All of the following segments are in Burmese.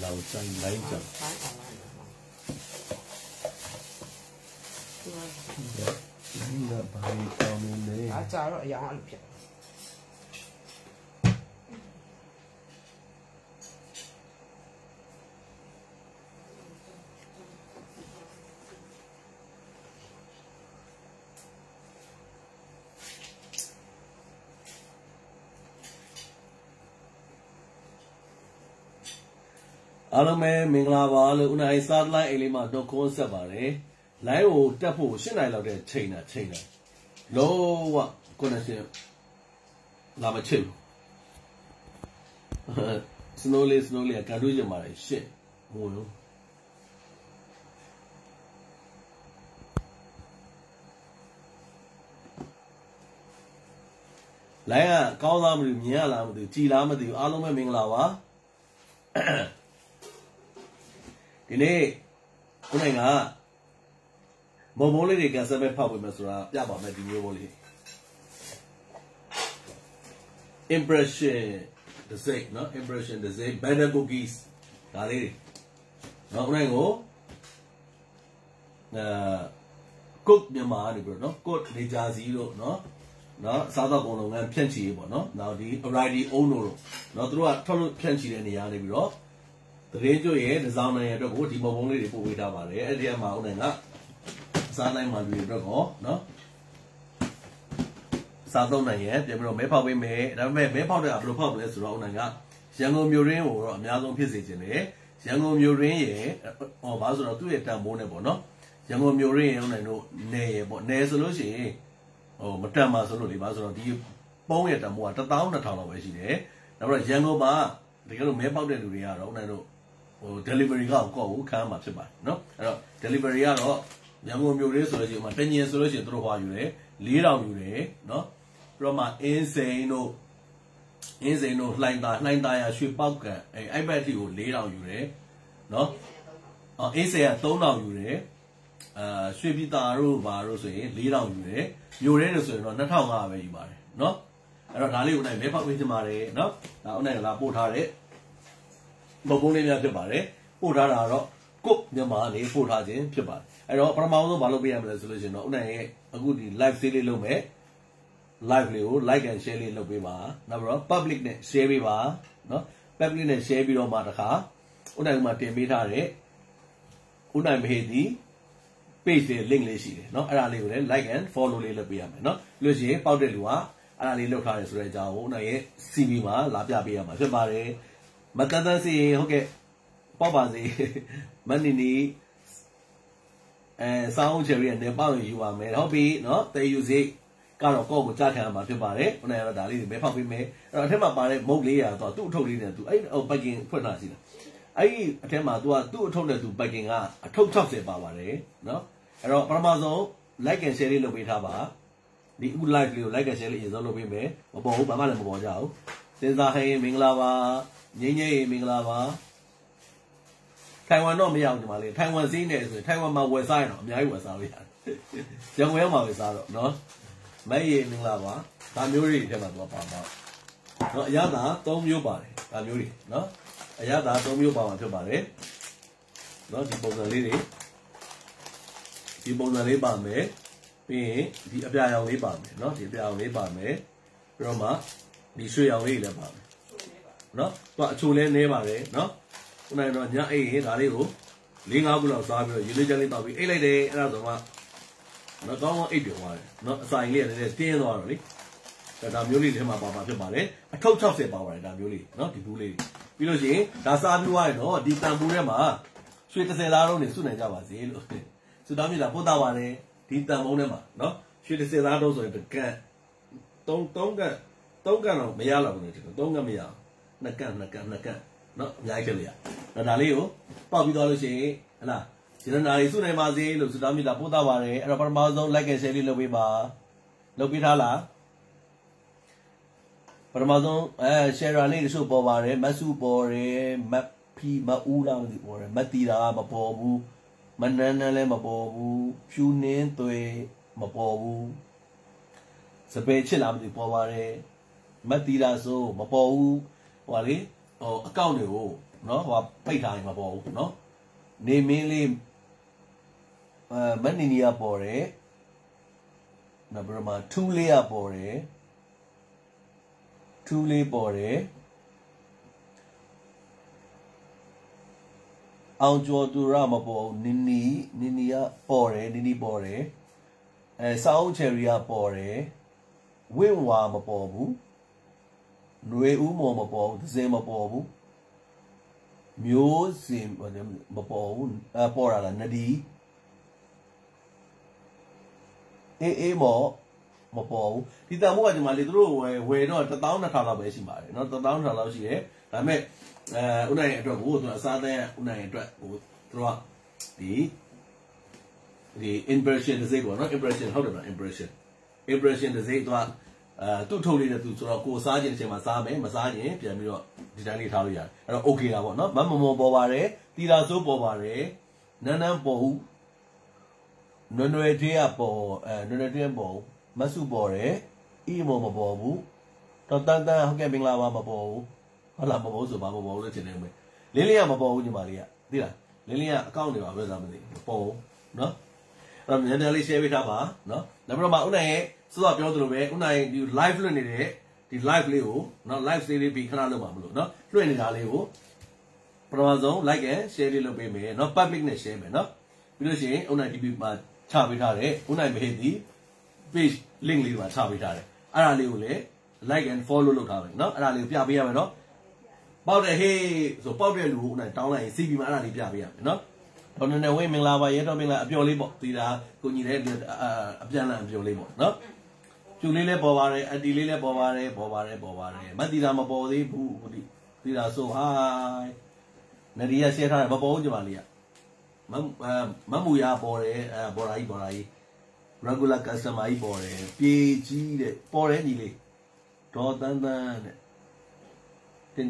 老山来着。那个白高明的。啊，炸了羊肉片。အားလုံးပဲမင်္ဂလာပါလို့ဦးနိုင်စားလိုက်အိမ်လေးမှာတော့ခေါ်ဆက်ပါတယ်လိုင်းကိုတက်ဖို့8နိုင်လောက်တဲ့ချိန်တာလုံးဝ connection လာမချစ်ဘူးslowly ကန်တူးကြမှာရှစ်မဝင်ဘူးလိုင်းကကောင်းသားမလို့မြင်ရလားမသိဘူးကြည်လားမသိဘူးအားလုံးပဲမင်္ဂလာပါဒီနေ့ဦးနိုင်ကမုံမိုးလေးတွေကစမဲ့ဖောက်ပေးမယ်ဆိုတာပြပါမယ်ဒီမျိုးမိုးလေး impression the same เนาะ impression the same banana cookies ဒါလေးတွေเนาะဦးနိုင်ကိုcook မြန်မာနေပြီးတော့เนาะ cook နေကြစီလို့เนาะစားတော့ကုန်လုပ်ငန်းဖြန့်ချီရေးပေါ့เนาะနောက်ဒီ variety own တို့เนาะသူတို့ကထွက်လို့ဖြန့်ချီတဲ့နေရာနေပြီးတော့တရင်ကျွရဲ့ဒီဇိုင်းရဲ့အတွက်ကိုဒီမုံလေးတွေပို့ပေးထားပါတယ်အဲ့ဒီအမှာဦးနိုင်ကစားနိုင်မှတွေအတွက်ကောနော်စားသုံးနိုင်ရဲ့ပြန်ပြီးတော့မဲဖောက်ပေးမယ်ဒါပေမဲ့မဲဖောက်တဲ့ဘယ်လိုဖောက်လဲဆိုတော့ဦးနိုင်ကရန်ကုန်မြို့ရင်းကိုတော့အများဆုံးဖြစ်စေချင်တယ်ရန်ကုန်မြို့ရင်းရဲ့ဘာဆိုတော့သူ့ရဲ့တန်ဖိုးနဲ့ပေါ့နော်ရန်ကုန်မြို့ရင်းရဲ့ဦးနိုင်တို့နယ်ရဲ့ပေါ့နယ်ဆိုလို့ရှိရင်မတန်ပါဆိုလို့လေဘာဆိုတော့ဒီပုံးရဲ့တန်ဖိုးက 12000 လောက်ပဲရှိတယ်နောက်တော့ရန်ကုန်မှာတကယ်လို့မဲဖောက်တဲ့လူတွေကတော့ဦးနိုင်တို့delivery ကောက်ကိုခံမှာဖြစ်ပါတယ်เนาะအဲ့တော့ delivery ကတော့ရန်ကုန်မြို့လေးဆိုလို့ရှိရင်တညင်ဆိုလို့ရှိရင်တို့ဟွာယူတယ်4000ယူတယ်เนาะပြီးတော့မှအင်းစိန်တို့လှိုင်းသားရရွှေပေါက်ကန်အဲ့ဘက်တီကို4000ယူတယ်เนาะအင်းစိန်က3000ယူတယ်ရွှေပြည်သားတို့ဘာတို့ဆိုရင်4000ယူတယ်မြို့ရဲလို့ဆိုရင်တော့2500ပဲယူပါတယ်เนาะအဲ့တော့ဒါလေးကိုနိုင်မဲဖောက်ပေးချင်ပါတယ်เนาะဒါဦးနိုင်ကလာပို့ထားတဲ့မပုံးလေးများဖြစ်ပါတယ်ပို့ထားတာတော့ကုတ်မြန်မာနေပို့ထားခြင်းဖြစ်ပါတယ်အဲ့တော့ပထမဆုံးဘာလုပ်ပေးရမလဲဆိုလို့ရှိရင်တော့ဦးနိုင်ရဲ့အခုဒီ live ဆေးလေးလုပ်မယ် live လေးကို like and share လေးလုပ်ပေးပါနောက်ပြီးတော့ public နဲ့ share ပေးပါเนาะ public နဲ့ share ပြီးတော့မှတခါဦးနိုင်ကမှတင်ပေးထားတဲ့ဦးနိုင်မဟေဒီ page လေး link လေးရှိတယ်เนาะအဲ့ဒါလေးကိုလည်း like and follow လေးလုပ်ပေးရမယ်เนาะလို့ရှိရင်ပေါက်တဲ့လူကအဲ့ဒါလေးလုပ်ထားတယ်ဆိုတဲ့အကြောင်းကိုဦးနိုင်ရဲ့ CV မှာလာပြပေးရမှာဖြစ်ပါတယ်မတန်းစီဟုတ်ကဲ့ပေါ့ပါစေမနီစောင်းချယ်ရီနဲ့ပေါ့ယူပါမယ်ဟုတ်ပြီเนาะတေယူစိကတော့ကော့ကိုကြားခံရမှာဖြစ်ပါတယ်ခုနကဒါလေးတွေမဲဖောက်ပေးမယ်အဲ့တော့အထက်မှာပါတဲ့မုတ်လေးရာတော့သူ့အထုပ်လေးနဲ့သူအဲ့ဘက်ကင်ဖွင့်ထားစီလားအဲ့ဒီအထက်မှာသူကသူ့အထုပ်နဲ့သူဘက်ကင်ကအထုပ်60ပါပါတယ်เนาะအဲ့တော့ပထမဆုံး like and share လေးလုပ်ပေးထားပါဒီအခု live လေးကို like and share လေးအရင်ဆုံးလုပ်ပေးမယ်မပေါ်ဘူးဘာမှလည်းမပေါ်ကြဘူးစဉ်းစားဟင်းမင်္ဂလာပါငိမ့်မင်္ဂလာပါထိုင်ဝမ်တော့မရဘူးဒီမှာလေထိုင်ဝမ်စည်းနေဆိုရင်ထိုင်ဝမ်မှာဝယ်စားရင်တော့အများကြီးဝယ်စားလို့ရတယ်ရန်ကုန်ရောက်မှာဝယ်စားတော့နော်မဲရေမင်္ဂလာပါဒါမျိုးတွေထဲမှာတော့ပါမှာနော်အရသာ3မျိုးပါတယ်ဒါမျိုးတွေနော်အရသာ3မျိုးပါမှာဖြစ်ပါတယ်နော်ဒီပုံစံလေးပါမယ်ပြီးရင်ဒီအပြာရောင်လေးပါမယ်နော်ဒီအပြာရောင်လေးပါမယ်ပြီးတော့မှဒီရွှေရောင်လေးလည်းပါမယ်နော်သူကအချိုလဲနေပါတယ်နော်ခုနကတော့ညအိတ်ရင်ဒါလေးကို4-5ခုလောက်စားပြီးတော့ရေလေးချမ်းလေးတောက်ပြီးအိတ်လိုက်တယ်အဲ့ဒါဆိုမှနော်ကောင်းကောင်းအိတ်ပြုံသွားတယ်နော်အစာရင်လေးကလည်းတင်းသွားတော့လေဒါမျိုးလေးထဲမှာပါဖြစ်ပါတယ်အထုပ်60ပါပါတယ်ဒါမျိုးလေးနော်ဒီဘူးလေးပြီးလို့ရှိရင်ဒါစားပြီးသွားရင်တော့ဒီတန်ဘူးထဲမှာရွှေ30သားလုံးနေစုနိုင်ကြပါစေလို့စုတောင်းပြတာပို့တာပါတယ်ဒီတန်ပုံးထဲမှာနော်ရွှေ30သားလုံးဆိုရင်တကန့်3ကန့်တော့မရတော့ဘူးလေ3ကန့်မရ2ကန့်နော်အများကြီးဖြစ်လေရဒါလေးကိုပေါက်ပြီးသွားလို့ရှိရင်ဟလားဒီနာရီစုနိုင်ပါစေလို့စုတောင်းပြတာပို့တာပါတယ်အဲ့တော့ပထမဆုံး like and share လေးလုပ်ပေးပါလုပ်ပေးထားလားပထမဆုံး share လေးတချို့ပေါ်ပါတယ်မတ်စုပေါ်တယ်မတ်ဖီမဦးလားမသိပေါ်တယ်မတ်တီတာမပေါ်ဘူးမနန်းလည်းမပေါ်ဘူးဖြူနှင်းသွေးမပေါ်ဘူးစပယ်ချစ်လားမသိပေါ်ပါတယ်မတ်တီတာဆိုမပေါ်ဘူးဟိုလေအကောင့်တွေကို နော်ဟိုပိတ်ထားရင်မပေါ်ဘူးနော်နေမင်းလေးမနီနီယာပေါ်တယ်နောက်ပြီးတော့မှထူးလေးကပေါ်တယ်ထူးလေးပေါ်တယ်အောင်ကျော်သူရမပေါ်ဘူးနီနီကပေါ်တယ်နီနီပေါ်တယ်စောင်းချယ်ရီကပေါ်တယ်ဝင့်ဝါမပေါ်ဘူးຫນွေဦးမော်မပေါ်ဘူးသစင်မပေါ်ဘူးမျိုးစင်မပေါ်ဘူးပေါ်လာနဒီအေးမော်မပေါ်ဘူးဒီတန်မိုးကဒီမှာလေသူတို့ဝယ်တော့12000လောက်ပဲရှိပါတယ်เนาะ12000လောက်ရှိတယ်ဒါပေမဲ့ဥနိုင်ရဲ့အတွက်ကိုသူအစားတဲ့ဥနိုင်ရဲ့အတွက်ဟိုသူတို့ကဒီ impression တစ်စိတ်ပေါ့เนาะ impression ဟုတ်တယ်ဗျ impression တစ်စိတ်သူကသူ့ထုတ်လေးတဲ့သူဆိုတော့ကိုစားခြင်းတစ်ချိန်မှာစားမယ်မစားခြင်းပြန်ပြီးတော့ဒီတိုင်းလေးထားလို့ရတယ်အဲ့တော့ okay တာပေါ့เนาะမမောပေါ်ပါတယ်တီလာဆိုးပေါ်ပါတယ်နန်းနန်းပေါ်ဘူးနွယ်နွယ်သေးကပေါ်နွယ်နွယ်သေးပေါ်မဆုပေါ်တယ်အီမောမပေါ်ဘူးတော့တန်တန်ဟုတ်ကဲ့မင်္ဂလာပါမပေါ်ဘူးဟုတ်လားမပေါ်ဆိုဘာမပေါ်လို့ထင်နေမယ်လင်းလင်းကမပေါ်ဘူးညီမလေးကသိလားလင်းလင်းကအကောင့်တွေပါပဲစားမသိဘူးပေါ်เนาะအဲ့တော့နည်းနည်းလေး share ပေးထားပါเนาะနောက်ပြီးတော့မှဦးနိုင်ရဲ့စောစောပြောသလိုပဲဦးနိုင်ဒီ live လွှင့်နေတဲ့ဒီ live လေးကိုเนาะ live လေးပြီးခဏလုပ်ပါမလို့เนาะလွှင့်နေတာလေးကိုပထမဆုံး like and share လေးလုပ်ပေးမယ်เนาะ public နဲ့ share မယ်เนาะပြီးလို့ရှိရင်ဦးနိုင် TV မှာချပေးထားတယ်ဦးနိုင်မဟိဒီ page link လေးပါချပေးထားတယ်အဲ့ဒါလေးကိုလည်း like and follow လုပ်ထားမယ်เนาะအဲ့ဒါလေးကိုပြပေးရမယ်เนาะပေါက်တယ်ဟေးဆိုပေါက်တဲ့လူကိုဦးနိုင်တောင်းလိုက်ရင် CB မှာအဲ့ဒါလေးပြပေးရမယ်เนาะဒေါ်နေဝင်းမင်္ဂလာပါရဲတော်မင်္ဂလာအပျော်လေးပေါ့ဒီဒါကိုညီတဲ့အပြန်လန်အပျော်လေးပေါ့เนาะကျူလေးလည်းပေါ်ပါတယ်အတီလေးလည်းပေါ်ပါတယ်မတ်တီတာမပေါ်သေးဘူးဒီဒါဆိုဟိုင်းနဒီရ share ထားတယ်မပေါ်ဘူးညီမလေးကမမူရပေါ်တယ်ပေါ်လာကြီး regular customer ကြီးပေါ်တယ်ပြေကြီးတဲ့ပေါ်တယ်ညီလေးဒေါ်တန်းတဲ့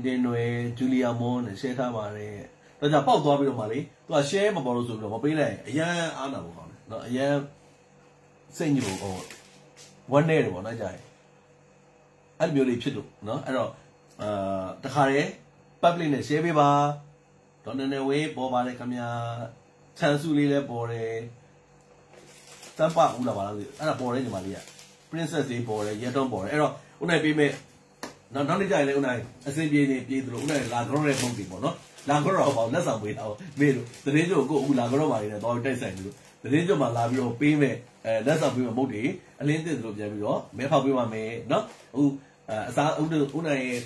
တင်နွယ်ဂျူလီယာမွန်နဲ့ share ထားပါတယ်တော့じゃပေါက်သွားပြီးတော့မှလေသူက share မပေါ်လို့ဆိုပြီးတော့မပေးလိုက်အရန်အားနာဖို့ကောင်းတယ်เนาะအရန်စိတ်ညစ်ဖို့ကောင်းဝမ်းနေတယ်ပေါ့နော်ကြာရင်အဲ့လိုမျိုးလေးဖြစ်လို့เนาะအဲ့တော့တခါတည်း public နဲ့ share ပေးပါဒေါ်နေဝေးပေါ်ပါတယ်ခင်ဗျာချန်စုလေးလည်းပေါ်တယ်တပ်ပဦးလာပါလားအဲ့ဒါပေါ်တယ်ညီမလေးက princess လေးပေါ်တယ်ရဲတော့ပေါ်တယ်အဲ့တော့ဦးနိုင်ပေးမဲ့နောက်နေ့ကျရင်လည်းဦးနိုင်အစင်ပြေနေပြေသလိုဦးနိုင်လာကြောတဲ့ပုံတွေပေါ့နော်လာကြောတော့ပေါ့လက်ဆောင်ပေးတာပေါ့မေးလို့တရင်ကျို့ကိုအခုလာကြောပါနေတယ်တော့တိုက်ဆိုင်လို့တရင်ကျို့မှာလာပြီးတော့ပေးမဲ့လက်ဆောင်ပေးမဲ့မုတ်တွေအလင်းသစ်သလိုပြန်ပြီးတော့မဲဖောက်ပေးပါမယ်နော်အခုအစားဦးနိုင်ရဲ့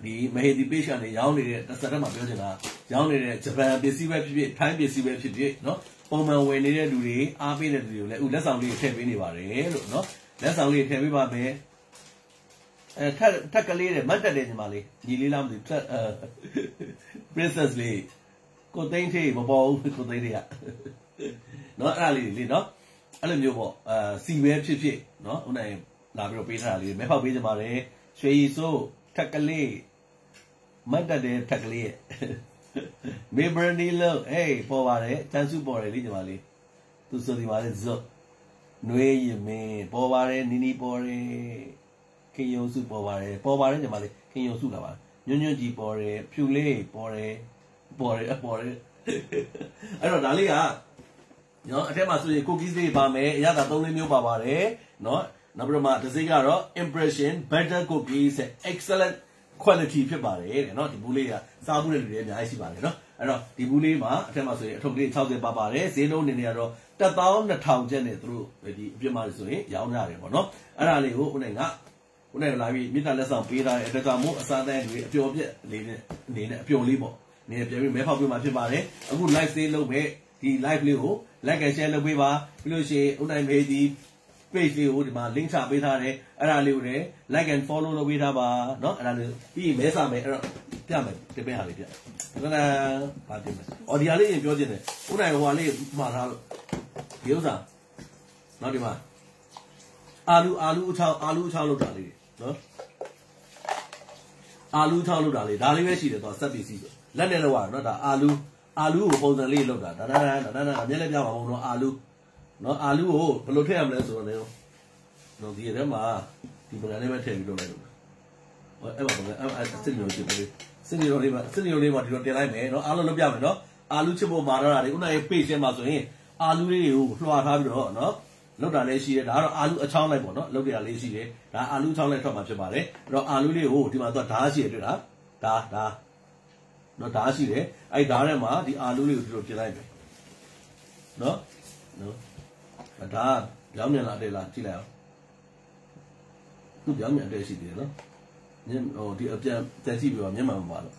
ဒီမဟေဒီ page ကနေရောင်းနေတဲ့တစ်ဆက်တည်းမှာပြောချင်တာရောင်းနေတဲ့ဂျပန်ပစ္စည်းပဲဖြစ်ဖြစ်ထိုင်းပစ္စည်းပဲဖြစ်ဖြစ်နော်ပုံမှန်ဝယ်နေတဲ့လူတွေအားပေးတဲ့လူတွေကိုလည်းအခုလက်ဆောင်လေးထည့်ပေးနေပါတယ်လို့နော်လက်ဆောင်လေးထည့်ပေးပါမယ်ထက်ကလေးတဲ့မတ်တက်တယ်ညီမလေးညီလေးလားမသိဘူးprincess လေးကိုသိန်းထေးမပေါ်ဘူးကိုသိန်းတွေကနော်အဲ့ဒါလေးလေနော်အဲ့လိုမျိုးပေါ့စီပဲဖြစ်ဖြစ်နော်ဦးနိုင်လာပြီးတော့ပေးထားတာလေးမဲဖောက်ပေးကြပါတယ်ရွှေရီစိုးထက်ကလေးမတ်တက်တယ်ထက်ကလေးမေဘရနီလောဟေးပေါ်ပါတယ်တန်းစုပေါ်တယ်လေညီမလေးသူဆိုဒီမှာလေဇော့နွေးရမင်းပေါ်ပါတယ်နီနီပေါ်တယ်ခင်ယုံစုပေါ်ပါတယ်ညီမလေးခင်ယုံစုလာပါညွန့်ကြီးပေါ်တယ်ဖြူလေးပေါ်တယ်အဲ့တော့ဒါလေးကနော်အထက်မှာဆိုရင် cookies လေးပါမယ်အရသာ3-4မျိုးပါပါတယ်နော်နောက်ပြီးတော့မှတစ်စိတ်ကတော့ impression better cookies excellent quality ဖြစ်ပါတယ်တဲ့နော်ဒီဘူးလေးကစားဘူးတဲ့လူတွေအများကြီးရှိပါတယ်နော်အဲ့တော့ဒီဘူးလေးမှာအထက်မှာဆိုရင်အထုပ်လေး60ပါပါတယ်ဈေးနှုန်းအနေနဲ့ကတော့12000ကျပ်နဲ့သူတို့ဒီအပြစ်မှာဆိုရင်ရောင်းရတယ်ပေါ့နော်အဲ့ဒါလေးကိုဦးနိုင်လာပြီးမြေတားလက်ဆောင်ပေးထားတဲ့အတွက်ကြောင့်မို့အစားအသောက်တွေအပျော်ပြက်လေးနဲ့အနေနဲ့အပျော်လေးပေါ့အနေနဲ့ပြန်ပြီးမဲဖောက်ပေးမှဖြစ်ပါတယ်အခု live sale လုပ်မဲ့ဒီ live လေးကို like and share လုပ်ပေးပါပြီးလို့ရှိရင်ဦးနိုင်မေးဒီ page လေးကိုဒီမှာ link ချပေးထားတယ်အဲ့ဒါလေးကိုလည်း like and follow လုပ်ပေးထားပါเนาะအဲ့ဒါလေးပြီးမဲစာမယ်အဲ့တော့ပြမယ်တပည့်ဟာလေးပြခဏပါတင်မယ်အော်ဒီဟာလေးရင်ပြောချင်တယ်ဦးနိုင်ဟိုဟာလေးမှာထားလို့ဒီဥစ္စာနောက်ဒီမှာအာလူအချောင်းလောက်တာလေးနော်အာလူချောင်းလောက်တာလေးဒါလေးပဲရှိတယ်တော့စက်ပစ္စည်းဆိုလက်နဲ့လောက်ရတော့ဒါအာလူကိုပုံစံလေးလောက်တာဒါအမျက်လက်ပြပါအောင်နော်အာလူနော်အာလူကိုဘယ်လိုထည့်ရမလဲဆိုတော့လေနော်ဒီထဲမှာဒီပုံစံလေးပဲထည့်ပြီးလုပ်လိုက်လို့ဩ အဲ့ပါအဲ့စစ်နေလို့ရှိပြီစစ်နေလို့လေးပါဒီလိုတင်လိုက်မယ်နော်အားလုံးလုပ်ပြမယ်နော်အာလူချစ်ဖို့မာတော့တာတွေဥနာရဲ့ page ထဲမှာဆိုရင်အာလူလေးတွေကိုလွှာထားပြီးတော့နော်လောက်တာလေးရှိတယ်ဒါကတော့အာလူအချောင်းလိုက်ပေါ့နော်လောက်ရလေးရှိတယ်ဒါအာလူချောင်းလိုက်ထွက်မှာဖြစ်ပါတယ်အဲ့တော့အာလူလေးကိုဒီမှာသူကဓာတ်ရှိတယ်တွေ့လားဒါနော်ဓာတ်ရှိတယ်အဲ့ဓာတ်ထဲမှာဒီအာလူလေးကိုဒီလိုပြင်လိုက်မယ်နော်ဒါရောင်းမြန်လာတယ်လားကြည့်လိုက်အောင်သူရောင်းမြန်တဲ့ရှိတယ်နော်ညဟိုဒီအပြန်တက်ကြည့်ပြီးတော့မျက်မှန်မပါတော့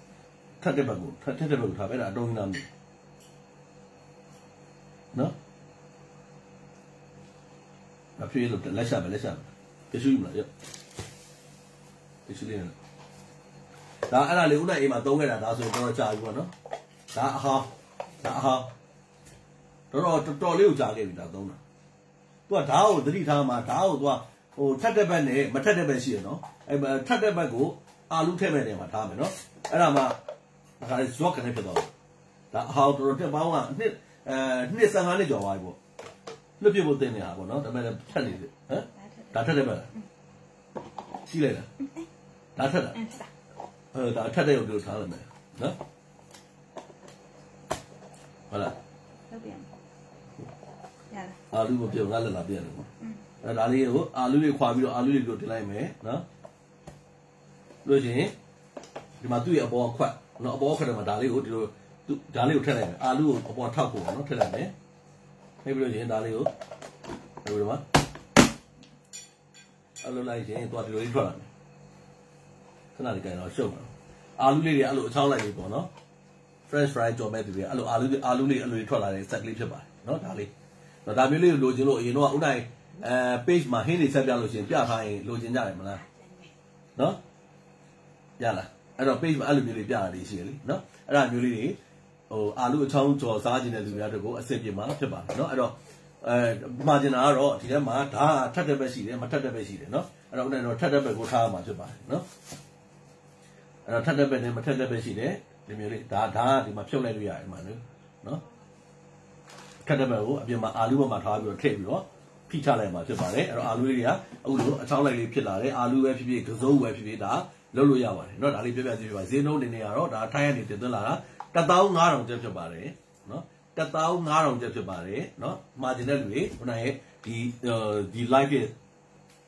ထက်တဲ့ဘက်ကိုထားပဲဒါအတုံးကြီးနားမယ်နော်အဖေလို့လက်ရှာပဲတရှိမလားတရှိလေးနော်ဒါအဲ့ဒါလေးဦးနိုင်အိမ်မှာသုံးခဲ့တာဒါဆိုရင်တော့ကြာပြီပေါ့နော်ဒါအဟောင်းတော်လေးကိုကြာခဲ့ပြီဒါသုံးတာသူကဓာတ်ကိုသတိထားမှာဓာတ်ကိုသူကဟိုထက်တဲ့ဘက်နဲ့မထက်တဲ့ဘက်ရှိရနော်အဲ့ထက်တဲ့ဘက်ကိုအာလူထည့်မဲ့နေမှာထားမယ်နော်အဲ့ဒါမှဒါကလည်းဇော့ကနေဖြစ်တော့ဒါအဟောင်းတော်တက်ပေါင်းကနှစ်15နှစ်ကျော်သွားပြီပေါ့လွတ်ပြဖို့တင်နေတာပေါ့နော်ဒါပေမဲ့ထက်နေတယ်ဟမ်ဒါထက်တဲ့ဘက်ရှိလိုက်လားဒါထက်လားဒါထက်တဲ့ကိုထားလိုက်မယ်နော်ဟုတ်လားဟုတ်ပြန်ရလားအာလူကိုပြုတ်ငါလက်လာပြန်တယ်ပေါ့အဲ့ဒါလေးကိုအာလူလေးခွာပြီးတော့အာလူလေးကိုတင်လိုက်မယ်နော်လို့ရှိရင်ဒီမှာသူ့ရဲ့အပေါ်ခွက်နော်အပေါ်ခွက်ထဲမှာဒါလေးကိုဒီလိုဒါလေးကိုထည့်လိုက်မယ်အာလူကိုအပေါ်ထောက်ဖို့နော်ထည့်လိုက်မယ်ထည့်ပြီးလို့ရှိရင်ဒါလေးကိုဒီမှာအလိုလိုက်ရင်သွားဒီလိုလေးထွက်လာမယ်ခဏလေးကြိုင်တော့ရှုပ်မှာအာလူလေးတွေအဲ့လိုအချောင်းလိုက်လေးပေါ့နော် French fry ကြော်မဲ့သူတွေအဲ့လိုအာလူလေးအဲ့လိုထွက်လာတဲ့ set လေးဖြစ်ပါတယ်နော်ဒါလေးတော့ဒါမျိုးလေးကိုလိုချင်လို့အရင်တော့ဥနိုင်page မှာဟင်းတွေဆက်ပြလို့ရှိရင်ပြထားရင်လိုချင်ကြတယ်မလားနော်ရလားအဲ့တော့ page မှာအဲ့လိုမျိုးလေးပြတာလေးရှိတယ်လीနော်အဲ့ဒါမျိုးလေးတွေဟိုအာလူအချောင်းကြော်စားခြင်းတဲ့လူများတို့ကိုအဆင်ပြေမှာဖြစ်ပါတယ်နော်အဲ့တော့မှာကျင်တာကတော့ဒီထဲမှာဓာတ်ထက်တဲ့ဘက်ရှိတယ်မထက်တဲ့ဘက်ရှိတယ်နော်အဲ့တော့ဥနိုင်တော့ထက်တဲ့ဘက်ကိုထားရမှာဖြစ်ပါတယ်နော်အဲ့တော့ထက်တဲ့ဘက်နဲ့မထက်တဲ့ဘက်ရှိတယ်ဒီမျိုးလေးဒါဒီမှာဖြုတ်လိုက်လို့ရတယ်မှာနော်ထက်တဲ့ဘက်ကိုအပြင်မှာအာလူဘက်မှာထားပြီးတော့ထည့်ပြီးတော့ဖိချလိုက်မှာဖြစ်ပါတယ်အဲ့တော့အာလူလေးတွေကအခုလိုအချောင်းလိုက်လေးဖြစ်လာတယ်အာလူပဲဖြစ်ဖြစ်ကစုံပဲဖြစ်ဖြစ်ဒါလုပ်လို့ရပါတယ်เนาะဒါလေးပြပြစီပြပါဈေးနှုန်းနေနေရတော့ဒါထိုင်းရနေတင်သွင်းလာတာ15000ကျပ်ဖြစ်ပါတယ်เนาะ15000ကျပ်ဖြစ်ပါတယ်เนาะမှာကျင်တဲ့လူတွေခုနရဲ့ဒီ live ရဲ့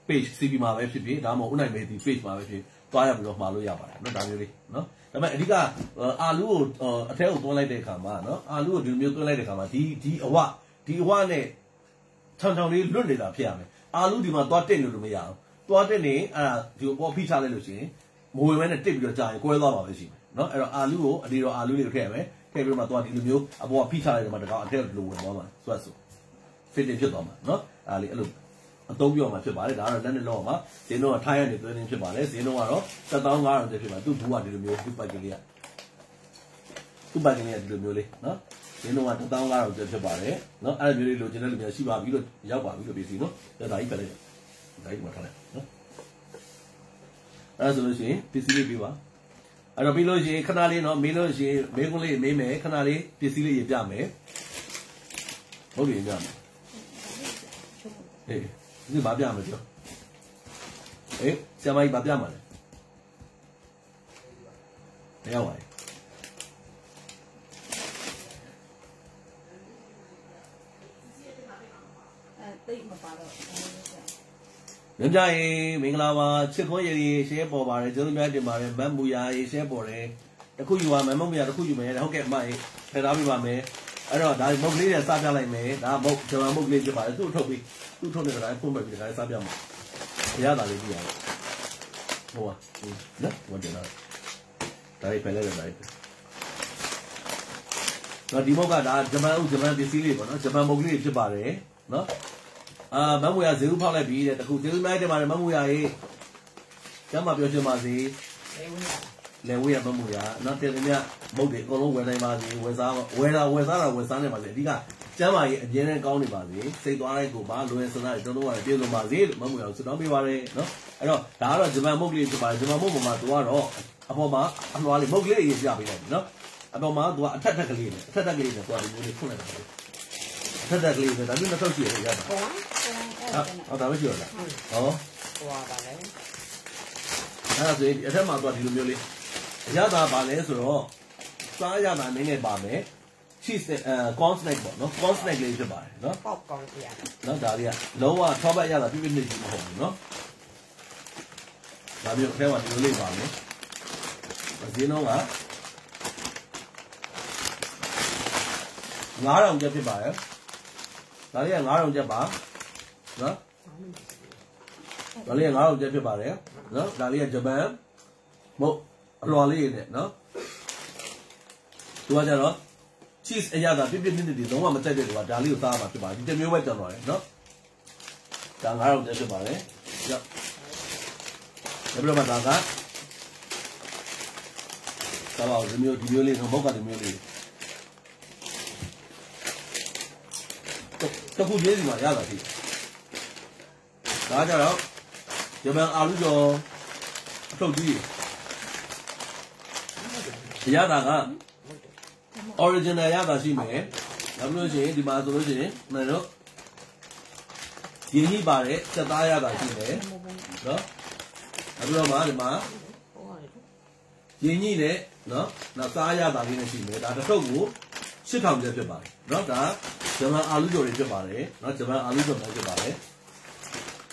page CP မှာပဲဖြစ်ဖြစ်ဒါမှမဟုတ်ဥနိုင်မေဒီ page မှာပဲဖြစ်သွားရပြီးတော့မှာလို့ရပါတယ်เนาะဒါမျိုးလေးเนาะဒါပေမဲ့အဓိကအာလူကိုအထဲကိုသွင်းလိုက်တဲ့အခါမှာเนาะအာလူကိုဒီမျိုးသွင်းလိုက်တဲ့အခါမှာဒီအဝနဲ့ချောင်လေးလွတ်နေတာဖြစ်ရမယ်အာလူဒီမှာသွားတက်နေလို့မရအောင်သွားတက်နေအဲ့ဒါဒီပေါ်ဖိချလိုက်လို့ရှိရင်မဝင်မဲနဲ့တက်ပြီးတော့ကြာရင်ကွဲသွားပါပဲရှိမယ်เนาะအဲ့တော့အာလူကိုအဒီတော့အာလူလေးကိုထည့်ရမယ်ထည့်ပြီးမှသွားဒီလိုမျိုးအပေါ်ကဖိချလိုက်တယ်မှာတကောင်အထက်လိုဝင်သွားမှာဆို fitting ဖြစ်သွားမှာเนาะအားလေးအဲ့လိုအသုံးပြောမှာဖြစ်ပါတယ်ဒါကတော့လက်နဲ့လောက်မှာဈေးနှုန်းကထိုင်းရနေသွင်းနေဖြစ်ပါတယ်ဈေးနှုန်းကတော့15000ကျပ်ဖြစ်ပါသူ့ဘူးကဒီလိုမျိုးသူ့ပိုက်ကလေးကဒီလိုမျိုးလေးเนาะဈေးနှုန်းက15000ကျပ်ဖြစ်ပါတယ်เนาะအဲ့လိုမျိုးလေးလိုချင်တဲ့လူများရှိပါပြီလို့ရောက်ပါပြီလို့ပြည်စီเนาะဒါကြီးဖက်လိုက်ဒါကြီးမှာထားလိုက်เนาะအဲ့ဆိုလို့ရှိရင်ပစ္စည်းလေးပြပါအဲ့တော့ပြီးလို့ရှိရင်ခဏလေးเนาะမေးလို့ရှိရင်မေးခွန်းလေးမေးမယ်ခဏလေးပစ္စည်းလေးပြမယ်ဟုတ်ပြီပြမယ်အေးဒီဘာပြမလဲပြောအေးဆရာမကြီးဘာပြမှာလဲမရောက်ပါဘူးတိတ်မပါတော့ညကြရင်မင်္ဂလာပါချစ်ခွန်ရည်ရှဲပေါ်ပါတယ်ကျေးဇူးများတင်ပါတယ်မတ်မူရာရေရှဲပေါ်တယ်တခုယူပါမယ်မတ်မူရာတခုယူမယ်ဟုတ်ကဲ့အမကြီးဖယ်ထားပြပါမယ်အဲ့တော့ဒါမုတ်ကလေးနဲ့စားပြလိုက်မယ်ဒါမုတ်ဂျမန်မုတ်ကလေးဖြစ်ပါတယ်သူ့ထုတ်ပြီးသူ့ထုတ်နေတာဖုန်းပဲပြီးဒါစားပြမှာရရတာလေးပြရတယ်ဟိုပါနော်ဝန်တယ်လားဒါလေးဖယ်လိုက်တယ်နော်ဒီမုတ်ကဒါဂျမန်ပစ္စည်းလေးပေါ့နော်ဂျမန်မုတ်ကလေးဖြစ်ပါတယ်နော်မမူရဈေးဥဖောက်လိုက်ပြီတဲ့တခုကျေးဇူးများတင်ပါတယ်မမူရရေကျမ်းမှာပြောချင်ပါစေလေဝေးရမမူရနော်တင်မြမုတ်တွေအကုန်လုံးဝယ်နိုင်ပါစေဝယ်စားနေပါစေအဓိကကျမ်းမာရေးအကျဉ်းနဲ့ကောင်းနေပါစေစိတ်သွားလိုက်ကိုပါလွယ်စနာတွေတုံးရတယ်ပြေဆုံးပါစေလို့မမူရဆုတောင်းပေးပါတယ်နော်အဲ့တော့ဒါကတော့ဂျပန်မုတ်ကလေးဖြစ်ပါတယ်ဂျပန်မုတ်ပေါ်မှာသူကတော့အပေါ်မှာအလွှာလေးမုတ်ကလေးရေးပြပေးလိုက်ပြီနော်အပေါ်မှာသူကအထက်ကလေးနဲ့သူကဒီမျိုးလေးဖွင့်လိုက်တာထက်ကလေးနဲ့ဒါမျိုး2000ရှိရရတာဟုတ်ဒါပဲရှိရလားဟောဟိုပါလေ အဲ့ဒါဆိုရင်အထက်မှာတော့ဒီလိုမျိုးလေးအရသာပါလဲဆိုတော့စားရတာနည်းနည်းပါမယ် cheese corn snack ပေါ့နော် corn snack လေးဖြစ်ပါတယ်နော် ပေါက်ကောင်းပြရတာ နော်ဒါလေးကလုံးဝထောပတ်ရတာပြည့်ပြည့်နေကြီးမဟုတ်ဘူးနော်ဒါမျိုးအထဲမှာဒီလိုလေးပါမယ်ဈေးနှုန်းက9000ကျပ်ဖြစ်ပါတယ်ဒါလေးက9000ကျပ်ပါနော်ဒါလေးက9000ကျပ်ဖြစ်ပါတယ်နော်ဒါလေးကဂျပန်မဟုတ်အလွာလေးနဲ့နော်သူကကြတော့ cheese အရသာပြည့်ပြည့်နေနေလုံးဝမကြိုက်တဲ့လူကဒါလေးကိုစားမှာဖြစ်ပါတယ်ဒီတစ်မျိုးပဲကြောင်တော့တယ်နော်ဒါ9000ကျပ်ဖြစ်ပါတယ်ရောက်ဒါပြတော့မှဒါကတော့ဒီမျိုးလေးတော့ဘောက်ကဒီမျိုးလေးတခုပြေးစီမှာရတာဒီဒါကြတော့ဂျပန်အာလူကျော်အထုပ်ကြီးရတာက original ရတာရှိမယ်နောက်လို့ရှိရင်ဒီမှာဆိုလို့ရှိရင်မင်းတို့ရင်းနှီးပါတယ်စက်သားရတာရှိမယ်နော်နောက်ပြီးတော့မှဒီမှာရင်းနှီးနဲ့နော်နောက်စားရတာလေးနဲ့ရှိမယ်ဒါတစ်ထုပ်ကို8000ကျပ်ဖြစ်ပါတယ်နော်ဒါဂျပန်အာလူကျော်တွေဖြစ်ပါတယ်နော်ဂျပန်အာလူကျော်တွေဖြစ်ပါတယ်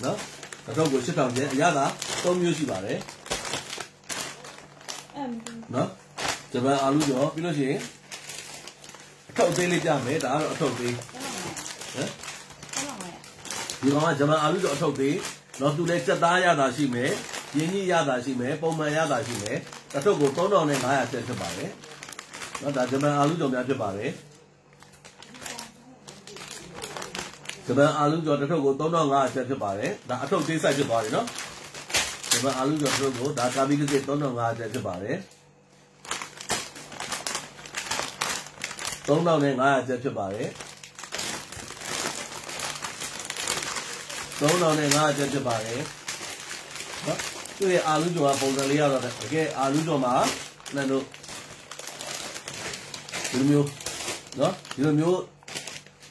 နော်တစ်ထုပ်ကို8000ကျပ်အရသာ3မျိုးရှိပါတယ်နော်ဂျပန်အာလူကျော်ပြီးလို့ရှိရင်အထုပ်သေးလေးပြမယ်ဒါကတော့အထုပ်သေးဟမ်ဒီကောင်ကဂျပန်အာလူကျော်အထုပ်သေးနော်သူလည်းစက်သားရတာရှိမယ်ရင်းနှီးရတာရှိမယ်ပုံမှန်ရတာရှိမယ်တစ်ထုပ်ကို3500ကျပ်ဖြစ်ပါတယ်နော်ဒါဂျပန်အာလူကျော်များဖြစ်ပါတယ်ဂျပန်အာလူကျော်တစ်ထုပ်ကို3500ကျပ်ဖြစ်ပါတယ်ဒါအထုပ်သေးဆိုင်ဖြစ်သွားတယ်နော်ဂျပန်အာလူကျော်တစ်ထုပ်ကိုဒါကာဘီကစ်3500ကျပ်ဖြစ်ပါတယ်3500ကျပ်ဖြစ်ပါတယ်3500ကျပ်ဖြစ်ပါတယ်နော်သူရဲ့အာလူကျော်ကပုံစံလေးရတော့တကယ်အာလူကျော်မှာလည်းတို့ဒီလိုမျိုးနော်ဒီလိုမျိုး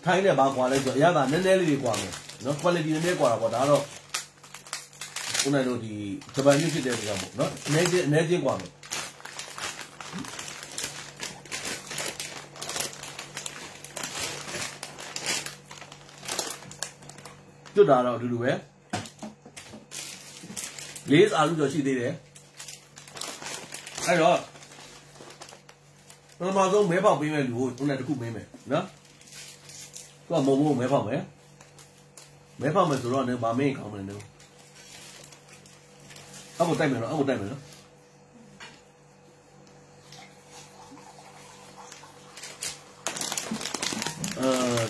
ထိုင်းနဲ့ဘာကွာလဲဆိုတော့အရသာနည်းနည်းလေးတွေကွာမယ်နော် quality နည်းနည်းကွာတာပေါ့ဒါတော့ခုနကတို့ဒီဂျပန်မျိုးဖြစ်တဲ့နေရာပေါ့နော်အနည်းချင်းကွာမယ်ကျွတ်တာတော့အတူတူပဲလေးအာလူကျော်ရှိသေးတယ်အဲ့တော့ပထမဆုံးမဲပေါက်ပေးမဲ့လူကိုခုနကတစ်ခုမင်းမယ်နော်သူကမုံမို့မဲပေါက်မယ်ဆိုတော့လည်းမမင်းကောင်းမယ်နော်အောက်ကိုတိုက်မယ်နော်နော်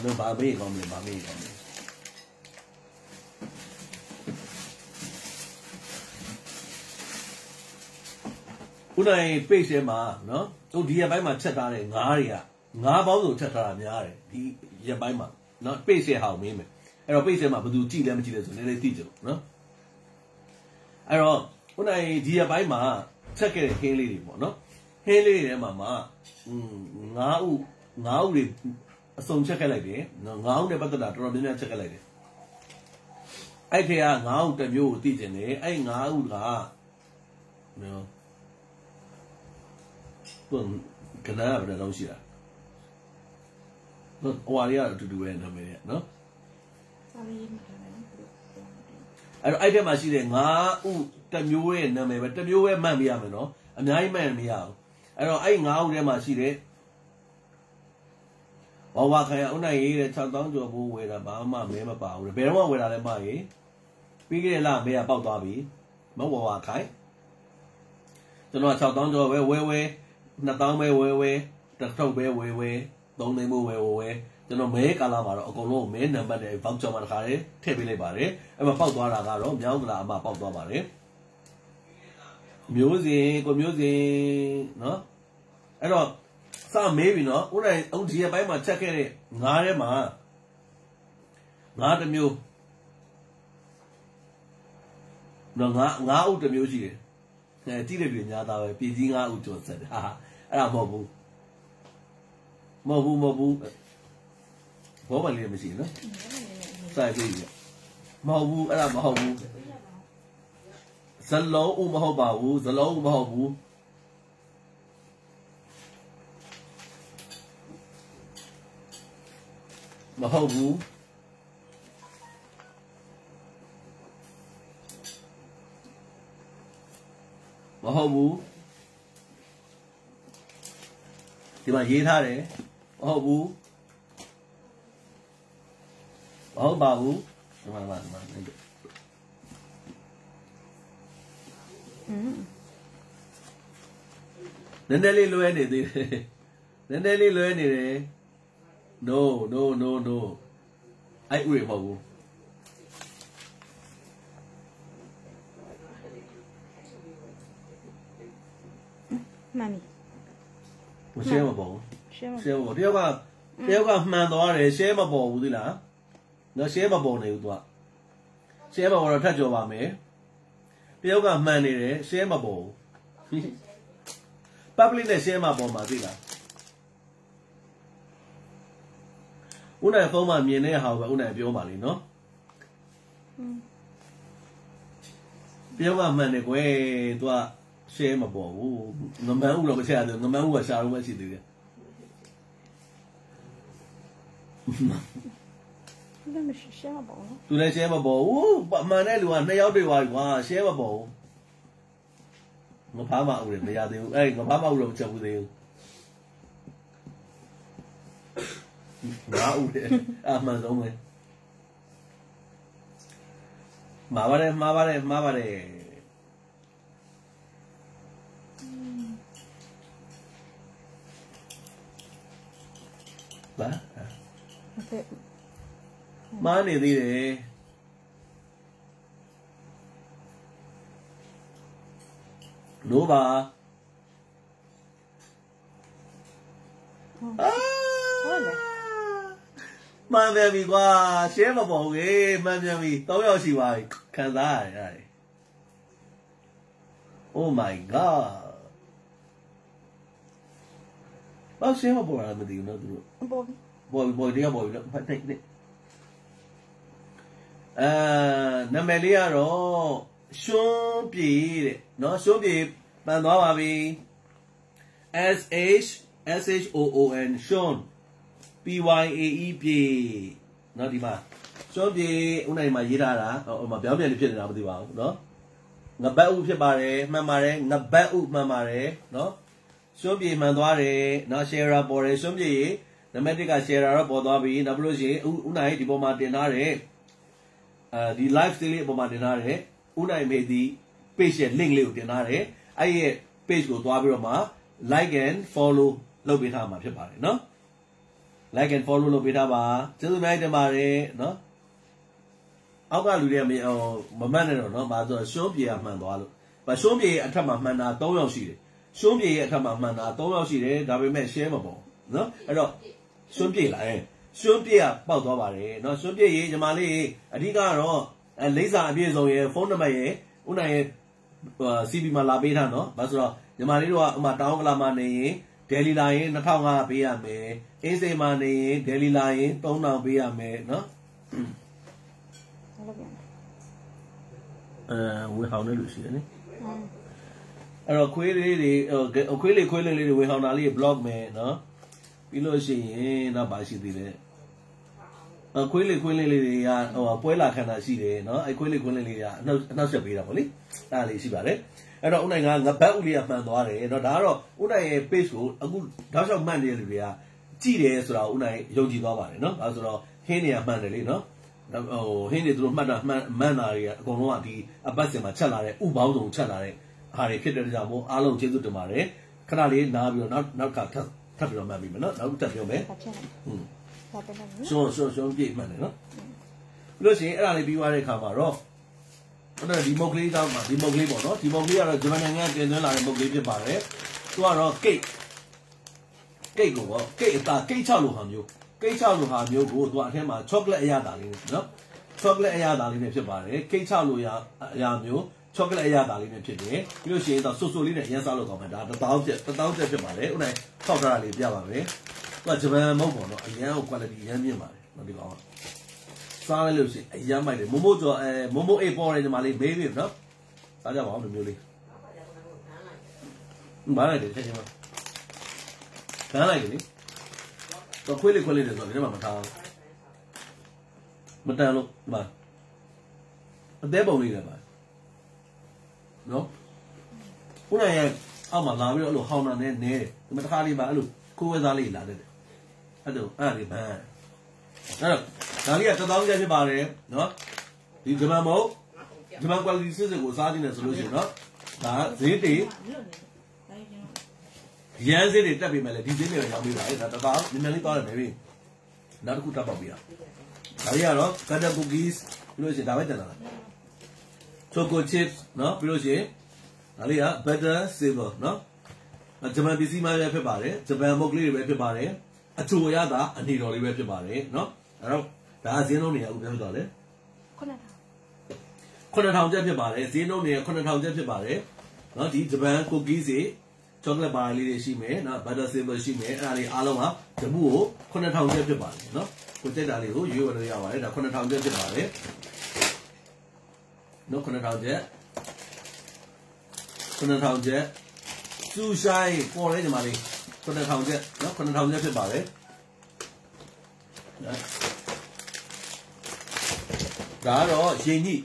တော့ဘာမေးကောင်းမယ်ခုနက page ထဲမှာနော်သူဒီရက်ပိုင်းမှာချက်ထားတဲ့ငါးတွေကငါးပေါင်းစုံချက်ထားတာများတယ်ဒီရက်ပိုင်းမှာနော် page ထဲဟောင်းမင်းမယ်အဲ့တော့ page ထဲမှာဘယ်သူကြည့်လဲမကြည့်လဲဆိုနည်းနည်းသိကြလို့နော်အဲ့တော့ခုနကဒီရက်ပိုင်းမှာချက်ခဲ့တဲ့ဟင်းလေးတွေပေါ့နော်ဟင်းလေးတွေထဲမှာငါးဥတွေအစုံချက်ခဲ့လိုက်တယ်နော်ငါးဥနဲ့ပတ်သက်တာတော်တော်များများချက်ခဲ့လိုက်တယ်အဲ့ထဲကငါးဥတစ်မျိုးကိုသိကျင်တယ်အဲ့ငါးဥကနော်ကနားဘယ်တော့ရှိတာနော်ဟိုအရာအတူတူပဲနာမည်ရနော်အဲ့ထဲမှာရှိတဲ့ငါးဥတစ်မျိုးရဲ့နာမည်ပဲတစ်မျိုးပဲမှတ်ပြရမယ်နော်အများကြီးမှတ်မရဘူးအဲ့တော့အဲ့ငါးဥထဲမှာရှိတဲ့ဝါခိုင်ဥနိုင်ရေးတဲ့6000ကျော်ဘူးဝယ်တာဘာမှမဲမပါဘူးဘယ်တော့မှဝယ်တာလဲမရေးပြီးခဲ့တဲ့လမဲကပေါက်သွားပြီမဝါခိုင်ကျွန်တော်6000ကျော်ပဲဝယ်2000ပဲဝယ်တစ်ထုပ်ပဲဝယ်3သိန်းမို့ဝယ်ကျွန်တော်မဲကာလာမှာတော့အကုန်လုံးမဲနံပါတ်တွေဘောက်ချော်မှာတစ်ခါတည်းထည့်ပေးလိုက်ပါတယ်အဲ့မှာပေါက်သွားတာကတော့မြောင်းကလာအမပေါက်သွားပါတယ်မျိုးစဉ်နော်အဲ့တော့စမေးပြီနော်ဦးနိုင်ဦးဒီရဲ့ဘိုင်းမှာချက်ခဲ့တဲ့ငါးထဲမှာငါးတစ်မျိုးနော်ငါးဥတစ်မျိုးရှိတယ်တိတဲ့တွေများသားပဲပြည်ကြီးငါးဥကျော်ဆက်တယ်ဟာအဲ့ဒါမဟုတ်ဘူးဘောမလေးမရှိနော်စိုက်ကြည့်ရမဟုတ်ဘူးအဲ့ဒါမဟုတ်ဘူး Zalo Umahobahu, Zalo Umahobu. Mahobu. Mahobu. Thì mà gì tha đấy. Mahobu. Mahobahu. Mà. Nên đây lùi này đi. Nên đây lùi này đấy. No. Ai ui Mahobu. Mami. Share mà bỏ. Share mà bỏ. Theo cả màn đó này share mà bỏ đi là. Nó share mà bỏ này tụi. Share mà bỏ là thắt cho bà mẹ. Theo cả màn này đấy share mà bỏ. Public này share mà bỏ mà đi là. Ún này phone mà miền này hào và ún này biểu mà đi nó. Theo cả màn này quay tụi share mà bỏ. Ngắm bán u là cái share được, ngắm bán u là sao cũng chỉ được. Tụi này share mà bỏ, mà này luôn, này giáo đi hoài quá, share mà bỏ. Nó phá mạo rồi, này giáo đi, nó phá mạo rồi chồng đi. Mạo rồi, mà giống rồi. Mà vào đây. Ba. Má này đi để. Đúng ba. Má về vì qua xé mà bỏ ghê, má về vì tối ơi xì hoài, khán giả này. Oh my god. Bác xé mà bỏ là mình tìm nó tụi. Bồi đi phải thích đi. Năm nay là rồi xuống bì đấy, nó xuống bì bạn nói mà bì SHOON Sean PYAE bì nó đi mà xuống bì ông này mà gì ra mà béo miệng đi phiền nào mà đi vào đó ngập béo phiền bà đấy mà đấy ngập béo mà đấy đó xuống bì mà nói đấy nó share ra bỏ đấy xuống bì năm nay cái share ra bỏ đó bì nó bây giờ ông này đi bỏ mà tiền nào đấy the lifestyle bộ mà đến nào đấy, unai mấy đi page link liu đến nào đấy, ai page của tôi bây giờ mà like and follow lâu bị tham mà phải bảo đấy, nó like and follow lâu bị tham mà, chứ tôi nói đến mà đấy, nó, ông cái lười mình mà mang này nó mà rồi số bì mà đó luôn, và số bì anh tham mà là tối ưu gì đấy, số bì anh tham mà là tối ưu gì đấy, đặc biệt mình share mà bỏ, nó, cái đó số bì lại. Xuống bia bao đó bà đấy, nó xuống bia gì mà đi, đi cả nó, lấy ra bia rồi phone number gì, u này CB mà là bia thằng nó, bà nói, mà đi rồi mà tao cái làm mà này, Delhi line nó thao ngà bia mày, AC mà này Delhi line tao nào bia mày, nó, we how nó được gì đấy, rồi quên đi, quên đi we how nào đi blog mày, nó, bilo gì, nó bài gì đấy. Quên lên à, quên là khả năng gì đấy, nó, quên lên à, nó sẽ bị đâu vậy? Ta lấy gì vậy đấy? Rồi ông này ngập béo đi à, mà đó đấy, nó đã rồi, ông này page của, ông đã sao mang đi rồi à, chỉ để rồi ông này dùng gì đó vậy, nó, rồi hiện nay mang đi nó, hiện nay tụi mang này, còn nó thì, bắt xem mà chả lại, bảo đồng chả lại, hay cái đấy là một alo chế độ mà đấy, cái này là nó cả thắt rồi mà bị nó thắt rồi mấy. Xuống bì mà này nó. Lúc đó là đi vào đây khám mà rồi. Nó là đi mộc lý ra mà đi mộc lý bỏ nó, đi mộc lý là chúng ta nghe cái nó là mộc lý cái bà đấy. Tôi nói cây của cây chảo lù hàm nhiều của tôi thấy mà chocolate ya đá lên nó. Chocolate ya đá lên phải bà đấy. Cây chảo lù ya nhiều chocolate ya đá lên phải đấy. Lúc đó số lý này nhớ sao lo còn phải đá tao phải bà đấy. Cái này thao ra lại bia bà đấy. Tôi chỉ phải mong muốn nó anh em quan điểm anh em mà nó đi vào sao lại lưu sĩ anh em mày để mua cho mua Apple này mà lấy baby nó စားကြပါအောင်မျိုးလေးဘာလဲတဲ့ချက်ချင်းမခန်းလိုက်တယ်လေတော့ခွေးလေးနေဆိုတော့ဒီထဲမှာမထားမတန်လို့ဒီမှာအသေးပုံလေးလည်းပါနော်ခုနကအောက်မှာလာပြီးတော့အဲ့လိုဟောင်းတာနဲ့နဲတယ်ဒီမှာတစ်ခါလေးပါအဲ့လိုကိုယ်ဝဲသားလေးလာတယ်အဲ့လိုအဲ့ဒီဘန်းအဲ့တော့ဒါလေးက1000ကျပ်ဖြစ်ပါတယ်နော်ဒီဂျပန်မဟုတ်ဂျပန် quality စစ်စစ်ကိုစားခြင်းနဲ့ဆိုလို့ရှိရင်နော်ဒါဈေးတေရန်ဈေးတွေတက်ပြီမဲ့လေဒီဈေးတွေရောက်ပြီပါလေဒါ1000မြန်လေးသွားတယ်မယ်ပြီနောက်တစ်ခုတက်ပေါက်ပြီဒါလေးကတော့ Ganda cookies ပြီးလို့ရှိရင်ဒါပဲတက်လာတာ choco chips နော်ပြီးလို့ရှိရင်ဒါလေးက butter silver နော်ဂျပန်ပစ္စည်းမှပဲဖြစ်ပါတယ်ဂျပန်မုတ်ကလေးတွေပဲဖြစ်ပါတယ်အချိုရတာအနေတော်လေးပဲဖြစ်ပါတယ်နော်အဲ့တော့ဒါဈေးနှုန်းတွေကအခုပြောတော့လေ9000ကျပ်ဖြစ်ပါတယ်ဈေးနှုန်းတွေက9000ကျပ်ဖြစ်ပါတယ်နော်ဒီဂျပန် cookies တွေ chocolate bar လေးတွေရှိမယ်နော် butter silver ရှိမယ်အဲ့ဒါလေးအားလုံးကတပူကို9000ကျပ်ဖြစ်ပါတယ်နော်ကိုကြိုက်တာလေးကိုရွေးဝယ်လို့ရပါတယ်ဒါ9000ကျပ်ဖြစ်ပါတယ်နော်9000ကျပ်9000ကျပ်စူဆိုင်ပေါ်လဲညီမလေး9000ကျပ်နော်9000ကျပ်ဖြစ်ပါတယ်ဒါကတော့ရင်ညိ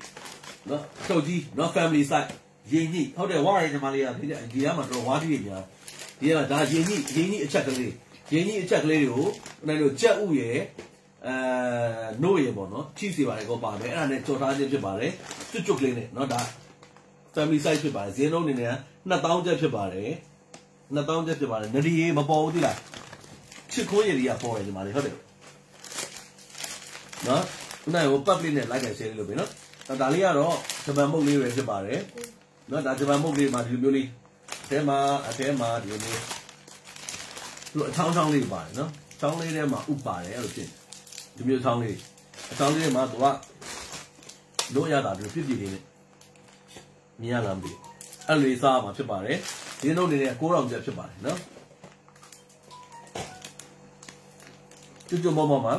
နော်ထုတ်ကြီးနော် family size ရင်ညိဟုတ်တယ်ဝါရီညီမလေးကဒီကမှာတော့ဝါတီးတွေများဒီကဒါရင်ညိအချက်ကလေးရင်ညိအချက်ကလေးတွေကိုနိုင်လို့ကြက်ဥရဲ့နို့ရေပေါ့နော်ချီစီပါတယ်ကောပါမယ်အဲ့ဒါနဲ့ကြော်ထားခြင်းဖြစ်ပါတယ်ကျွတ်ကလေးနဲ့နော်ဒါ family size ဖြစ်ပါတယ်ဈေးနှုန်းအနေနဲ့2000ကျပ်ဖြစ်ပါတယ်2000ကျပ်ဖြစ်ပါတယ်နဒီရေမပေါ်ဘူးသိလားချစ်ခိုးရည်တွေကပေါ်တယ်ညီမလေးဟုတ်တယ်နော်ခုနကပတ်ပလေးနဲ့လိုက်တယ် share လုပ်ပြီနော်ဒါလေးကတော့ဂျပန်မုတ်လေးပဲဖြစ်ပါတယ်နော်ဒါဂျပန်မုတ်လေးမှာဒီလိုမျိုးလေးအထဲမှာဒီလိုမျိုးသူအချောင်းလေးပါတယ်နော်ချောင်းလေးထဲမှာဥပါတယ်အဲ့လိုဖြစ်ဒီမျိုးချောင်းလေးအချောင်းလေးမှာသူကလို့ရတာဒီဖြစ်ဖြစ်လေးနဲ့မြင်ရလားမသိအဲ့လိုစားမှာဖြစ်ပါတယ်ဒီနှုတ်နေနဲ့9000ကျပ်ဖြစ်ပါတယ်နော်ကျွတ်မောမှာ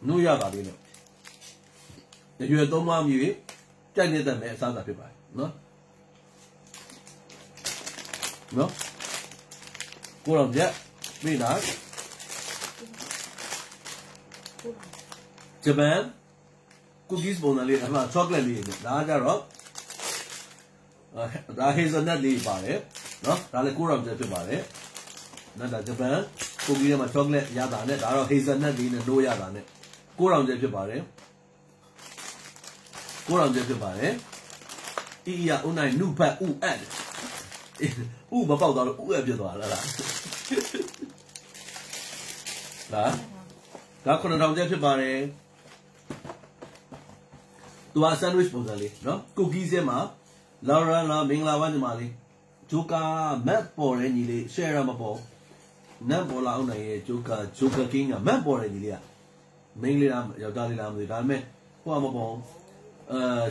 နှုတ်ရတာလေးနဲ့ရွယ်သုံးမမျိုးကြိုက်နေတဲ့မဲ့အစားအစာဖြစ်ပါတယ်နော်9000ကျပ်ပြီးတော့ဂျပန် cookies ပုံစံလေးအမှ chocolate လေးဒါကြတော့ဒါ hazelnut လေးပါတယ်နော်ဒါလည်း9000ကျပ်ဖြစ်ပါတယ်နော်ဒါဂျပန် cookie ထဲမှာ chocolate ရတာနဲ့ဒါတော့ hazelnut လေးနဲ့နိုးရတာနဲ့9000ကျပ်ဖြစ်ပါတယ်9000ကျပ်ဖြစ်ပါတယ်အီရအွန်နိုင်နုဖတ်ဥအတ်ဥမပေါက်တော့ဥအဖြစ်သွားလားဒါ9000ကျပ်ဖြစ်ပါတယ်သူက sandwich ပုံစံလေးနော် cookies ထဲမှာလာမင်္ဂလာပါညီမလေးဂျိုကာမတ်ပေါ်တဲ့ညီလေး share မပေါ်နတ်ပေါ်လာအောင်နိုင်ရဲ့ဂျိုကာကင်းကမတ်ပေါ်တဲ့ညီလေးကမိန်းလေးလားယောက်ျားလေးလားမသိဒါပေမဲ့ဟိုကမပေါ်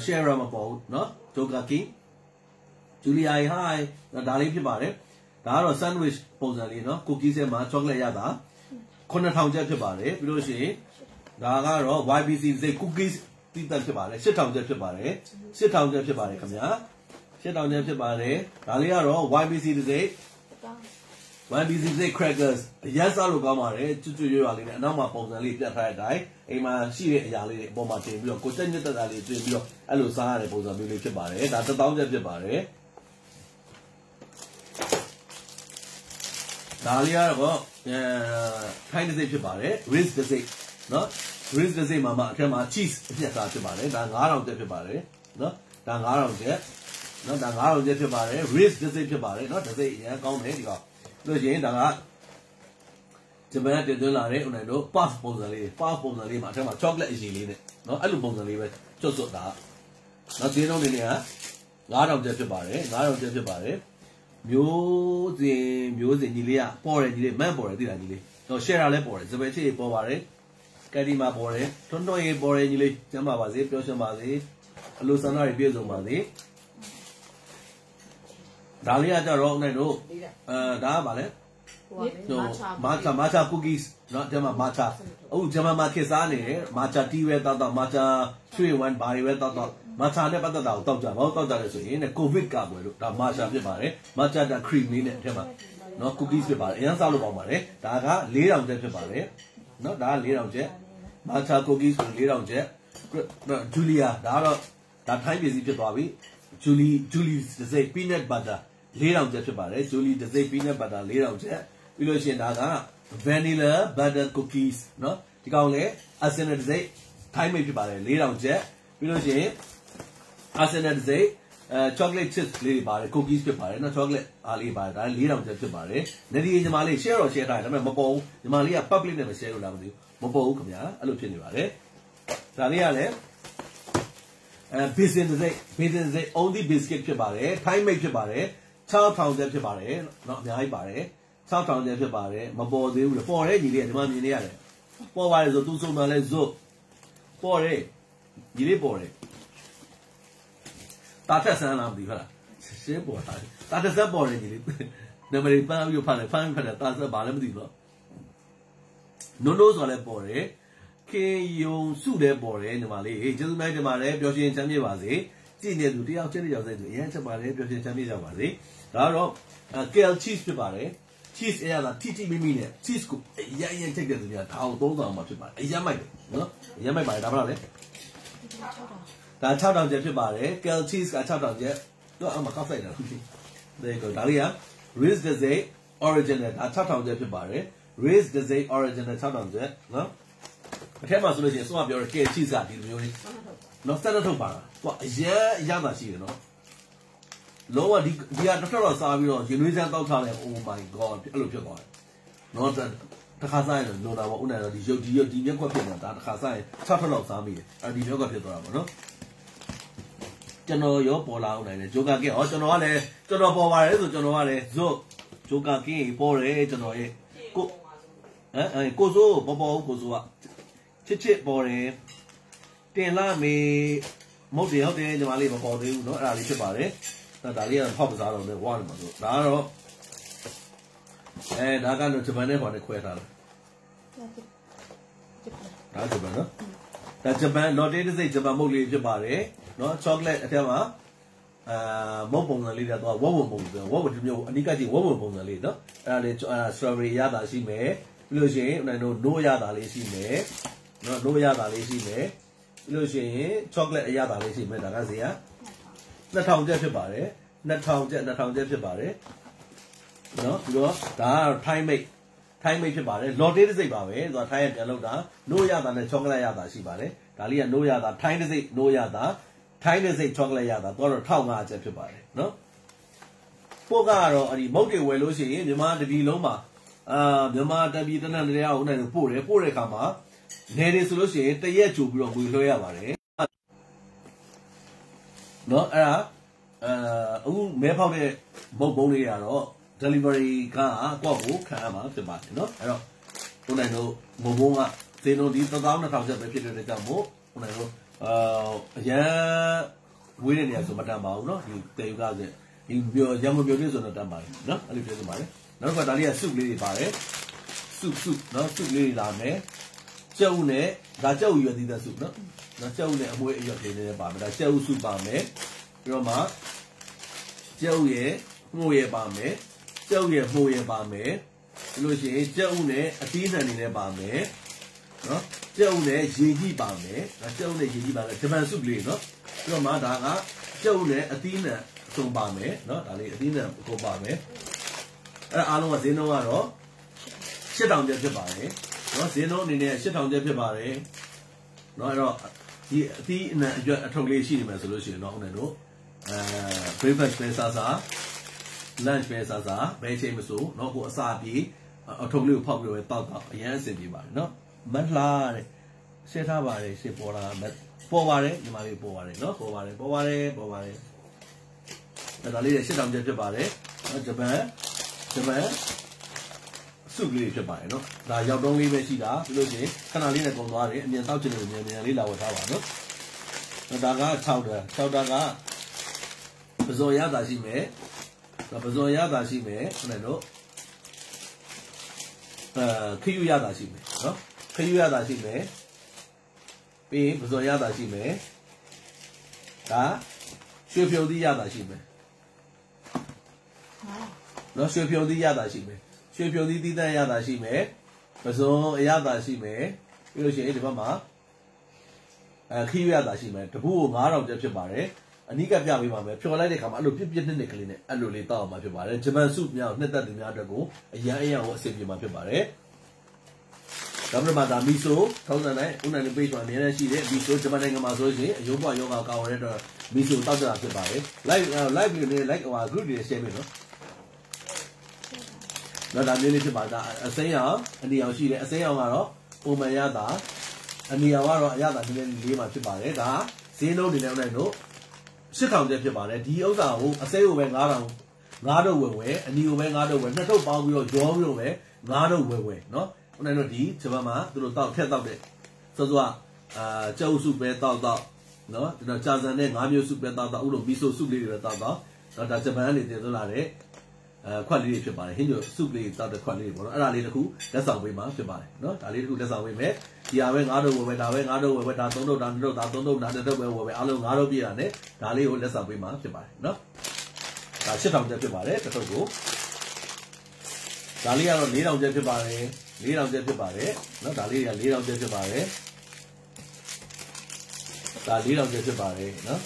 share မပေါ်နော်ဂျိုကာကင်းဂျူလီယာ hi ဒါလေးဖြစ်ပါတယ်ဒါကတော့ sandwich ပုံစံလေးနော် cookies ထဲမှာ chocolate ရတာ9000ကျပ်ဖြစ်ပါတယ်ပြီးလို့ရှိရင်ဒါကတော့ YBC စိတ် cookies တိတက်ဖြစ်ပါတယ်8000ကျပ်ဖြစ်ပါတယ်8000ကျပ်ဖြစ်ပါတယ်ခင်ဗျာ8000ကျပ်ဖြစ်ပါတယ်ဒါလေးကတော့ YBC စိတ် YBC စိတ် crackers အရက်စားလို့ကောင်းပါတယ်ကျွတ်ရွရွလေးနဲ့အနောက်မှာပုံစံလေးပြတ်ထားတဲ့အတိုင်းအိမ်မှာရှိတဲ့အရာလေးတွေအပေါ်မှာတင်ပြီးတော့ကိုတက်ညက်တက်တာလေးတင်ပြီးတော့အဲ့လိုစားရတဲ့ပုံစံမျိုးလေးဖြစ်ပါတယ်ဒါ1000ကျပ်ဖြစ်ပါတယ်ဒါလေးကတော့ထိုင်းတစ်စိတ်ဖြစ်ပါတယ် rice တစ်စိတ်နော် rice တစ်စိတ်မှာအထက်မှာ cheese အပြည့်စားဖြစ်ပါတယ်ဒါ9000ကျပ်ဖြစ်ပါတယ်နော်ဒါ9000ကျပ်နော်ဒါ9000ကျပ်ဖြစ်ပါတယ် rice တစ်စိတ်ဖြစ်ပါတယ်နော်တစ်စိတ်အရင်ကောင်းတယ်ဒီကောင်လို့ရှိရင်ဒါကဂျပန်တင်သွင်းလာတဲ့ဥနိုင်တို့ puff ပုံစံလေးမှာအထက်မှာ chocolate အရည်လေးနဲ့နော်အဲ့လိုပုံစံလေးပဲကျွတ်တာနော်ဈေးနှုန်းတွေက9000ကျပ်ဖြစ်ပါတယ်9000ကျပ်ဖြစ်ပါတယ်မျိုးစဉ်ညီလေးကပေါ်တယ်ညီလေးမန့်ပေါ်တယ်သိလားညီလေးတော့ share လည်းပေါ်တယ်စပယ်ချစ်ပေါ်ပါတယ်ကက်ဒီမှာပေါ်တယ်ထွန်းရေးပေါ်တယ်ညီလေးကျမ်းပါပါစေပျော်ရွှင်ပါစေအလိုဆန္ဒတွေပြည့်စုံပါစေဒါလေးကကြတော့နိုင်တို့ဒါကဗာလဲmatcha cookies เนาะဒီမှာ matcha အခုဂျမန်မှာခေတ်စားနေတယ် matcha tea ပဲတောက် matcha 3-in-1 ဘာတွေပဲတောက် မာချာနဲ့ပတ်သက်တာကိုတောက်ကြဘာလို့တောက်ကြလဲဆိုရင်ကိုဗစ်ကာကွယ်လို့ဒါမာချာဖြစ်ပါတယ်မာချာတာခရီမလေးနဲ့အထက်မှာနော် cookies ဖြစ်ပါတယ်အရင်စားလို့ပေါင်းပါတယ်ဒါက4000ကျပ်ဖြစ်ပါတယ်နော်ဒါက4000ကျပ်မာချာ cookies ဆို4000ကျပ်ဂျူလီယာဒါကတော့ဒါထိုင်းပြည်စီဖြစ်သွားပြီဂျူလီတစ်စိတ် peanut butter 4000ကျပ်ဖြစ်ပါတယ်ဂျူလီတစ်စိတ် peanut butter 4000ကျပ်ပြီးလို့ရှိရင်ဒါက vanilla butter cookies နော်ဒီကောင်လေ arsenal တစ်စိတ်ထိုင်းမိတ်ဖြစ်ပါတယ်4000ကျပ်ပြီးလို့ရှိရင် arsenal တစ်စိတ်chocolate chips လေးပါတယ် cookies ဖြစ်ပါတယ်နော် chocolate အားလေးပါတယ်ဒါ4000ကျပ်ဖြစ်ပါတယ်နေဒီညီမလေး share တော့ share ထားတယ်ဒါပေမဲ့မပေါ်ဘူးညီမလေးက public နဲ့မ share လို့လားမသိဘူးမပေါ်ဘူးခင်ဗျာအဲ့လိုဖြစ်နေပါတယ်ဒါလေးကလည်းbusiness တစ်စိတ် only biscuit ဖြစ်ပါတယ် Thai made ဖြစ်ပါတယ်6000ကျပ်ဖြစ်ပါတယ်เนาะအများကြီးပါတယ်6000ကျပ်ဖြစ်ပါတယ်မပေါ်သေးဘူးလေပေါ်တယ်ညီလေးကဒီမှာမြင်နေရတယ်ပေါ်ပါတယ်ဆိုသူ့စုံမှလဲဇွတ်ပေါ်တယ်ညီလေးပေါ်တယ်တာထက်ဆန်းလားမသိဘူးဟုတ်လားရှင်းပေါ်တာထက်ဆန်းပေါ်တယ်ညီလေးနံပါတ်ပန်းပြီးဖတ်တယ်ဖတ်တယ်တာဆက်ဘာလဲမသိဘူးနော်နိုးဆိုလည်းပေါ်တယ်ခေယုံစုတဲ့ပေါ်တယ်ညီမလေးကျေးဇူးများတင်ပါတယ်ပျော်ရွှင်ချမ်းမြေ့ပါစေကြည့်နေသူတယောက်ချင်းတယောက်စိတ်သူအရင်ချက်ပါတယ်ပျော်ရွှင်ချမ်းမြေ့ကြပါစေဒါတော့kale cheese ဖြစ်ပါတယ် cheese အရသာထိမိမိနဲ့ cheese ကိုအရင်ထိတ်တဲ့သူများဒါအောင်3000မှာဖြစ်ပါတယ်အရင်မိုက်တယ်နော်အရင်မိုက်ပါတယ်ဒါမှမဟုတ်လေဒါ6000ကျပ်ဖြစ်ပါတယ် kale cheese က6000ကျပ်တော့အမှကောက်ဆိုင်တာဒါကိုဒါလေးက Riz Dessert original ဒါ6000ကျပ်ဖြစ်ပါတယ် Riz Dessert original 6000ကျပ်နော်အထက်မှာဆိုလို့ရှိရင်စွာပြောတဲ့ kale cheese ကဒီလိုမျိုးလေးနော်စက်ထုတ်ပါလားသူကအရင်အရသာရှိတယ်နော်လောကဒီကတစ်ထပ်တော့စားပြီးတော့ရင်နွေးစမ်းတောက်ထားတယ် oh my god အဲ့လိုဖြစ်သွားတယ်နော်တစ်ခါစားရင်လိုတာပေါ့ဥနိုင်တော့ဒီရုပ်ဒီမျက်ခွက်ဖြစ်နေတာဒါတစ်ခါစားရင်6ထပ်လောက်စားမိတယ်အဲ့ဒီမျက်ခွက်ဖြစ်သွားတာပေါ့နော်ကျွန်တော်ရောပေါ်လာအောင်နိုင်တယ်ဂျိုကာကင်းကျွန်တော်ကလည်းကျွန်တော်ပေါ်ပါတယ်ဆိုကျွန်တော်ကလည်းဇွတ်ဂျိုကာကင်းပေါ်တယ်ကျွန်တော်ရဲ့ကိုကိုစိုးပေါ်ကိုစိုးကချစ်ပေါ်တယ်တင်လာမေမဟုတ်တယ်ဟုတ်တယ်ညီမလေးမပေါ်သေးဘူးเนาะအဲ့ဒါလေးဖြစ်ပါတယ်ဒါလေးကဖောက်ပစားတော့လေဝါတယ်မှာဆိုဒါကတော့ဒါကတော့ဂျပန်နဲ့ခေါ်နေခွဲထားတယ်ဒါဂျပန်နော်ဒါဂျပန်လော်တေးတစ်စိတ်ဂျပန်မုတ်လေးဖြစ်ပါတယ်เนาะချောကလက်အထက်မှာမုတ်ပုံစံလေးတော့ဝက်ပုံစံဝက်ဒီမျိုးအနိကကြီးဝက်ပုံစံလေးเนาะအဲ့ဒါလေးစထရောဘယ်ရီရတာရှိမယ်ပြီးလို့ရှိရင်ဦးနိုင်တို့နိုးရတာလေးရှိမယ်เนาะနိုးရတာလေးရှိမယ်ပြီးလို့ရှိရင် chocolate အရသာလေးရှိမယ်ဒါကဈေးက2000ကျပ်ဖြစ်ပါတယ်2000ကျပ်ဖြစ်ပါတယ်เนาะပြီးတော့ဒါက Thai made ဖြစ်ပါတယ် lotte တစ်စိတ်ပါပဲသူက Thai ရဲ့ပြန်လောက်တာနိုးရတာနဲ့ chocolate ရတာရှိပါတယ်ဒါလေးကနိုးရတာ Thai တစ်စိတ်နိုးရတာ Thai တစ်စိတ် chocolate ရတာတော့1500ကျပ်ဖြစ်ပါတယ်เนาะပို့ကတော့အဲ့ဒီမုတ်တွေဝယ်လို့ရှိရင်မြန်မာတပြည်လုံးမှာမြန်မာတပြည်တနက်တရားဦးနိုင်လို့ပို့တဲ့ခါမှာနေတယ်ဆိုလို့ရှိရင်တရက်ကြိုပြီးတော့ငွေလွှဲရပါတယ်เนาะအဲ့ဒါအခုမဲဖောက်တဲ့မုတ်ပုံးလေးကတော့ delivery ကကောက်ကိုခံရမှာဖြစ်ပါတယ်เนาะအဲ့တော့ဦးနိုင်တို့မုတ်ပုံးကဈေးနှုန်းဒီ12000ကျပ်ပဲဖြစ်တဲ့ကြောင့်မို့ဦးနိုင်တို့အရန်ဝေးတဲ့နေရာဆိုမတန်ပါဘူးเนาะဒီတေယူကဆိုဒီပြောရံမပြောပြဆိုတော့တန်ပါတယ်เนาะအဲ့လိုပြောနေပါတယ်နောက်ကဒါလေးကစုလေးတွေပါတယ်စုเนาะစုလေးတွေလာမယ်ကျုပ်နဲ့ဒါကျုပ်ရွယ်သီးတဲ့စုเนาะကျုပ်နဲ့အမွေးအရွက်တွေနဲ့ပါမယ်ဒါကျုပ်စုပါမယ်ပြီးတော့မှကျုပ်ရဲ့မှုရဲ့ပါမယ်ကျုပ်ရဲ့မှုရဲ့ပါမယ်ပြီးလို့ရှိရင်ကျုပ်နဲ့အသီးနှံတွေနဲ့ပါမယ်เนาะကျုပ်နဲ့ရေကြီးပါမယ်ဒါကျုပ်နဲ့ရေကြီးပါမယ်ဂျပန်စုလေးเนาะပြီးတော့မှဒါကကျုပ်နဲ့အသီးနှံအစုံပါမယ်เนาะဒါလေးအသီးနှံကိုပါမယ်အဲ့အားလုံးကဈေးနှုန်းကတော့8000ကျပ်ဖြစ်ပါတယ်เนาะဈေးနှုန်းအနေနဲ့8000ကျပ်ဖြစ်ပါတယ်เนาะအဲ့တော့ဒီအသီးအနှံအထုတ်လေးရှိနေမယ်ဆိုလို့ရှိရင်တော့ဦးနိုင်တို့breakfast ပဲစားစား lunch ပဲစားစားဘယ်ချိန်မဆိုเนาะကိုအစာပြေအထုတ်လေးကိုဖောက်ပြီးတော့တောက်အရန်အဆင်ပြေပါတယ်เนาะမလှတဲ့ရှင်းထားပါတယ်ရှင်းပေါ်လာပေါ်ပါတယ်ညီမလေးပေါ်ပါတယ်เนาะပေါ်ပါတယ်ဒါလေး8000ကျပ်ဖြစ်ပါတယ်เนาะဂျပန်စုလေးဖြစ်ပါတယ်เนาะဒါရောက်တော့လေးပဲရှိတာပြီးလို့ရှိရင်ခဏလေးနဲ့ကုန်သွားတယ်အမြင်တောက်ချင်တယ်မြန်လေးလာဝတ်ထားပါเนาะဒါက6တာကပဇော်ရတာရှိမယ်ပဇော်ရတာရှိမယ်ခဏတော့ခရူရတာရှိမယ်เนาะခရူရတာရှိမယ်ပြီးပဇော်ရတာရှိမယ် 다 쉐표디 야다시메 너 쉐표디 야다시메 쉐표디 디단 야다시메 그래서 야다시메 이러시 이리봐마 키위 야다시메 두부 5000ကျပ်ဖြစ်ပါတယ်အနိကပြပေးပါမယ်ဖြော်လိုက်တဲ့ခါမှာအဲ့လိုပြစ်နှစ်ကလေးနဲ့အဲ့လိုလေးတောက်အောင်မှာဖြစ်ပါတယ်ဂျပန်စုများနှစ်သက်သူများအတွက်ကိုအရန်အဆင်ပြေမှာဖြစ်ပါတယ်ဒါမှမဟုတ်ဒါမီဆိုထောက်ဆန်တိုင်းဦးနိုင်လေး page မှာအများကြီးရှိတယ်မီဆိုဂျပန်နိုင်ငံမှာဆိုရင်အယုံဘွားယောဂကောင်းရတဲ့အတွက်မီဆိုတောက်ကြတာဖြစ်ပါတယ် live လေး like ဟို group တွေ share ပေးနော်ဒါမျိုးလေးဖြစ်ပါဒါအစိမ်းအောင်အနီအောင်ရှိတယ်အစိမ်းအောင်ကတော့ပုံမှန်ရတာအနီအောင်ကတော့အရသာနည်းနည်းလေးမှာဖြစ်ပါတယ်ဒါဈေးနှုန်းတွေနဲ့ဦးနိုင်တို့8000ကျပ်ဖြစ်ပါတယ်ဒီဥစ္စာကိုအစိမ်းကိုပဲ9000 5တော့ဝယ်အနီကိုပဲ5တော့ဝယ်နှစ်ထုပ်ပေါင်းပြီးတော့ရောပြီးတော့ပဲ5တော့ဝယ်နော်ဦးနိုင်တို့ဒီဂျပန်မှာသူတို့တောက်ထက်တောက်တဲ့ဆိုတော့ကြောက်စုပဲတောက်နော်ဒီတော့ကြာစံနဲ့5မျိုးစုပဲတောက်ဥလို့မီဆိုစုလေးတွေတောက်တော့ဒါဂျပန်ကနေတင်သွင်းလာတဲ့ခွက်လေးတွေဖြစ်ပါတယ်ဟင်းကျစုလေးတောက်တဲ့ခွက်လေးတွေပေါ့နော်အဲ့ဒါလေးတစ်ခုလက်ဆောင်ပေးမှာဖြစ်ပါတယ်နော်ဒါလေးတစ်ခုလက်ဆောင်ပေးမယ်ဒီဟာပဲ5တော့ဝယ်ဒါပဲ5တော့ဝယ်ဒါ3တော့ဒါ2တော့ဒါ3တော့ဒါ1တော့ပဲဝယ်အားလုံး5တော့ပြည့်တာနဲ့ဒါလေးကိုလက်ဆောင်ပေးမှာဖြစ်ပါတယ်နော်ဒါ8000ကျပ်ဖြစ်ပါတယ်တစ်ထုပ်ကိုဒါလေးကတော့4000ကျပ်ဖြစ်ပါတယ်4000ကျပ်ဖြစ်ပါတယ်နော်ဒါလေးက4000ကျပ်ဖြစ်ပါတယ်ဒါ4000ကျပ်ဖြစ်ပါတယ်နော်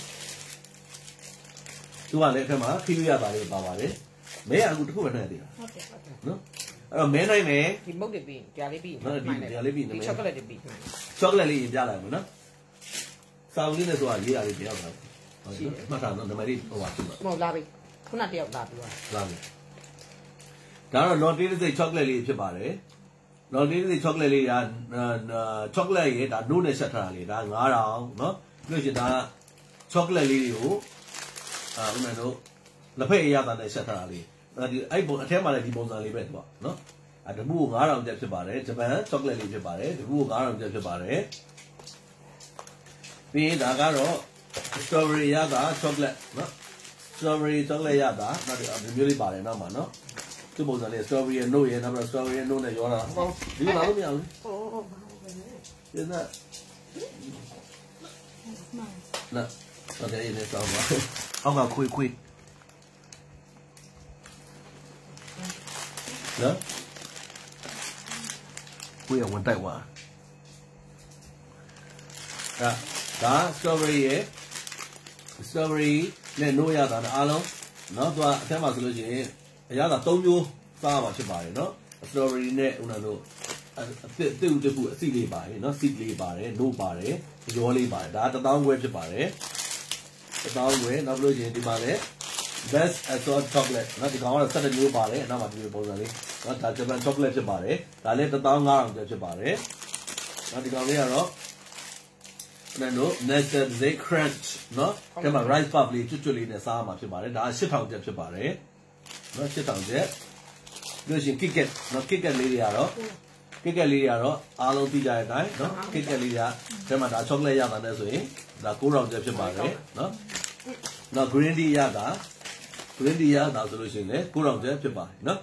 သူကလည်းအခက်မှာခီးရတာလေးပါပါတယ်မဲအခုတစ်ခုပဲထည့်သေးတာဟုတ်တယ်နော်အဲ့တော့မဲနိုင်မယ်ဒီမုတ်တွေပြီးကြာလေးပြီးနော်ဒီကြာလေးပြီးဒီချောကလက်တွေပြီးချောကလက်လေးပြလိုက်မယ်နော်စောင်းလေးနဲ့ဆိုတာရေးရလေးပြောက်တာဟုတ်တယ်မှတ်ထားတော့နံပါတ်လေးဟိုပါဖြစ်မှာမဟုတ်လာပြီခုနတယောက်လာပြီးလာပြီဒါတော့ Lotte စိတ် chocolate လေးဖြစ်ပါတယ် Lotte စိတ် chocolate လေးက chocolate ရဲ့ဒါနို့နဲ့ဆက်ထားတာလေဒါ9000เนาะပြီးလို့ရှိရင်ဒါ chocolate လေးတွေကိုဦးမယ်တို့လက်ဖက်အရသာနဲ့ဆက်ထားတာလေဒီအဲ့ပုံအထဲမှာလည်းဒီပုံစံလေးပဲသူကเนาะတပူကို9000ကျပ်ဖြစ်ပါတယ်ဂျပန် chocolate လေးဖြစ်ပါတယ်တပူကို9000ကျပ်ဖြစ်ပါတယ်ပြီးရင်ဒါကတော့ strawberry ရတာ chocolate เนาะ strawberry chocolate ရတာနောက်ဒီမျိုးလေးပါတယ်နောက်မှာเนาะသူပုံစံလေး strawberry ရဲ့ note ရဲ့နောက်ပြီး strawberry ရဲ့ note နဲ့ရောတာဒီလိုလာလို့မရဘူးဟုတ်ဒီနာနာဟုတ်တယ်ဒီစောင်းပါအောက်ကခွေနော်ခွေရဝန်တိုက်သွားဒါ strawberry ရဲ့ strawberry နဲ့ note ရတာအားလုံးနော်သူကအထက်မှာဆိုလို့ရှိရင်အရသာ3မျိုးစားမှာဖြစ်ပါတယ်နော် strawberry နဲ့ဦးနာတို့အသစ်တခုအစီလေးပါတယ်နော် seed လေးပါတယ်နို့ပါတယ်ရောလေးပါတယ်ဒါ1000ခွဲဖြစ်ပါတယ်1000ခွဲနောက်လို့ချင်းဒီမှာလည်း best assorted chocolate နော်ဒီကောင်ကတော့17မျိုးပါတယ်နောက်မှာဒီလိုပုံစံလေးနော်ဒါ Japan chocolate ဖြစ်ပါတယ်ဒါလည်း15000ကျပ်ဖြစ်ပါတယ်နော်ဒီကောင်လေးကတော့နော် Nestle Zay Crunch နော်ဒီမှာ rice puff လေးကျွတ်လေးနဲ့စားမှာဖြစ်ပါတယ်ဒါ8000ကျပ်ဖြစ်ပါတယ်နော်8000ကျပ်လို့ရှိရင် KitKat နော် KitKat လေးတွေကတော့ KitKat လေးတွေကတော့အားလုံးသိကြတဲ့အတိုင်းနော် KitKat လေးတွေကဒီမှာဒါ chocolate ရတာနဲ့ဆိုရင်ဒါ9000ကျပ်ဖြစ်ပါတယ်နော်နော် green tea ရတာဆိုလို့ရှိရင်လည်း9000ကျပ်ဖြစ်ပါတယ်နော်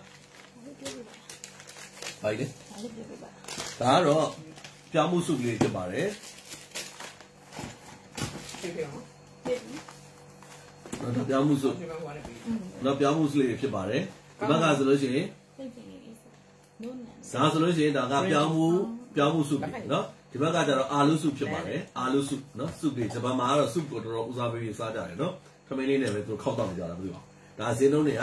ဘာလဲဒါကတော့ပြောင်းမှုစုလေးဖြစ်ပါတယ်နော်ပြောင်းမှုစုနော်ပြောင်းမှုစုလေးဖြစ်ပါတယ်ဒီဘက်ကဆိုလို့ရှိရင်စားဆိုလို့ရှိရင်ဒါကပြောင်းမှုစုနော်ဒီဘက်ကကျတော့အာလူစုဖြစ်ပါတယ်အာလူစုနော်စုလေးဂျပန်မှာကတော့စုကိုတော်တော်ဦးစားပေးပြီးစားကြတယ်နော်ခမင်းလေးနဲ့ပဲသူခောက်တော့ကြတာမသိပါဘူးဒါဈေးနှုန်းတွေက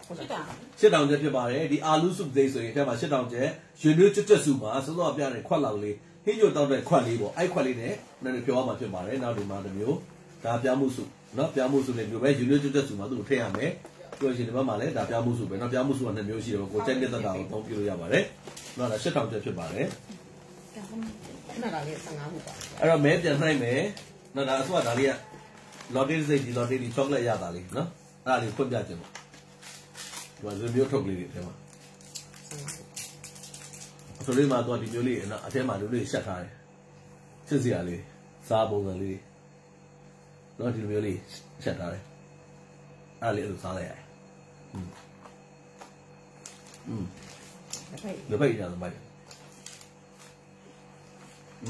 8000ကျပ်ဖြစ်ပါတယ်ဒီအာလူစုသိဆိုရင်အထက်မှာ8000ကျပ်ရွှေမျိုးကျွတ်စုမှာစောစောပြတဲ့ခွက်လောက်လေးဟင်းညိုတောက်တဲ့ခွက်လေးပေါ့အဲ့ခွက်လေးနဲ့နည်းနည်းပြောရမှာဖြစ်ပါတယ်နောက်ဒီမှာတစ်မျိုးဒါပြောင်းမှုစုနော်ပြောင်းမှုစုလေးမျိုးပဲရွှေမျိုးကျွတ်စုမှာသူ့ကိုထည့်ရမယ်ပြောရှင်ဒီဘက်မှာလည်းဒါပြောင်းမှုစုပဲနော်ပြောင်းမှုစုက2မျိုးရှိတယ်ကိုကြိုက်တဲ့တက်တာကိုသုံးပြလို့ရပါတယ်နော်ဒါ8000ကျပ်ဖြစ်ပါတယ်နားလာလေး15ခုပါအဲ့တော့မဲပြန်နှိုက်မယ်နော်ဒါအစိုးရဒါလေးက Lotte စိတ်ဒီ Lotte ဒီ chocolate ရတာလေးနော်အဲ့ဒါလေးဖွင့်ပြခြင်းပေါ့ဒီမှာဒီမျိုးထုတ်လေးတွေထဲမှာဆိုလေးမှာတော့ဒီမျိုးလေးနော်အထဲမှာလူလေးရှက်ထားတယ်စစ်စရာလေးစားပုံစံလေးနော်ဒီမျိုးလေးရှက်ထားတယ်အဲ့လေးအဲ့လိုစားလိုက်ရတယ်လက်ပိတ်ကြတယ်မိုက်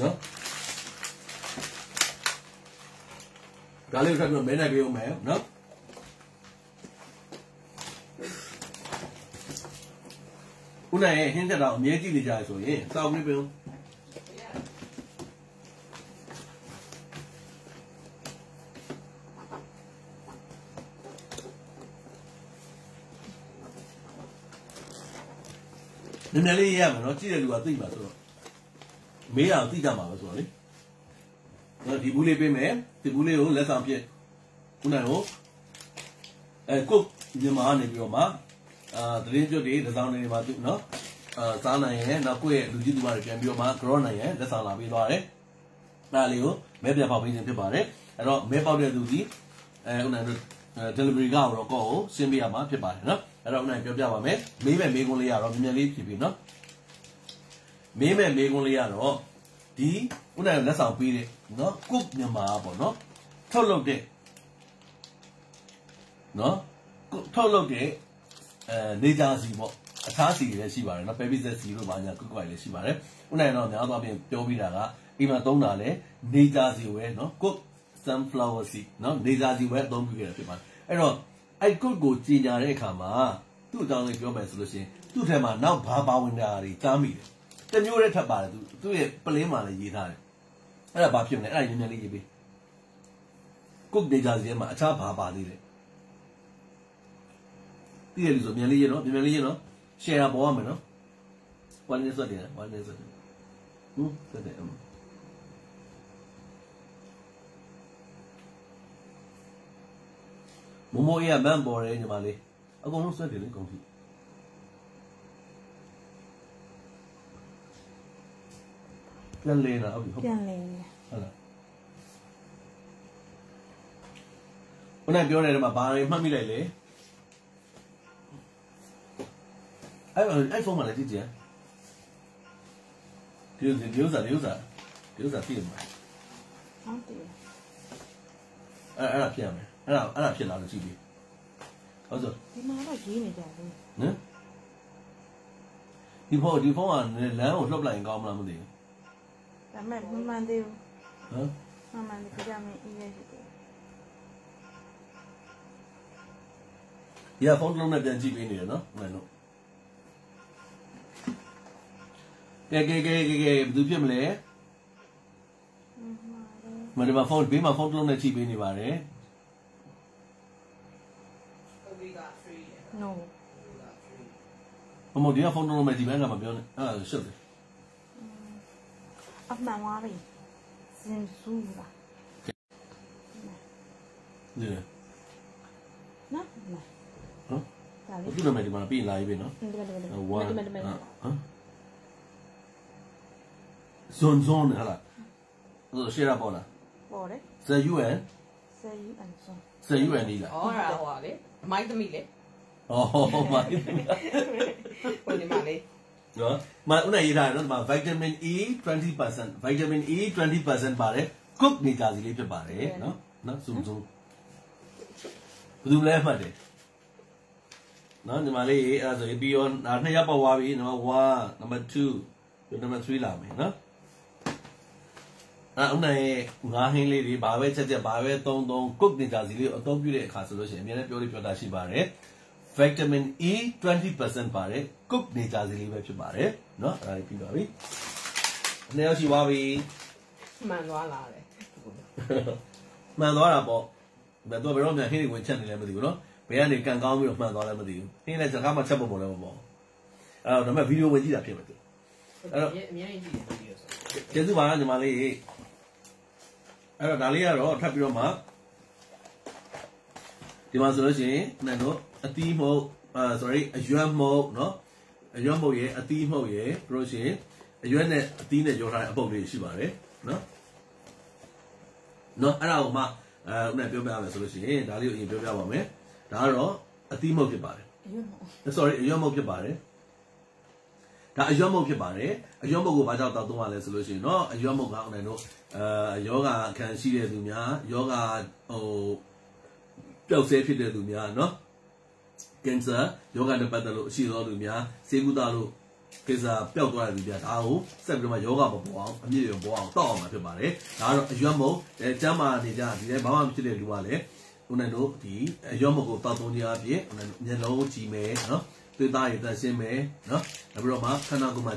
နော် ဒါလေးကိုထပ်ပြီးမဲနိုင်ပေးအောင်မယ်နော်ဦးနိုင်ရဲ့ဟင်းချက်တော့အမြဲကြည့်နေကြရဆိုရင်စောက်ပြီးပြုံးနည်းနည်းလေးရရမယ်နော်ကြည့်တဲ့လူကသိမှာဆိုတော့မေးအောင်သိကြမှာပဲဆိုတော့လေဒီဘူးလေးပေးမယ်ဒီဘူးလေးကိုလက်ဆောင်ပြည့်ဦးနိုင်ကိုကုတ်မြန်မာကနေပြီးတော့မှသတင်းကျွတ်တွေတစ်စောင်းနေမှာသူနော်စားနိုင်ရဲ့နောက်ကိုယ့်ရဲ့လူကြီးသူမတွေပြန်ပြီးတော့မှကြောနိုင်ရဲ့လက်ဆောင်လာပေးသွားတယ်ဒါလေးကိုမဲပြန်ပေါက်ပေးခြင်းဖြစ်ပါတယ်အဲ့တော့မဲပေါက်တဲ့သူဒီဦးနိုင်တို့ delivery ကတော့ကောကိုရှင်းပြရမှာဖြစ်ပါတယ်နော်အဲ့တော့ဦးနိုင်ပြောပြပါမယ်မေးမဲ့မေးခွန်းလေးရတော့မြန်မြန်လေးဖြည့်ပြီးနော်မေးမဲ့မေးခွန်းလေးရတော့ဒီဦးနိုင်လက်ဆောင်ပေးတဲ့နော်ကုတ်မြန်မာပေါ့နော်ထုတ်လုပ်တဲ့နော်ထုတ်လုပ်တဲ့နေကြစီပေါ့အခြားစီတွေလည်းရှိပါတယ်နော်ပဲပိဆက်စီတို့ဘာညာကုတ်ကွိုင်လည်းရှိပါတယ်ဦးနိုင်တော့များသောအားဖြင့်ပြောပြီးတာကအိမ်မှာသုံးတာလဲနေကြစီဝဲနော်ကုတ် sunflower seed နော်နေကြစီဝဲအသုံးပြုခဲ့တာဖြစ်ပါတယ်အဲ့တော့အဲ့ကုတ်ကိုကြီးညာတဲ့အခါမှာသူ့အကြောင်းလေးပြောမယ်ဆိုလို့ရှိရင်သူ့ထဲမှာနောက်ဘာပါဝင်တာတွေကြားမိတယ်တမျိုးတည်းထပ်ပါတယ်သူ့ရဲ့ပလင်းမှာလည်းရေးထားတယ်အဲ့ဒါဘာဖြစ်လဲအဲ့ဒါညဉ့်ညံလေးရေးပေးကုတ်နေကြစီထဲမှာအခြားဘာပါသေးတယ်တည့်ရလို့ဆိုမြန်လေးရနော်မြန်လေးရနော် share ပေါ်ရမယ်နော်ဝါနေစတယ်ဝါနေစတယ်စတယ်မမိုးရမန်ပေါ်တယ်ညီမလေးအကုန်လုံးစတယ်လေကုန်ပြီပြန်လေလားဟုတ်ပြီပြန်လေဟုတ်လားခုနပြောတဲ့မှာဘာတွေမှတ်မိလိုက်လဲအဲ့ဖုန်းမှာလည်းကြည့်ကြဒီဥစ္စာသိရမှာဟုတ်တယ်အဲ့ဒါဖြစ်ရမယ်အဲ့ဒါဖြစ်လာလို့ကြည့်ပြီးဟုတ်ဆိုဒီမှာတော့ရေးနေကြတယ်နော်ဒီဖုန်းကလမ်းကိုလှုပ်လိုက်ရင်ကောင်းမလားမသိဘူးဒါမဲ့မမှန်သေးဘူးဟမ်မှန်တယ်ကြမင်းအေးရရှိတယ်ဒီဖုန်းလုံးနဲ့ပြန်ကြည့်ပေးနေတယ်နော်မှန်လို့ကဲဘယ်သူဖြစ်မလဲမဒီမှာဖုန်းဘေးမှာဖုန်းလုံးနဲ့ကြည့်ပေးနေပါတယ် no မဒီကဖုန်းလုံးနဲ့ဒီဘက်ကမပြောနဲ့အဲ့ရှုပ်တယ်အမှန်ပါပဲစင်ဆူပါဒီနော်ဟမ်ဒါလေးဒီလိုမှဒီမှာပြင်လာရေးပဲနော်ဒီမှာဇွန်ဟာလားဆိုရှေ့ရပေါ်လားပေါ်တယ်ZUN ဆွန်ZUN နီးလားဟောတာဟောလေအမိုက်သမီးလေမိုက်ဝင်နေပါလေနော်မဦးနိုင်ရေးထားတယ်နော်ဒီမှာ vitamin E 20% vitamin E 20%ပါတယ် cook နေကြစီလေးဖြစ်ပါတယ်နော်ဇွန်ဘယ်သူလဲမှတ်တယ်နော်ဒီမှာလေးအဲ့ဒါဆိုပြီးတော့နှစ်ယောက်ပေါက်သွားပြီနံပါတ်1နံပါတ်2နံပါတ်3လာမယ်နော်ဦးနိုင်ရဲ့ငါးဟင်းလေးတွေဘာပဲချက်ဘာပဲသုံးကုတ်နေကြစီလေးအသုံးပြုတဲ့အခါဆိုလို့ရှိရင်အများနဲ့ပြောတာရှိပါတယ် vitamin E 20%ပါတယ်ကုတ်နေကြစီလေးပဲဖြစ်ပါတယ်နော်အဲ့ဒါပြီးပါပြီနှစ်ယောက်ရှိသွားပြီမှန်သွားလားလေမှန်သွားတာပေါ့ဘယ်တော့မှဟင်းတွေဝင်ချက်နေလဲမသိဘူးနော်ဘယ်ကနေကန်ကောင်းပြီးတော့မှန်သွားလဲမသိဘူးဟင်းနဲ့စကားမှချက်ပေါ်လဲမပေါ့အဲ့တော့ဒါပေမဲ့ဗီဒီယိုဝင်ကြည့်တာဖြစ်မှာသူအဲ့တော့အများကြီးကြည့်တယ်ဗီဒီယိုဆိုကျေးဇူးပါညီမလေးအဲ့တော့ဒါလေးကတော့ထပ်ပြီးတော့မှဒီမှာဆိုလို့ရှိရင်နိုင်တော့အသီးမဟုတ်sorry အရွက်မဟုတ်เนาะအရွက်မဟုတ်ရဲ့အသီးမဟုတ်ရဲ့ပြီးလို့ရှိရင်အရွက်နဲ့အသီးနဲ့ရောထားတဲ့အပုပ်လေးရှိပါတယ်เนาะအဲ့ဒါကိုမှဦးနဲ့ပြောပြရမယ်ဆိုလို့ရှိရင်ဒါလေးကိုအရင်ပြောပြပါမယ်ဒါကတော့အသီးမဟုတ်ဖြစ်ပါတယ်အရွက်မဟုတ် sorry အရွက်မဟုတ်ဖြစ်ပါတယ်ဒါအရွက်မဟုတ်ဖြစ်ပါတယ်အရွက်မဟုတ်ကိုဘာကြောင့်တောက်သုံးရလဲဆိုလို့ရှိရင်เนาะအရွက်မဟုတ်ကဦးနဲ့တို့ယောဂခံရှိတဲ့သူများယောဂပျောက်ဆဲဖြစ်တဲ့သူများเนาะကင်ဆာယောဂနဲ့ပတ်သက်လို့အရှိသောသူများဆေးကုသလို့ ကိစ္စပျောက်သွားတယ်ဗျာဒါကိုဆက်ပြီးတော့ယောဂမပေါ်အောင်အမြင့်ရုံပေါ်အောင်တောက်အောင်မှာဖြစ်ပါတယ်ဒါကတော့အရွက်မုံကျမ်းမာနေကြဒီလည်းဘာမှမဖြစ်တဲ့လူကလည်းဦးနိုင်တို့ဒီအရွက်မုံကိုတောက်သုံးခြင်းအပြင်ဦးနိုင်တို့မျက်လုံးကြည့်မယ်နော်သွေးသားရည်တက်ရှင်းမယ်နော်နောက်ပြီးတော့မှခန္ဓာကိုယ်မှာ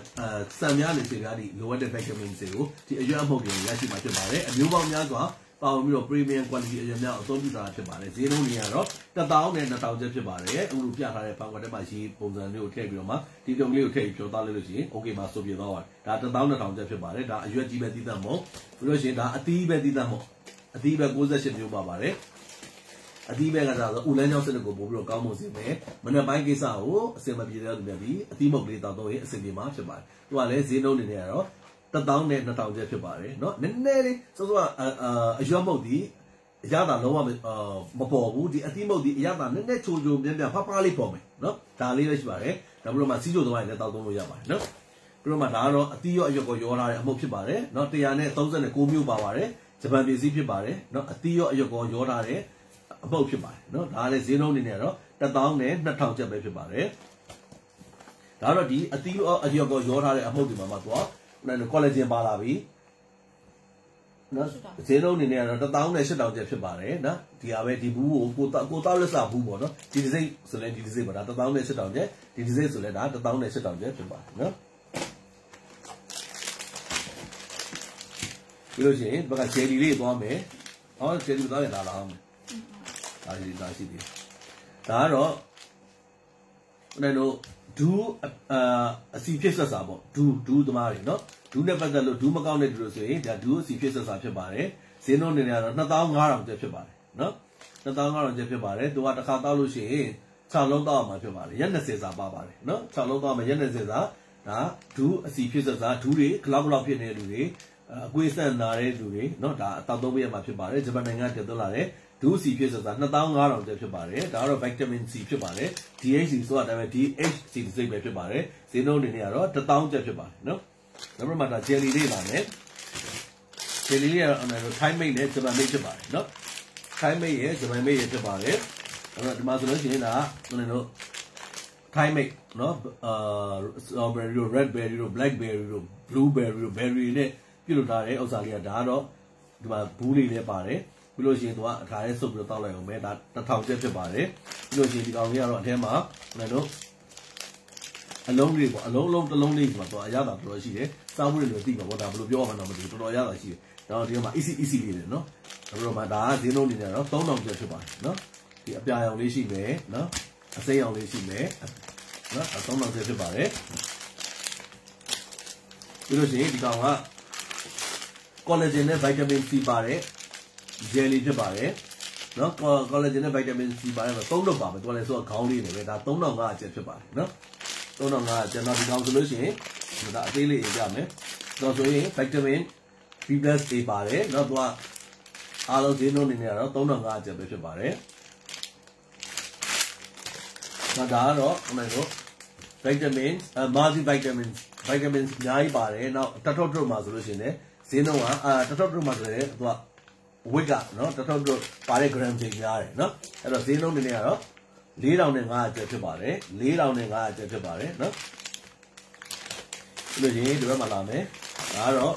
စံများနေစေကားဒီလိုအပ်တဲ့ vitamin C ကိုဒီအရွက်အမုံတွေရရှိမှာဖြစ်ပါတယ်အမျိုးပေါင်းများစွာပါဝင်ပြီးတော့ premium quality အရွက်များအသုံးပြုတာဖြစ်ပါတယ်ဈေးနှုန်းတွေကတော့1000နဲ့2000ကျပ်ဖြစ်ပါတယ်အခုလိုပြထားတဲ့ဘန်ကွက်ထဲမှာရှိပုံစံမျိုးကိုထည့်ပြီးတော့မှဒီတုံးလေးကိုထည့်ပြီးဖြောသားလို့ရှိရင် okay ပါဆိုပြသွားပါတယ်ဒါ1000 2000ကျပ်ဖြစ်ပါတယ်ဒါအရွက်ကြီးပဲသီးသန့်မို့ပြီးလို့ရှိရင်ဒါအသီးပဲသီးသန့်မို့အသီးပဲ68မျိုးပါပါတယ်အသီးပဲကဒါဆိုဦးလန်းချောင်းစနစ်ကိုပို့ပြီးတော့ကောင်းမှုစီမယ်မနေ့ပိုင်းကိစ္စကိုအစင်မပြေတဲ့သူများပြီးအသီးမုတ်လေးတောက်တော့ရင်အစင်ပြေမှာဖြစ်ပါတယ်သူကလည်းဈေးနှုန်းတွေနဲ့ကတော့1000နဲ့2000ကျပ်ဖြစ်ပါတယ်เนาะနည်းနည်းလေးစောစောအရွက်မုတ်ဒီအရသာလုံးဝမပေါ်ဘူးဒီအသီးမုတ်ဒီအရသာနည်းနည်းချိုချိုမြန်းမြန်းဖားဖားလေးပေါ်မယ်เนาะဒါလေးပဲရှိပါတယ်ဒါပြီးတော့မှစီးချိုသွားရင်လည်းတောက်သုံးလို့ရပါတယ်เนาะပြီးတော့မှဒါကတော့အသီးရောအရွက်ကိုရောထားတဲ့အမုတ်ဖြစ်ပါတယ်เนาะ139မျိုးပါပါတယ်ဂျပန်ပြည်စည်းဖြစ်ပါတယ်เนาะအသီးရောအရွက်ကိုရောထားတဲ့အမုတ်ဖြစ်ပါတယ်เนาะဒါလည်းဈေးနှုန်းနေနဲ့တော့1000နဲ့2000ကျပ်ပဲဖြစ်ပါတယ်ဒါတော့ဒီအသီးရောအရွက်ကိုရောထားတဲ့အမုတ်ဒီမှာမှတော့collagen ပါလာပြီနော်ဈေးနှုန်းအနေနဲ့ကတော့1000နဲ့8000ကျပ်ဖြစ်ပါတယ်နော်ဒီဟာပဲဒီဘူးကိုကိုတောက်လက်စာဘူးပေါ့နော်ဒီဒီစိတ်ဆိုလဲဒီဒီစိတ်ပါဒါ1000နဲ့8000ကျပ်ဒီဒီစိတ်ဆိုလဲဒါ1000နဲ့8000ကျပ်ဖြစ်ပါတယ်နော်ပြီးလို့ရှိရင်ဘက်က jelly လေးသွားမယ်ဟော jelly သွားရင်လာအောင်မယ်ဒါရှိသေးဒါကတော့ဦးနိုင်တို့ဒူးအစီဖြစ်ဆက်စာပေါ့ဒူးသမားတွေနော်ဒူးနဲ့ပတ်သက်လို့ဒူးမကောင်းတဲ့လူတွေဆိုရင်ဒါဒူးအစီဖြစ်ဆက်စာဖြစ်ပါတယ်ဈေးနှုန်းနေနေကတော့2500ကျပ်ဖြစ်ပါတယ်နော်2500ကျပ်ဖြစ်ပါတယ်သူကတစ်ခါတောက်လို့ရှိရင်6လုံးတောက်အောင်မှာဖြစ်ပါတယ်ရက်20စာပါပါတယ်နော်6လုံးတောက်မှာရက်20စာဒါဒူးအစီဖြစ်ဆက်စာဒူးတွေဂလောက်ဖြစ်နေတဲ့လူတွေအကွေးဆန့်နာတဲ့လူတွေနော်ဒါအတောက်သုံးပေးရမှာဖြစ်ပါတယ်ဂျပန်နိုင်ငံကတည်သွင်းလာတဲ့ဒူးစီဖြစ်ဆိုတာ2500ကျပ်ဖြစ်ပါတယ်ဒါကတော့ vitamin C ဖြစ်ပါတယ် DHC ဆိုတာဒါပေမဲ့ DHC စိတ်ပဲဖြစ်ပါတယ်ဈေးနှုန်းတွေနဲ့ကတော့1000ကျပ်ဖြစ်ပါတယ်နော်နောက်ပြီးမှဒါ jelly လေးလာမယ် jelly လေးကတော့ Thai made နဲ့ Japan made ဖြစ်ပါတယ်နော် Thai made ရဲ့ Japan made ရဲ့ဖြစ်ပါတယ်အဲ့တော့ဒီမှာဆိုလို့ရှိရင်ဒါတို့ Thai made နော်strawberry တို့ red berry တို့ black berry တို့ blueberry တို့ berry နဲ့ပြုလုပ်ထားတဲ့ဥစ္စာလေးကဒါကတော့ဒီမှာဘူးလေးလည်းပါတယ်ပြီးလို့ရှိရင်သူကအခါလေးစုပ်ပြီးတော့တောက်လိုက်အောင်ပဲဒါ1000ကျပ်ဖြစ်ပါတယ်ပြီးလို့ရှိရင်ဒီကောင်လေးကတော့အထဲမှာလည်းတို့အလုံးလေးပေါ့အလုံးတစ်လုံးလေးပေါ့သူအရသာတော်တော်ရှိတယ်စားဖို့လည်းသိမှာပေါ့ဒါဘယ်လိုပြောရမှန်းတော့မသိဘူးတော်တော်အရသာရှိတယ်တော့ဒီမှာ easy လေးတယ်နော်ဒါပြီးတော့မှဒါကဈေးနှုန်းနေတယ်တော့3000ကျပ်ဖြစ်ပါတယ်နော်ဒီအပြာရောင်လေးရှိမယ်နော်အစိမ်းရောင်လေးရှိမယ်နော်3000ကျပ်ဖြစ်ပါတယ်ပြီးလို့ရှိရင်ဒီကောင်က collagen နဲ့ vitamin C ပါတယ် jelly ဖြစ်ပါတယ်နော် collagen နဲ့ vitamin C ပါတယ်တော့3လုံးပါမယ်သူကလည်းဆိုတော့ခေါင်းလေးနေပဲဒါ3500ကျပ်ဖြစ်ပါတယ်နော်3500ကျပ်တော့ဒီကောင်ဆိုလို့ရှိရင်ဒါအသေးလေးရမယ်တော့ဆိုရင် vitamin B+A ပါတယ်နော်သူကအားလုံးဈေးနှုန်းနေနေတော့3500ကျပ်ပဲဖြစ်ပါတယ်ဒါကတော့အမှန်တော့ vitamin multivitamin vitamins အများကြီးပါတယ်နောက်တထုပ်ထုပ်မှာဆိုလို့ရှိရင်လည်းဈေးနှုန်းကတထုပ်ထုပ်မှာဆိုရင်သူကဝိတ်ကနော်တထုပ်ထုပ်ပါတဲ့ gram ချိန်များတယ်နော်အဲ့တော့ဈေးနှုန်းနေနေကတော့4500ကျပ်ဖြစ်ပါတယ်4500ကျပ်ဖြစ်ပါတယ်နော်ဒီလိုရင်ဒီဘက်မှာလာမယ်ဒါကတော့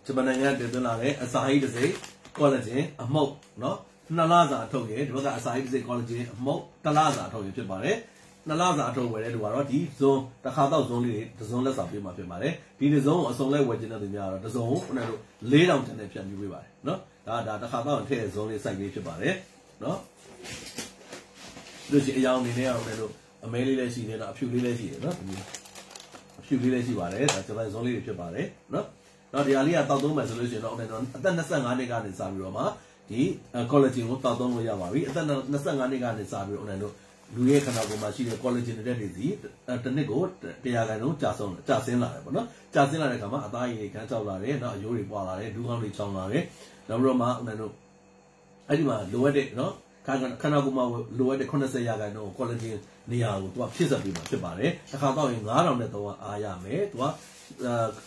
ဂျပန်နိုင်ငံတည်သွင်းလာတဲ့အစာဟိတစ်စိတ် collagen အမှုတ်နော်2လစာအထုတ်ရဒီဘက်ကအစာဟိတစ်စိတ် collagen အမှုတ်1လစာအထုတ်ရဖြစ်ပါတယ်2လစာအထုတ်ဝယ်တဲ့လူကတော့ဒီဇွန်တစ်ခါတော့ဇွန်လေးတွေဇွန်လက်စာပေးမှာဖြစ်ပါတယ်ဒီဇွန်ကိုအစုံလိုက်ဝယ်ခြင်းတဲ့သူများတော့ဇွန်ကိုခုနကတို့4000ကျန်တဲ့ဖြတ်ပြီးပေးပါတယ်နော်ဒါတစ်ခါတော့ထည့်ဇွန်လေးစိုက်လေးဖြစ်ပါတယ်နော်တို့ရှိအယောင်နေနဲ့အောင်လည်းတို့အမဲလေးလည်းရှိနေတော့အဖြူလေးလည်းရှိတယ်နော်အဖြူလေးလည်းရှိပါတယ်ဒါဂျပန်ဇွန်လေးတွေဖြစ်ပါတယ်နော်တော့ဒီဟာလေးကတောက်သုံးမယ်ဆိုလို့ရှိရင်တော့အသက်25နှစ်ကနေစပြီးတော့မှဒီ collagen ကိုတောက်သုံးလို့ရပါပြီအသက်25နှစ်ကနေစပြီးတော့တို့လူရဲ့ခန္ဓာကိုယ်မှာရှိတဲ့ collagen တွေစီတစ်နှစ်ကို100%ကြာဆင်းလာတယ်ပေါ့နော်ကြာဆင်းလာတဲ့အခါမှာအသားရည်တွေခန်းချောက်လာတယ်နောက်အရိုးတွေပွာလာတယ်ဒူးခေါင်းတွေချောင်းလာတယ်နောက်ပြီးတော့မှတို့အဲ့ဒီမှာလိုအပ်တဲ့နော်ခန္ဓာကိုယ်မှာလိုအပ်တဲ့80% collagen နေရာကိုသူကဖြစ်ဆက်ပေးမှာဖြစ်ပါတယ်တစ်ခါတော့ရင်9000နဲ့300အားရမယ်သူက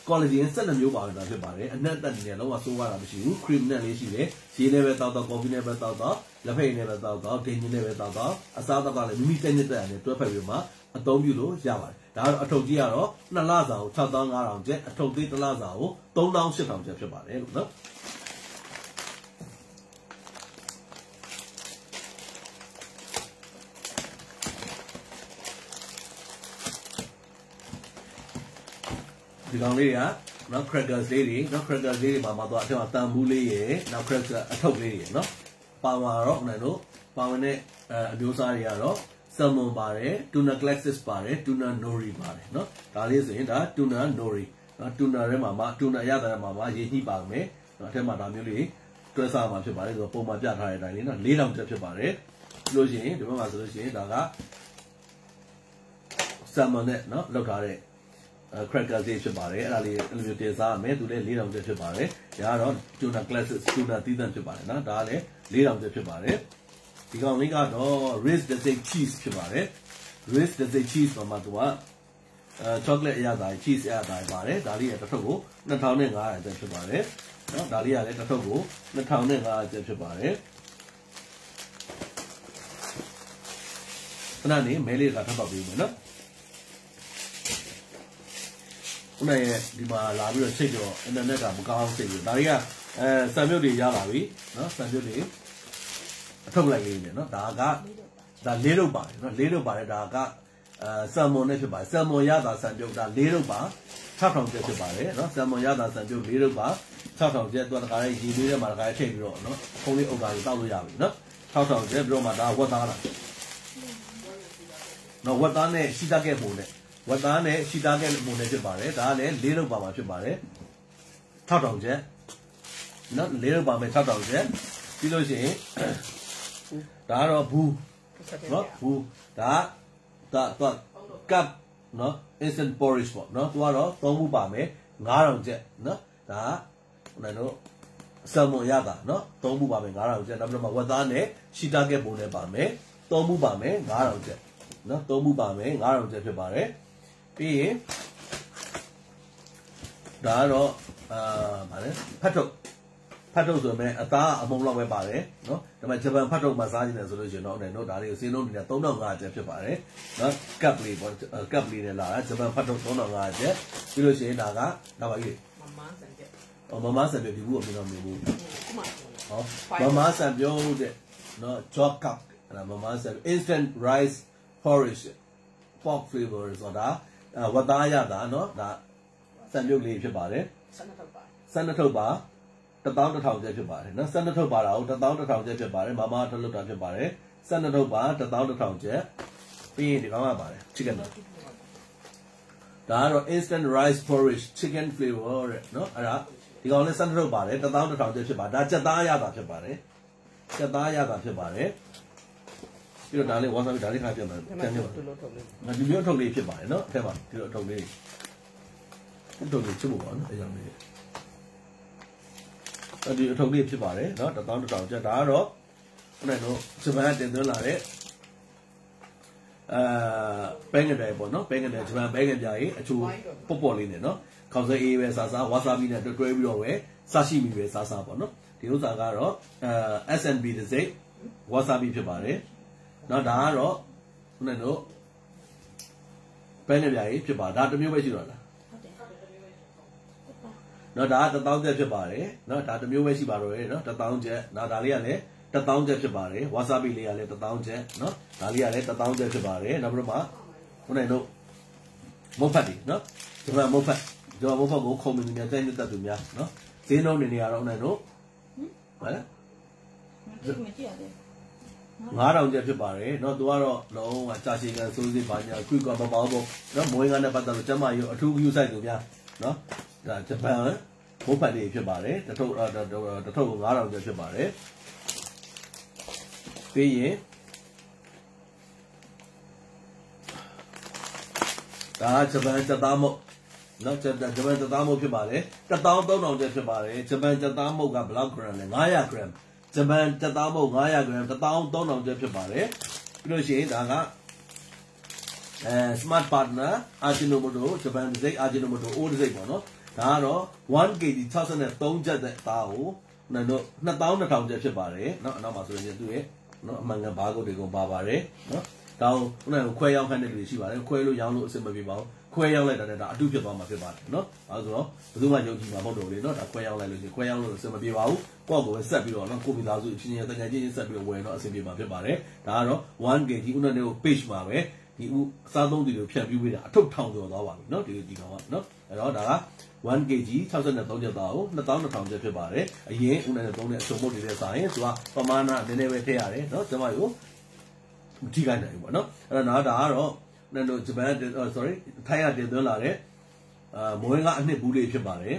collagen 12မျိုးပါတယ်ဖြစ်ပါတယ်အနက်တက်နေတယ်လုံးဝစိုးရတာမရှိဘူး cream နဲ့လေးရှိတယ်ရေနဲ့ပဲတောက်တော့ coffee နဲ့ပဲတောက်တော့ လက်ဖက်နဲ့ပဲတောက်တော့ဒင်းကြီးနဲ့ပဲတောက်တော့အစားတော့ကလည်းမိမိတက်ညက်တက်နဲ့တွဲဖက်ပြီးမှအသုံးပြုလို့ရပါတယ်ဒါကတော့အထုပ်ကြီးကတော့2လစာကို6500ကျပ်အထုပ်သေး1လစာကို3800ကျပ်ဖြစ်ပါတယ်လို့နော်ဒီကောင်လေးကနော် crackers လေးတွေနော် crackers လေးတွေမှာတော့အထက်မှာတန်ဘူးလေးရယ်နောက် crackers အထုပ်လေးတွေနော်ပါဝါတော့နိုင်လို့ပါဝင်တဲ့အမျိုးအစားတွေကတော့ salmon ပါတယ် tuna classic ပါတယ် tuna nori ပါတယ်နော်ဒါလေးဆိုရင်ဒါ tuna nori နော် tuna ထဲမှာ tuna ရတဲ့မှာရေညှိပါမယ်နော်အထက်မှာဒါမျိုးလေးတွဲစားမှာဖြစ်ပါတယ်ဆိုတော့ပုံမှန်ပြထားတဲ့အတိုင်းလေးနော်4000ကျပ်ဖြစ်ပါတယ်ပြီးလို့ရှိရင်ဒီဘက်မှာဆိုလို့ရှိရင်ဒါက salmon နဲ့နော်လောက်ထားတဲ့cracker လေးဖြစ်ပါတယ်အဲ့ဒါလေးအဲ့လိုမျိုးတင်စားရမယ်သူလည်း4000ကျပ်ဖြစ်ပါတယ်ဒါကတော့ tuna classic tuna သီးသန့်ဖြစ်ပါတယ်နော်ဒါကလည်း4000ကျပ်ဖြစ်ပါတယ်ဒီကောင်လေးကတော့ Ritz Dessert cheese ဖြစ်ပါတယ် Ritz Dessert cheese မှာသူကchocolate အရသာ cheese အရသာပါတယ်ဒါလေးရဲ့တစ်ထုပ်ကို2500ကျပ်ဖြစ်ပါတယ်နော်ဒါလေးကလည်းတစ်ထုပ်ကို2500ကျပ်ဖြစ်ပါတယ်ခဏနေမဲလေးကထပ်ပေါက်ပြီးမယ်နော်ခုနရဲ့ဒီမှာလာပြီးတော့ချိန်တော့ internet ကမကောင်းစိတ်ဘူးဒါတွေကစံမြုပ်တွေရလာပြီနော်စံမြုပ်တွေအထုတ်လိုက်လေးနေနော်ဒါကဒါ၄ရုပ်ပါတယ်နော်၄ရုပ်ပါတယ်ဒါကဆယ်မွန်နဲ့ဖြစ်ပါတယ်ဆယ်မွန်ရတာစံမြုပ်ဒါ၄ရုပ်ပါ6000ကျပ်ဖြစ်ပါတယ်နော်ဆယ်မွန်ရတာစံမြုပ်၄ရုပ်ပါ6000ကျပ်တော့တခါလေးရေလေးထဲမှာတခါလေးထည့်ပြီးတော့နော်ခုံးလေးအုပ်တာကြီးတောက်လို့ရပြီနော်6000ကျပ်ပြီးတော့မှဒါဝက်သားလားနော်ဝက်သားနဲ့ရှိတတ်ခဲ့ပုံနဲ့ဝက်သားနဲ့ရှိသားကဲပုံနဲ့ဖြစ်ပါတယ်ဒါကလည်း၄ရုပ်ပါမှာဖြစ်ပါတယ်6000ကျပ်နော်၄ရုပ်ပါမယ်6000ကျပ်ပြီးလို့ရှိရင်ဒါကတော့ဘူးနော်ဘူးဒါကပ်နော် instant porridge ပေါ့နော်သူကတော့3ဘူးပါမယ်9000ကျပ်နော်ဒါဟိုနိုင်တော့ဆယ်မွန်ရတာနော်3ဘူးပါမယ်9000ကျပ်နောက်ပြီးတော့ဝက်သားနဲ့ရှိသားကဲပုံနဲ့ပါမယ်3ဘူးပါမယ်9000ကျပ်နော်3ဘူးပါမယ်9000ကျပ်ဖြစ်ပါတယ်ပြီးရင်ဒါကတော့ဗါလဲဖတ်ထုတ်ဆိုရင်အသားအမုံလောက်ပဲပါတယ်နော်ဒါပေမဲ့ဂျပန်ဖတ်ထုတ်မှာစားနေတယ်ဆိုလို့ရှိရင်တော့အဲ့တော့ဒါလေးကိုစင်းလုံးနေတာ3500ကျပ်ဖြစ်ပါတယ်နော်ကပ်လေးပေါ့ကပ်လေးနဲ့လာတာဂျပန်ဖတ်ထုတ်3500ကျပ်ပြီးလို့ရှိရင်ဒါပါကြီးမမဆန်ပြက်မမဆန်ပြက်ဒီဘူးအမြင်တော့မြင်ဘူးဟောမမဆန်ပြောတဲ့နော် job cup အဲ့မမဆန် instant rice porridge pork flavor ဆိုတာဝတ်သားရတာနော်ဒါစံပြုတ်လေးဖြစ်ပါတယ်12ထုတ်ပါ11000ကျပ်ဖြစ်ပါတယ်နော်12ထုတ်ပါတာကို11000ကျပ်ဖြစ်ပါတယ်မမထုတ်လုပ်တာဖြစ်ပါတယ်12ထုတ်ပါ11000ကျပ်ပြီးရင်ဒီကောင်ကပါတယ် chicken ဒါကတော့ instant rice porridge chicken flavor တဲ့နော်အဲ့ဒါဒီကောင်လေး12ထုတ်ပါတယ်11000ကျပ်ဖြစ်ပါဒါကြက်သားရတာဖြစ်ပါတယ်ကြက်သားရတာဖြစ်ပါတယ်ပြီးတော့ဒါလေးဝါဆာဘီဒါလေးခါပြတ်မယ်ပြန်နေပါဒီမျိုးထုတ်လေးဖြစ်ပါတယ်နော်အထက်မှာဒီလိုထုတ်လေးထုတ်လေးချုပ်ပါနော်အကြောင်းလေးဒီအထုပ်လေးဖြစ်ပါတယ်နော်11000ကျပ်ဒါကတော့ခုနကဂျပန်တင်သွင်းလာတဲ့ပဲငယ်တယ်ပေါ့နော်ပဲငယ်တယ်ဂျပန်ပဲငယ်ပြားကြီးအချိုပေါ့ပေါ့လေးနဲ့နော်ခေါင်းစဲအေးပဲစားဝါဆာဘီနဲ့တွဲပြီးတော့ပဲစားရှိမိပဲစားပေါ့နော်ဒီဥစ္စာကတော့SNB တစ်စိတ်ဝါဆာဘီဖြစ်ပါတယ်နော်ဒါကတော့ခုနကပဲငယ်ပြားကြီးဖြစ်ပါဒါတစ်မျိုးပဲရှိတော့လားနော်ဒါက1000ကျပ်ဖြစ်ပါတယ်နော်ဒါတစ်မျိုးပဲရှိပါတော့ရဲ့နော်1000ကျပ်နော်ဒါလေးကလည်း1000ကျပ်ဖြစ်ပါတယ်ဝါဆာဘီလေးကလည်း1000ကျပ်နော်ဒါလေးကလည်း1000ကျပ်ဖြစ်ပါတယ်နောက်ပြီးတော့ခုနကမုတ်ဖတ်ဒီနော်ဂျပန်မုတ်ဖတ်ကိုခုံမင်းများတိုက်တက်သူများနော်ဈေးနှုန်းနေနေရတော့နိုင်တော့ဟမ်မကြည့်ရသေး9000ကျပ်ဖြစ်ပါတယ်เนาะသူကတော့လုံးဝကြာရှည်ကန်စိုးစစ်ပါညာခွိကွာမပေါင်းပေါ့เนาะမွေးငါနဲ့ပတ်သက်လို့ကျမကြီးအထူးဂရုစိုက်သူများเนาะဒါဂျပန်ဘုတ်ဖတ်တွေဖြစ်ပါတယ်တထုပ်9000ကျပ်ဖြစ်ပါတယ်ပြီးရင်ဒါဂျပန်စက်သားမုတ်เนาะဂျပန်စက်သားမုတ်ဖြစ်ပါတယ်13000ကျပ်ဖြစ်ပါတယ်ဂျပန်စက်သားမုတ်ကဘယ်လောက်ဂရမ်လဲ900 gramဂျပန်တက်သားမုတ်900 gram 13000ကျပ်ဖြစ်ပါတယ်ပြီးလို့ရှိရင်ဒါကsmart partner Ajinomoto ဂျပန်စိတ် Ajinomoto အိုးစိတ်ပေါ့နော်ဒါကတော့1 kg 63ကျပ်တဲ့သားကို နော်2000ကျပ်ဖြစ်ပါတယ်နော်အနောက်မှာဆိုရင်သူ့ရဲ့နော်အမှန်ကန်ဘားကုတ်တွေကိုပါပါတယ်နော်တောင်းခုနကခွဲရောက်ခိုင်းတဲ့လူတွေရှိပါတယ်ခွဲလို့ရောင်းလို့အဆင်မပြေပါဘူးခွဲရောက်လိုက်တာနဲ့ဒါအတုဖြစ်သွားမှာဖြစ်ပါတယ်နော်အဲဆိုတော့ဘယ်သူမှယုံကြည်မှာမဟုတ်တော့လေနော်ဒါခွဲရောက်လိုက်လို့ရှိရင်ခွဲရောက်လို့အဆင်မပြေပါဘူးကိုယ့်ကိုယ်ပဲဆက်ပြီးတော့နော်ကိုမိသားစုအချင်းချင်းတကယ်ချင်းဆက်ပြီးတော့ဝယ်တော့အဆင်ပြေမှာဖြစ်ပါတယ်ဒါကတော့ 1kg ခုနကကို page မှာပဲဒီဥစားသုံးသူတွေဖြန့်ပြီးပေးတာအထုပ်ထောင်ကျော်သွားပါပြီနော်ဒီကောင်ကနော်အဲ့တော့ဒါက 1kg 63ကျပ်သားကို2200ကျပ်ဖြစ်ပါတယ်အရင်ဦးနဲ့သုံးတဲ့အစုံမုတ်တွေနဲ့စာရင်သူကပမာဏနည်းနည်းပဲထည့်ရတယ်နော်ကျွန်မတို့မထိခိုက်နိုင်ဘူးပေါ့နော်အဲ့တော့ဒါကတော့နော်ဂျပန် sorry ထိုင်းရတင်သွင်းလာတဲ့မွေးငါအနှစ်ဘူးလေးဖြစ်ပါတယ်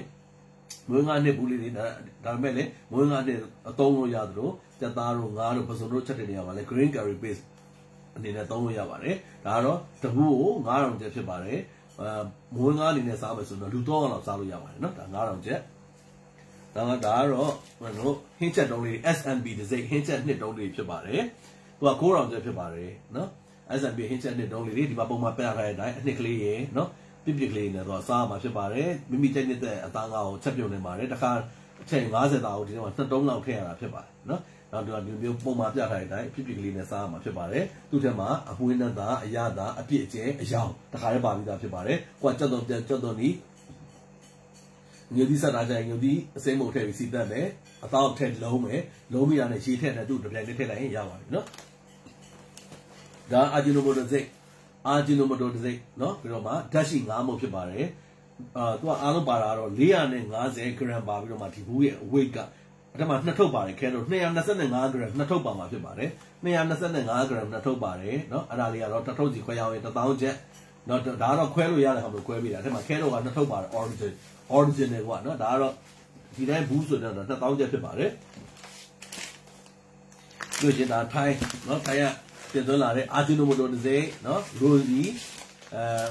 မွေးငါအနှစ်ဘူးလေးတွေဒါပေမဲ့လေမွေးငါအနှစ်အသုံးလို့ရတယ်လို့ကြက်သားတို့ငါးတို့ပစုံတို့ချက်တဲ့နေရာမှာလေ green curry paste အနေနဲ့သုံးလို့ရပါတယ်ဒါကတော့တပူးကို9000ကျပ်ဖြစ်ပါတယ်မွေးငါးအနေနဲ့စားမယ်ဆိုတော့လူတော့လောက်စားလို့ရပါတယ်နော်ဒါ9000ကျပ်ဒါကတော့တို့ဟင်းချက်တုံးလေး SNB တစ်စိတ်ဟင်းချက်နှစ်တုံးလေးဖြစ်ပါတယ်သူက9000ကျပ်ဖြစ်ပါတယ်နော် SNB ဟင်းချက်နှစ်တုံးလေးဒီမှာပုံမှန်ပြထားတဲ့အတိုင်းအနှစ်ကလေးရေနော်ပြပြကလေးနဲ့တော့စားမှာဖြစ်ပါတယ်မိမိတက်တဲ့အသားငါးကိုချက်ပြုတ်နေပါတယ်တခါအချိန်50တောင်ဒီထဲမှာ2တုံးလောက်ထည့်ရတာဖြစ်ပါတယ်နော်နောက်ဒီမျိုးပုံမှန်ပြထားတဲ့အတိုင်းပြပြကလေးနဲ့စားမှာဖြစ်ပါတယ်သူ့ထဲမှာအမွှေးနဲ့သားအရသာအပြည့်အကျဲအယောင်တခါလေးပါပြီးသားဖြစ်ပါတယ်ကိုကကြက်သွန်ဒီညိုဒီစတာကြိုင်ညိုဒီအစိမ်းမုတ်ထည့်ပြီးစီတက်မယ်အသားထည့်လုံးမယ်လုံးပြီးတာနဲ့ရေထည့်တယ်သူ့တစ်ပြိုင်တည်းထည့်လိုက်ရင်ရပါပြီနော်ဒါအာဂျီနိုမိုတိုတစ်စိတ်နော်ပြီးတော့မှဓာတ်ရှိ9မုတ်ဖြစ်ပါတယ်သူကအားလုံးပါတာတော့450 gram ပါပြီးတော့မှဒီဘူးရဲ့ weight ကအဲ့ဒါမှ2ထုပ်ပါတယ်ခဲတော့225 gram 2ထုပ်ပါမှာဖြစ်ပါတယ်225 gram 2ထုပ်ပါတယ်နော်အဲ့ဒါလေးကတော့တစ်ထုပ်စီခွဲရအောင်1000ကျပ်နော်ဒါကတော့ခွဲလို့ရတယ်ဟာလို့ခွဲပေးတာအဲ့မှာခဲတော့က2ထုပ်ပါတယ် original ကွာနော်ဒါကတော့ဒီတိုင်းဘူးဆိုတော့2000ကျပ်ဖြစ်ပါတယ်လို့ရှင်ဒါထိုင်းနော်ထိုင်းကတင်သွင်းလာတဲ့အာဂျီနိုမိုတိုတစ်စိတ်နော်ရိုစီ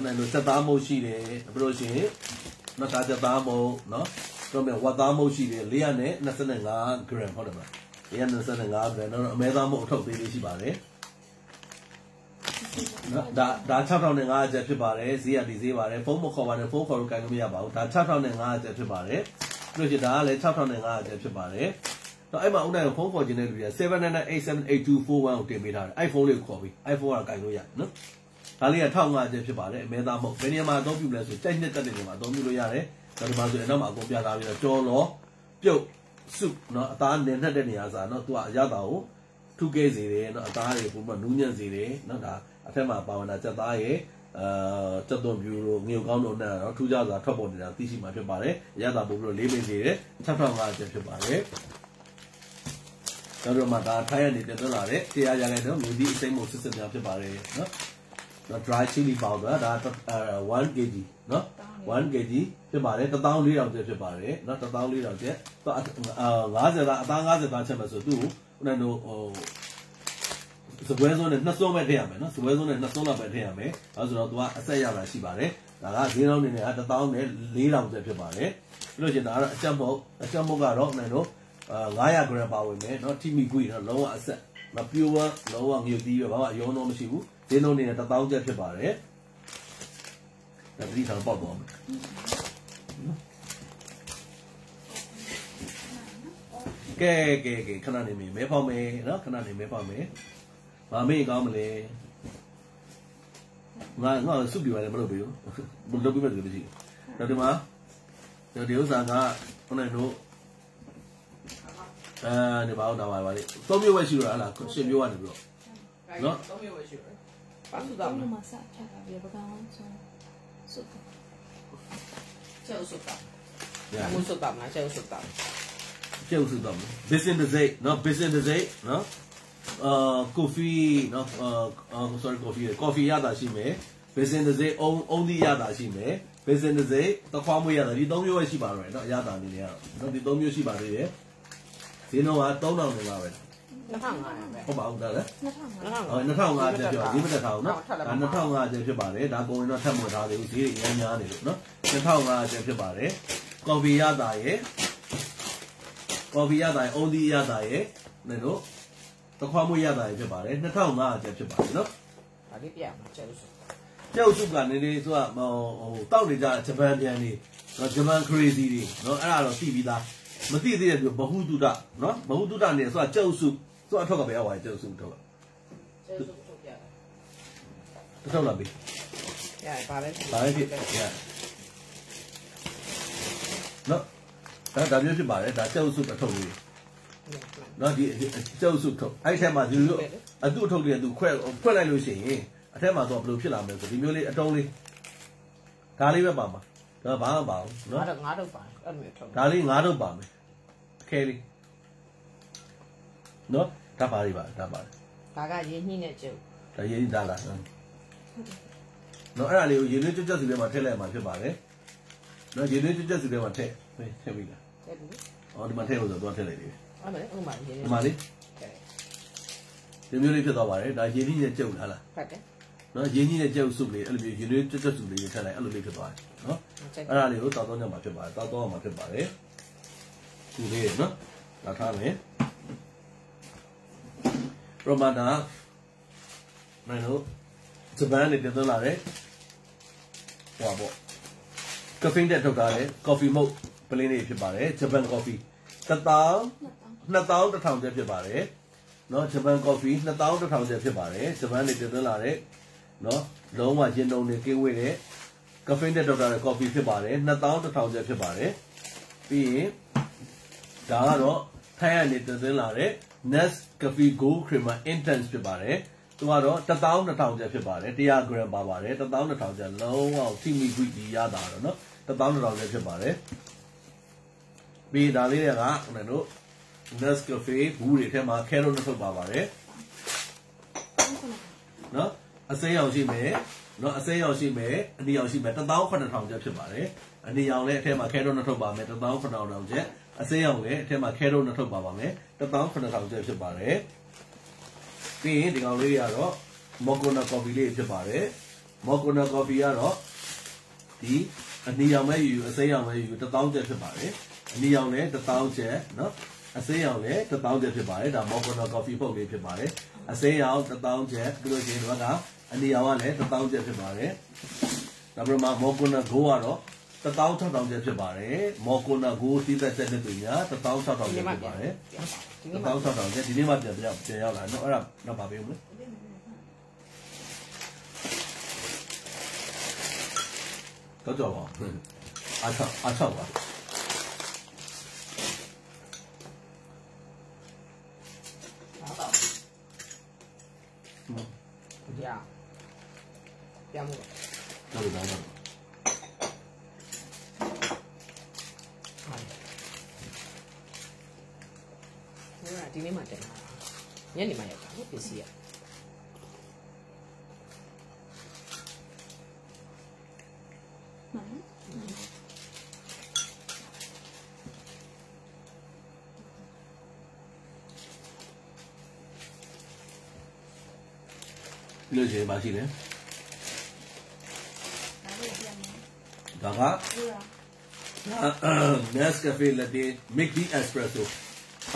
နော်စက်သားမုတ်ရှိတယ်ပြီးလို့ရှိရင်နော်ဒါစက်သားမုတ်နော်တော့မြဝတ်သားမုတ်ရှိတယ်425 gram ဟုတ်တယ်မလား425 gram နော်အမဲသားမုတ်အထုပ်သေးလေးရှိပါတယ်နော်ဒါ6500ကျပ်ဖြစ်ပါတယ်ဈေးရဒီဈေးပါတယ်ဖုန်းမခေါ်ပါနဲ့ဖုန်းခေါ်လို့ကိုင်လို့မရပါဘူးဒါ6500ကျပ်ဖြစ်ပါတယ်ပြီးလို့ရှိရင်ဒါကလည်း6500ကျပ်ဖြစ်ပါတယ်တော့အဲ့မှာဦးနိုင်ကိုဖုန်းခေါ်ခြင်းတဲ့လူတွေက799878241ကိုတင်ပေးထားတယ် iPhone လေးကိုခေါ်ပြီး iPhone ကကိုင်လို့ရတယ်နော်ဒါလေးက1500ကျပ်ဖြစ်ပါတယ်အမဲသားမဟုတ်ဘယ်နေရာမှာအသုံးပြုလဲဆိုကြိုက်နှစ်တက်တဲ့နေရာမှာအသုံးပြုလို့ရတယ်ဒါဒီမှာဆိုရင်တော့အကုန်ပြထားပြီးတော့ကြော်လောပြုတ်စုနော်အသားနေနှက်တဲ့နေရာစားနော်သူကအရသာကိုထုကဲစေတယ်နော်အသားတွေပုံမှန်နူးညံ့စေတယ်နော်ဒါအထက်မှာပါဝင်တာစက်သားရဲ့စက်သွန်ပြူတို့ငြိုကောင်းတို့နဲ့တော့ထူးခြားစွာထွက်ပေါ်နေတာသိရှိမှာဖြစ်ပါတယ်အရသာပို့ပြီးတော့လေးမင်းစေတယ်6500ကျပ်ဖြစ်ပါတယ်တော့မှဒါထိုင်းရနေတင်သွင်းလာတဲ့တရားရတဲ့တော့မြူဒီအစိမ်းမုတ်စစ်များဖြစ်ပါတယ်နော် dry chili powder ဒါ1kg နော် 1kg ဖြစ်ပါတယ်14000ကျပ်ဖြစ်ပါတယ်နော်14000ကျပ်တော့50သားအသား50သားချက်မယ်ဆိုသူ့ခုနကစပွဲစုံနဲ့2စုံပဲထည့်ရမယ်နော်စပွဲစုံနဲ့2စုံလောက်ပဲထည့်ရမယ်အဲဆိုတော့သူကအဆက်ရတာရှိပါတယ်ဒါကဈေးနှုန်းနေနဲ့1000ကျပ်ဖြစ်ပါတယ်ပြီးလို့ရှိရင်ဒါကတော့အချက်မုတ်ကတော့နိုင်တော့900 gram ပါဝင်မယ်เนาะထိမိကွေးเนาะလုံးဝအဆက်မပြိုးလုံးဝငြုပ်တီးပဲဘာမှအယုံတော့မရှိဘူးဈေးနှုန်းနေနဲ့1000ကျပ်ဖြစ်ပါတယ်ဒါတိထားပေါက်သွားမယ်ကဲခဏနေမဲဖောက်မယ်เนาะခဏနေမဲဖောက်မယ်မမေးကောင်းမလဲငါစုပြရတယ်မလုပ်ဘူးဘယ်လိုလုပ်ပြီးမှတကယ်ကြည့်တော့ဒီမှာဒီဥစ္စာကခုနကတို့ဒီဘာလို့နာပါလဲ3မျိုးပဲရှိတော့ဟလား10မျိုးကနေပြီးတော့နော်3မျိုးပဲရှိတယ်ဘာလို့တော့မဆာချတာပြပကောင်ဆုံးစုပ်ကျဲစုပ်တာမစုပ်တာမကျဲစုပ်တာbusiness တစ်စိတ်နော် business တစ်စိတ်နော်coffee နော်sorry coffee ရတာရှိမယ် business တစ်စိတ်အုံးသီးရတာရှိမယ် business တစ်စိတ်တခွားမွေးရတာဒီ3မျိုးပဲရှိပါတော့နော်ရတာအနေနဲ့ကတော့နော်ဒီ3မျိုးရှိပါသေးတယ်ဈေးနှုန်းက3000နေပါပဲ2500ပဲဟုတ်ပါဘူးဒါလည်း2500ကျပ်ပြောဒီမတက်ထားအောင်နော်ဒါ2500ကျပ်ဖြစ်ပါတယ်ဒါကိုရင်တော့ထပ်မွေထားသေးဘူးဈေးတွေများနေလို့နော်2500ကျပ်ဖြစ်ပါတယ်ကော်ဖီရတာရဲ့အုံးသီးရတာရဲ့နဲ့တို့တခွားမွေးရတာရဲ့ဖြစ်ပါတယ်2500ကျပ်ဖြစ်ပါတယ်နော်ဒါလေးပြမှာကျဲစုကနေနေဆိုတော့ဟိုတောက်နေကြဂျပန်ပြန်နေဂျပန် crazy တွေနော်အဲ့ဒါတော့သိပြီးသား မသိသေးတဲ့ဘဟုတုတနော်ဘဟုတုတနဲ့ဆိုတာကျုပ်စုဆိုတာထောက်ကပဲရောက်သွားကျုပ်စုထောက်ကကျုပ်စုထုတ်ပြတာထောက်လာပြီပါလဲနော်ဒါမျိုးဖြစ်ပါတယ်ဒါကျုပ်စုအထုတ်လေးနော်ဒီကျုပ်စုထုတ်အဲ့ထက်မှာဒီလိုအတုအထုတ်တွေသူခွက်လိုက်လို့ရှိရင်အထက်မှာတော့ဘယ်လိုဖြစ်လာမလဲဆိုဒီမျိုးလေးအတုံးလေးဒါလေးပဲပါမှာဒါဘာမှမပါဘူးနော်ငါတော့ပါအဲ့လိုမျိုးထုတ်ဒါလေး9ထုတ်ပါမယ်အခဲလေးနော်ဒါပါလေးပါဒါပါဒါကရင်းနှီးနဲ့ကျုပ်ဒါရင်းနှီးဒါလားနော်အဲ့ဒါလေးကိုရင်းနှီးကြွစီထဲမှာထည့်လိုက်မှာဖြစ်ပါတယ်နော်ရင်းနှီးကြွစီထဲမှာထည့်ပြီလားထည့်ပြီအော်ဒီမှာထည့်လို့ဆိုတော့ထည့်လိုက်ပြီဟုတ်မယ်ဥမာရင်းဒီမှာလေးဒီမျိုးလေးဖြစ်သွားပါတယ်ဒါရင်းနှီးနဲ့ကျုပ်လားဟုတ်တယ်နော်ရင်းနှီးနဲ့ကျုပ်စုလေးအဲ့လိုမျိုးရင်းနှီးကြွစုလေးထည့်လိုက်အဲ့လိုလေးဖြစ်သွားတယ်နော်အဲ့ဒါလေးကိုတောက်တော့ညမှာဖြစ်ပါတယ်တောက်တော့မှာဖြစ်ပါတယ်ဒီလေးနော်ဒါထားမယ်ပရမတာနိုင်လို့ဂျပန်နေတက်လာတယ်ဟောပေါ့ကဖေးတက်ထုတ်ထားတယ်ကော်ဖီမုတ်ပလင်းလေးဖြစ်ပါတယ်ဂျပန်ကော်ဖီ2000ကျပ်ဖြစ်ပါတယ်နော်ဂျပန်ကော်ဖီ2000ကျပ်ဖြစ်ပါတယ်ဂျပန်နေတက်လာတယ်နော်လုံးဝရင်တုံနေကင်းဝေးတဲ့ကဖေးတက်ထုတ်ထားတဲ့ကော်ဖီဖြစ်ပါတယ်2000ကျပ်ဖြစ်ပါတယ်ပြီးရင်ဒါကတော့ထိုင်းကနေတက်လာတဲ့ Nescafe Gold Creamer Intense ဖြစ်ပါတယ်သူကတော့12000ကျပ်ဖြစ်ပါတယ်100 gram ပါပါတယ်12000ကျပ်လုံးဝထိမိခွင့်ဒီရတာတော့နော်12000ကျပ်ဖြစ်ပါတယ်ပြီးဒါလေးတွေကကျွန်တော်တို့ Nescafe ဘူးတွေထဲမှာ carrot နဲ့ထုတ်ပါပါတယ်နော်အစိမ်းရောင်ရှိမယ်နော်အစိမ်းရောင်ရှိမယ်အနီရောင်ရှိမယ်18000ကျပ်ဖြစ်ပါတယ်အနီရောင်လည်းအထဲမှာ carrot နဲ့ထုတ်ပါမယ်18000ကျပ်အစိမ်းရောင်လည်းအထဲမှာ carrot နဲ့ထုတ်ပါပါမယ်18000ကျပ်ဖြစ်ပါတယ်ပြီးရင်ဒီကောင်လေးကတော့ Moccona coffee လေးဖြစ်ပါတယ် Moccona coffee ကတော့ဒီအနီရောင်မဲ့ယူအစိမ်းရောင်မဲ့ယူ1000ကျပ်ဖြစ်ပါတယ်အနီရောင်လည်း1000ကျပ်နော်အစိမ်းရောင်လည်း1000ကျပ်ဖြစ်ပါတယ်ဒါ Moccona coffee ပုတ်လေးဖြစ်ပါတယ်အစိမ်းရောင်1000ကျပ်ပြီးလို့ရှိရင်တော့ကအနီရောင်ကလည်း1000ကျပ်ဖြစ်ပါတယ်ဒါပြမ Moccona Go ကတော့16000ကျပ်ဖြစ်ပါတယ် Moccona Go သီးသက်ဆက်တဲ့သူများ16000ကျပ်ဖြစ်ပါတယ်16000ကျပ်ဒီနေ့မှပြန်ရောက်လာနော်အဲ့ဒါတော့ပါပေးဦးမလဲတော့ပါအားချပါရပြန်မို့တော့ဒါတော့ဒီနေ့မှတက်လာညနေမှရောက်တာပစ္စည်းရဒီလိုကြီးမရှိလဲဒါကNescafe Latte Milky Espresso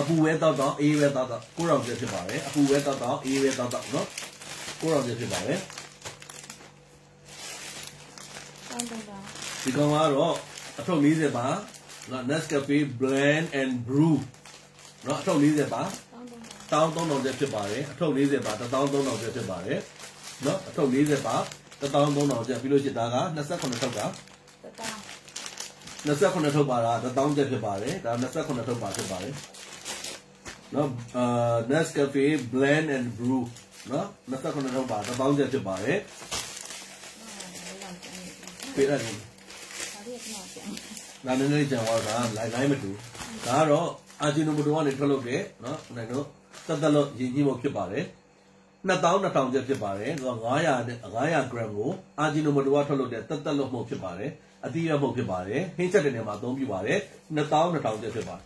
အပူဝဲတော့အေးဝဲတော့9000ကျပ်ဖြစ်ပါတယ်အပူဝဲတော့အေးဝဲတော့နော်9000ကျပ်ဖြစ်ပါတယ်ဒီကောင်ကတော့အထုပ်40ပါနော် Nescafe Blend and Brew နော်အထုပ်40ပါ13000ကျပ်ဖြစ်ပါတယ်အထုပ်40ပါ13000ကျပ်ဖြစ်ပါတယ်နော်အထုပ်40ပါ13000ကျပ်ပြီးလို့ရှိရင်ဒါက28ထုပ်က28ထုပ်ပါတာ1000ကျပ်ဖြစ်ပါတယ်ဒါ28ထုပ်ပါဖြစ်ပါတယ်နော်Nescafe Blend and Brew နော်28ထုပ်ပါ1000ကျပ်ဖြစ်ပါတယ်ပြရတယ်နာမည်လေးကြံသွားတာလိုက်မတူဒါကတော့အာဂျီနိုမိုတိုကနေထွက်လုပ်တယ်နော်နိုင်တော့တက်လို့ရင်းကြီးမှုဖြစ်ပါတယ်2000ကျပ်ဖြစ်ပါတယ်သူက900 gram ကိုအာဂျီနိုမိုတိုကထွက်လုပ်တဲ့တက်လို့မှုဖြစ်ပါတယ်အသီးရမှုဖြစ်ပါတယ်ဟင်းချက်တဲ့နေရာမှာအသုံးပြုပါတယ်2000ကျပ်ဖြစ်ပါတယ်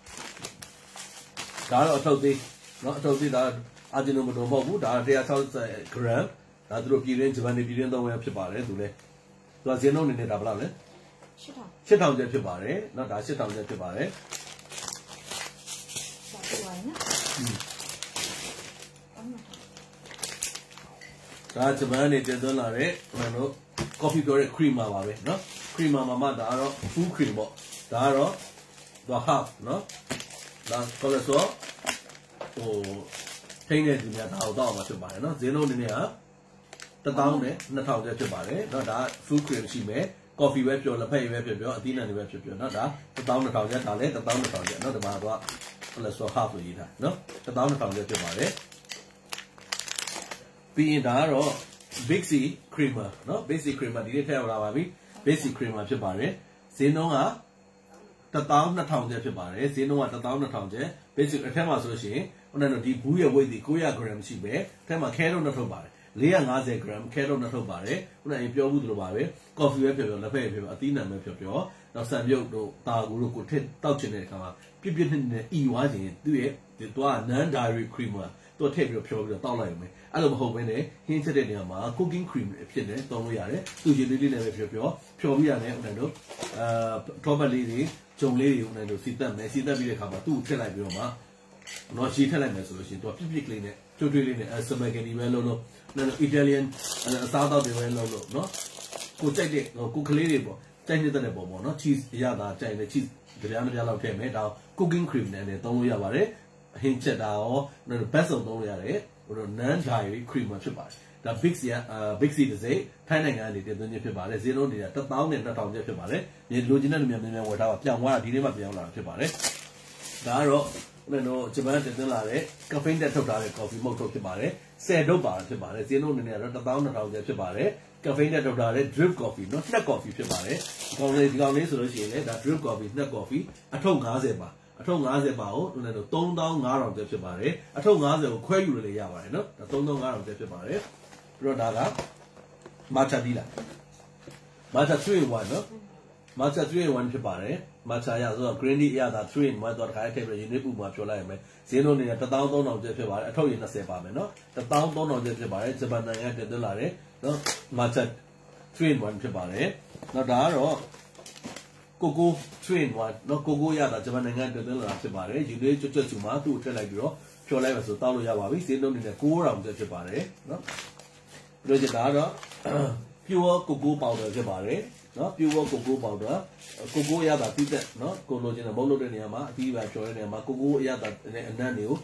ဒါတော့အထုပ်သေးနော်အထုပ်သေးဒါအာဂျီနိုမိုတိုမဟုတ်ဘူးဒါ160 gram ဒါသူတို့ပြည်ရင်းဂျပန်နေပြည်ရင်းသုံးဝယ်ဖြစ်ပါတယ်သူလဲသူကဈေးနှုန်းနေနေတာဘယ်လောက်လဲ8000ကျပ်ဖြစ်ပါတယ်နော်ဒါ8000ကျပ်ဖြစ်ပါတယ်ဒါဂျပန်နေတက်သွန်းလာတဲ့ကျွန်တော်တို့ coffee ပြောတဲ့ creamer ပါပဲเนาะ creamer မှာမှဒါကတော့ full cream ပေါ့ဒါကတော့ တော့ half နော်ဒါကိုလည်းဆိုဟိုထိန်းတဲ့ဒီများဒါတော့မှာဖြစ်ပါတယ်နော်ဈေးနှုန်းအနေနဲ့က1000နဲ့2000ကျပ်ဖြစ်ပါတယ်နော်ဒါ fruit cream ရှိမယ် coffee ပဲပြောလက်ဖက်ရည်ပဲပြောအသီးနှံတွေပဲပြောနော်ဒါ1000 2000ကျပ်ဒါလည်း1000 2000ကျပ်နော်ဒီမှာတော့ကိုလည်းဆို half လို့ရေးထားနော်1000 2000ကျပ်ဖြစ်ပါတယ်ပြီးရင်ဒါကတော့ Big C creamer နော် Big C creamer ဒီနေ့ထည့်ရောက်လာပါပြီ Big C creamer ဖြစ်ပါတယ်ဈေးနှုန်းက1000 2000ကျပ်ဖြစ်ပါတယ်ဈေးနှုန်းက1000 2000ကျပ် Big C အထက်မှာဆိုလို့ရှိရင်ဟိုနဲ့တော့ဒီဘူးရဲ့ weight ဒီ900 gram ရှိပဲအထက်မှာ carrot နဲ့ထုတ်ပါတယ်450 gram carrot နဲ့ထုတ်ပါတယ်ခုနကပြောမှုသလိုပါပဲ coffee ပဲပြောလက်ဖက်ရည်ပြောအသီးနှံပဲပြောနောက်ဆန်ပြုတ်တို့တာကူတို့ကိုထည့်တောက်ချင်တဲ့အခါမှာပြပြနဲ့အီဝါးခြင်းသူ့ရဲ့သူက non dairy creamer တော့ထည့်ပြီးဖြောပြီးတော့တောက်လိုက်ရုံပဲအဲ့လိုမဟုတ်ဘဲနဲ့ဟင်းချက်တဲ့နေရာမှာ cooking cream ဖြစ်နေတောင်းလို့ရတယ်သူရည်လေးနဲ့ပဲဖြောပြီးရတယ်ဥနိုင်တို့ထောပတ်လေးတွေဂျုံလေးတွေဥနိုင်တို့စီတက်မယ်စီတက်ပြီးတဲ့အခါမှာသူ့ထည့်လိုက်ပြီးတော့မှတော့ရှည်ထည့်လိုက်မယ်ဆိုလို့ရှိရင်သူပြပြလေးနဲ့ကျွတ်လေးနဲ့စပဂက်တီပဲလို့နော် Italian အစားအသောက်တွေပဲလို့နော်ကိုကြိုက်တဲ့ကိုကလေးတွေပေါ့ကြိုက်နေတဲ့ပုံပေါ့နော် cheese အရသာကြိုက်တဲ့ cheese ကြမ်းလောက်ထည့်မယ်ဒါ cooking cream နဲ့လည်းသုံးလို့ရပါတယ်ဟင်းချက်တာရော best ဆုံးသုံးလို့ရတယ်ဟို non dairy cream ဖြစ်ပါတယ်ဒါ big C တစ်စိတ်ထိုင်းနိုင်ငံကနေတည်သွင်းခြင်းဖြစ်ပါတယ်ဈေးနှုန်းတွေက1000နဲ့2000ကျပ်ဖြစ်ပါတယ်မြေလိုချင်တဲ့လူများများဝယ်ထားပါပြောင်းသွားတာဒီနေ့မှပြောင်းလာတာဖြစ်ပါတယ်ဒါကတော့ဂျပန်တည်သွင်းလာတဲ့ caffeine တက်ထုတ်ထားတဲ့ coffee မုတ်ထုတ်ဖြစ်ပါတယ်10 ထုတ်ပါဖြစ်ပါတယ်ဈေးနှုန်းအနေနဲ့ကတော့1000 2000ကျပ်ဖြစ်ပါတယ် caffeine တက်ထုတ်ထားတဲ့ drip coffee နော်နှက် coffee ဖြစ်ပါတယ်ဒီကောင်လေးဆိုလို့ရှိရင်လည်းဒါ drip coffee နှက် coffee အထုပ်50ပါအထုပ်50ပါကို3500ကျပ်ဖြစ်ပါတယ်အထုပ်50ကိုခွဲယူလို့လည်းရပါတယ်နော်ဒါ3500ကျပ်ဖြစ်ပါတယ်ပြီးတော့ဒါက matcha တီးလာ matcha 3 in 1နော် matcha 3 in 1ဖြစ်ပါတယ် matcha ရဆိုတော့ green tea အရသာ3 in 1တော့တစ်ခါထည့်ပြီးရင်းနှီးပူမှာပြောလိုက်ရမယ်ဈေးနှုန်းတွေက13000ကျပ်ဖြစ်ပါတယ်အထုပ်ရည်20ပါမယ်နော်13000ကျပ်ဖြစ်ပါတယ်ဂျပန်နိုင်ငံတည်သွင်းလာတဲ့နော် matcha 3 in 1ဖြစ်ပါတယ်နော်ဒါကတော့ Coco 3 in 1နော် Coco ရတာဂျပန်နိုင်ငံတည်သွင်းလာတာဖြစ်ပါတယ်ယူလေးကျွတ်စုမှာသူ့ကိုထည့်လိုက်ပြီးတော့ဖြော်လိုက်ပါဆိုတောက်လို့ရပါပြီဈေးနှုန်းတွေနဲ့9000ကျပ်ဖြစ်ပါတယ်နော်ပြီးတော့ဒါကတော့ pure cocoa powder ဖြစ်ပါတယ်နော် pure cocoa powder cocoa ရတာပြီးတဲ့နော်ကိုလိုချင်တဲ့မုတ်လုပ်တဲ့နေရာမှာအပြီးပါဖြော်တဲ့နေရာမှာ cocoa ရတာနဲ့အနံ့တွေကို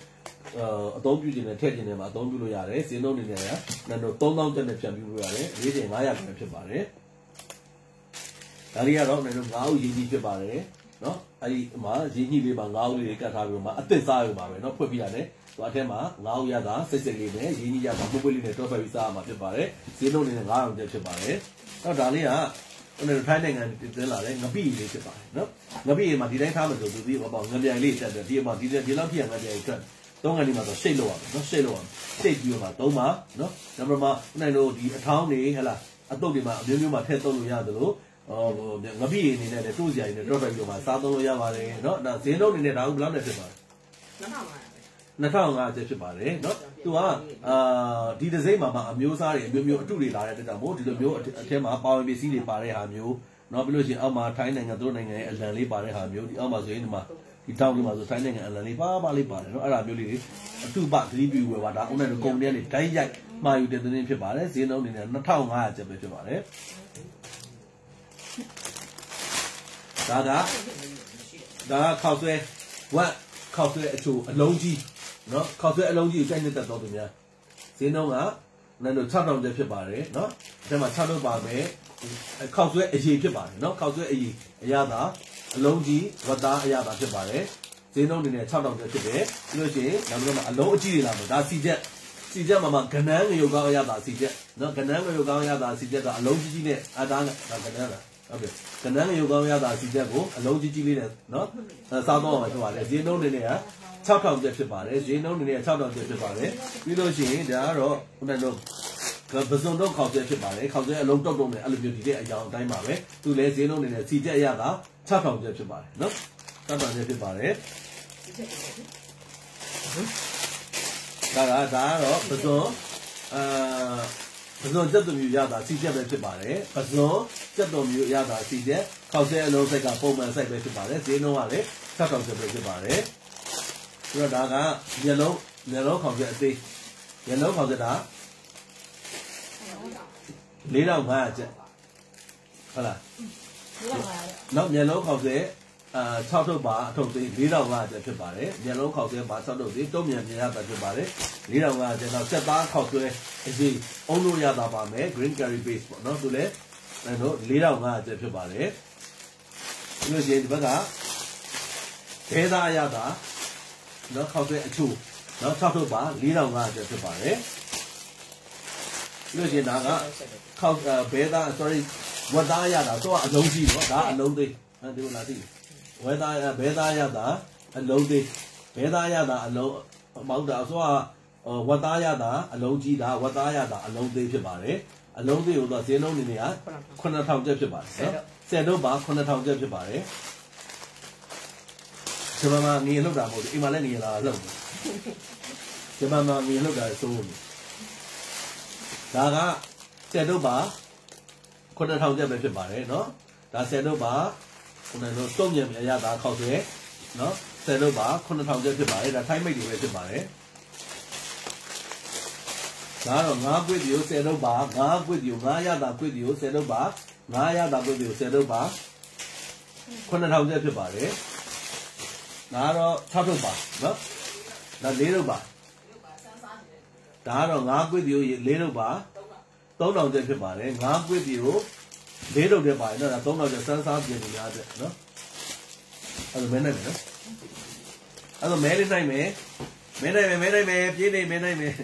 အသုံးပြုခြင်းနဲ့ထည့်ခြင်းနဲ့မှာအသုံးပြုလို့ရတယ်ဈေးနှုန်းတွေနဲ့က3000ကျပ်နဲ့ဖြန့်ပြလို့ရတယ်4500ကျပ်ဖြစ်ပါတယ်ဒါလေးကတော့ကျွန်တော်9ဦးရင်းကြီးဖြစ်ပါတယ်နော်အဲ့ဒီမှာရင်းကြီးလေးမှာ9ဦးလေးကတ်ထားပြီးတော့မှအသစ်စားရပါပဲနော်ဖွက်ပြရတယ်သူအထက်မှာ9ဦးရတာစိတ်လေးနဲ့ရင်းကြီးရတာမှုပွေးလေးနဲ့တော့ဖက်ပြီးစားရမှာဖြစ်ပါတယ်ဈေးနှုန်းတွေနဲ့900ကျပ်ဖြစ်ပါတယ်တော့ဒါလေးကကျွန်တော်ထိုင်းနိုင်ငံတင်သွင်းလာတဲ့ငပိလေးဖြစ်ပါတယ်နော်ငပိရေမှာဒီတိုင်းထားမှဆိုသူဒီပေါ့ငပြိုင်လေးတက်တယ်ဒီမှာဒီလောက်ထိငပြိုင်ထွက်သုံးကန်ဒီမှာဆိုရှိတ်လို့ရမယ်နော်ရှိတ်လို့ရမယ်ရှိတ်ပြီးတော့မှသုံးပါနော်နံပါတ်မှာနိုင်လို့ဒီအထောင်းတွေဟဲ့လားအတုပ်တွေမှာအမျိုးမျိုးမှာထည့်သုံးလို့ရတယ်လို့ငပိအနေနဲ့လည်းတိုးစရာကြီးနဲ့တော့ပြီးတော့မှစားသုံးလို့ရပါတယ်เนาะဒါဈေးနှုန်းအနေနဲ့ဒါဘယ်လောက်နဲ့ဖြစ်ပါလဲ2500ကျပ်ဖြစ်ပါတယ်เนาะသူကဒီဒီဇိန်မှာအမျိုးစားတွေအမျိုးမျိုးအတုတွေလာတဲ့တက်တာမို့ဒီလိုမျိုးအထဲမှာပါဝင်ပစ္စည်းတွေပါတဲ့ဟာမျိုးเนาะပြီးလို့ရှိရင်အောက်မှာထိုင်းနိုင်ငံတို့နိုင်ငံရဲ့အလံလေးပါတဲ့ဟာမျိုးဒီအောက်မှာဆိုရင်ဒီမှာဒီတောင်းလေးမှာဆိုထိုင်းနိုင်ငံအလံလေးပါလေးပါတယ်เนาะအဲ့ဒါမျိုးလေးတွေအတုပသတိပြုဝယ်ပါဒါအုံးနဲ့ကုန်တဲ့နေတိုင်းရိုက်မှာယူတဲ့သတင်းဖြစ်ပါတယ်ဈေးနှုန်းအနေနဲ့2500ကျပ်ပဲဖြစ်ပါတယ်ဒါကခောက်ဆွဲဝက်ခောက်ဆွဲအချိုအလုံးကြီးเนาะခောက်ဆွဲအလုံးကြီးကိုကြိုက်နေတတ်တော့သူများဈေးနှုန်းကလည်း6000ကျပ်ဖြစ်ပါတယ်เนาะဒီမှာ6လို့ပါမယ်ခောက်ဆွဲအရေးဖြစ်ပါတယ်เนาะခောက်ဆွဲအရေးအရသာအလုံးကြီးဝက်သားအရသာဖြစ်ပါတယ်ဈေးနှုန်းတွေနဲ့6000ကျပ်ဖြစ်တယ်ပြီးလို့ရှိရင်နောက်ပြီးတော့အလုံးအကြီးတွေလာမယ်ဒါစီချက်မှာကနန်းငရုတ်ကောင်းအရသာစီချက်เนาะကနန်းငရုတ်ကောင်းအရသာစီချက်ကအလုံးကြီးနဲ့အသားကကနန်းလားဟုတ်ပြီကနန်းငရုတ်ကောင်းရတာစီချက်ကိုအလုံးကြီးလေးနဲ့နော်စားတော့မှာဖြစ်ပါတယ်ဈေးနှုန်းတွေနဲ့က6000ကျပ်ဖြစ်ပါတယ်ဈေးနှုန်းတွေနဲ့6000ကျပ်ဖြစ်ပါတယ်ပြီးလို့ရှိရင်ဒါကတော့ခုနကပစုံတော့ခောက်ကျက်ဖြစ်ပါတယ်ခောက်ကျက်အလုံးတုတ်နဲ့အဲ့လိုမျိုးဒီတဲ့အကြောင်းအတိုင်းပါပဲသူလည်းဈေးနှုန်းတွေနဲ့စီချက်ရတာ6000ကျပ်ဖြစ်ပါတယ်နော်6000ကျပ်ဖြစ်ပါတယ်ဒါကတော့ပစုံပဇွန်ချက်တော်မျိုးရတာစီချက်ပဲဖြစ်ပါတယ်ပဇွန်ချက်တော်မျိုးရတာစီချက်ခောက်ဆဲအလုံးစိတ်ကပုံမှန်စိတ်ပဲဖြစ်ပါတယ်ဈေးနှုန်းကလည်း6000ကျပ်ပဲဖြစ်ပါတယ်ပြီးတော့ဒါကမျက်လုံးခောက်ဆဲအသေးမျက်လုံးခောက်ဆဲတာ4500ကျပ်ဟုတ်လားနောက်မျက်လုံးခောက်ဆဲ 6ထုတ်ပါအထုတ်သေး4500ကျပ်ဖြစ်ပါတယ်မျက်လုံးခောက်သွဲပါ6ထုတ်သေးတုံးမြန်မြင်ရတာဖြစ်ပါတယ်4500ကျပ်တော့ဆက်သားခောက်သွဲအစီအုံးလို့ရတာပါမယ် green curry base ပေါ့နော်သူလည်းတို့4500ကျပ်ဖြစ်ပါတယ်လို့ရှိရင်ဒီဘက်ကဘဲသားရတာနော်ခောက်သွဲအချို့နော်6ထုတ်ပါ4500ကျပ်ဖြစ်ပါတယ်လို့ရှိရင်ဒါကခောက်ဘဲသား sorry ဝတ်သားရတာတော့အလုံးကြီးနော်ဒါအလုံးသေးဒီလိုလားသိဝဲသားဘဲသားရတာအလုံးသေးဘဲသားရတာအလုံးမောက်တာဆိုတော့ဝတ်သားရတာအလုံးကြီးဒါဝတ်သားရတာအလုံးသေးဖြစ်ပါတယ်အလုံးသေးကိုတော့ဈေးနှုန်းနေနေက9000ကျပ်ဖြစ်ပါတယ်နော်10တော့ပါ9000ကျပ်ဖြစ်ပါတယ်ဒီမှာငွေလောက်တာမဟုတ်ဘူးအိမ်မှာလည်းငွေလာလောက်ဒီမှာငွေလောက်တာစိုးဒါက10တော့ပါ9000ကျပ်ပဲဖြစ်ပါတယ်เนาะဒါ10တော့ပါခုနကတုံးမြန်မြရတာခောက်တယ်เนาะ10တော့ပါ9000ကျပ်ဖြစ်ပါတယ်ဒါထိုင်းမိတ်တွေပဲဖြစ်ပါတယ်ဒါတော့9ကွစ်ဒီကို10တော့ပါ9ကွစ်ဒီကို9ရတာကွစ်ဒီကို10တော့ပါ9ရတာကွစ်ဒီကို10တော့ပါ9000ကျပ်ဖြစ်ပါတယ်ဒါတော့6တော့ပါเนาะဒါ4တော့ပါဒါတော့9ကွစ်ဒီကို4တော့ပါ3000ကျပ်ဖြစ်ပါတယ်9ကွစ်ဒီကို4တော့တက်ပါတယ်နော်ဒါ3000ကျပ်စမ်းစားပြင်နေရတဲ့နော်အဲ့ဒါမဲနိုင်မယ်နော်အဲ့ဒါမဲလေးနိုင်မယ်မဲနိုင်မယ်ပြေးနေမဲနိုင်မယ်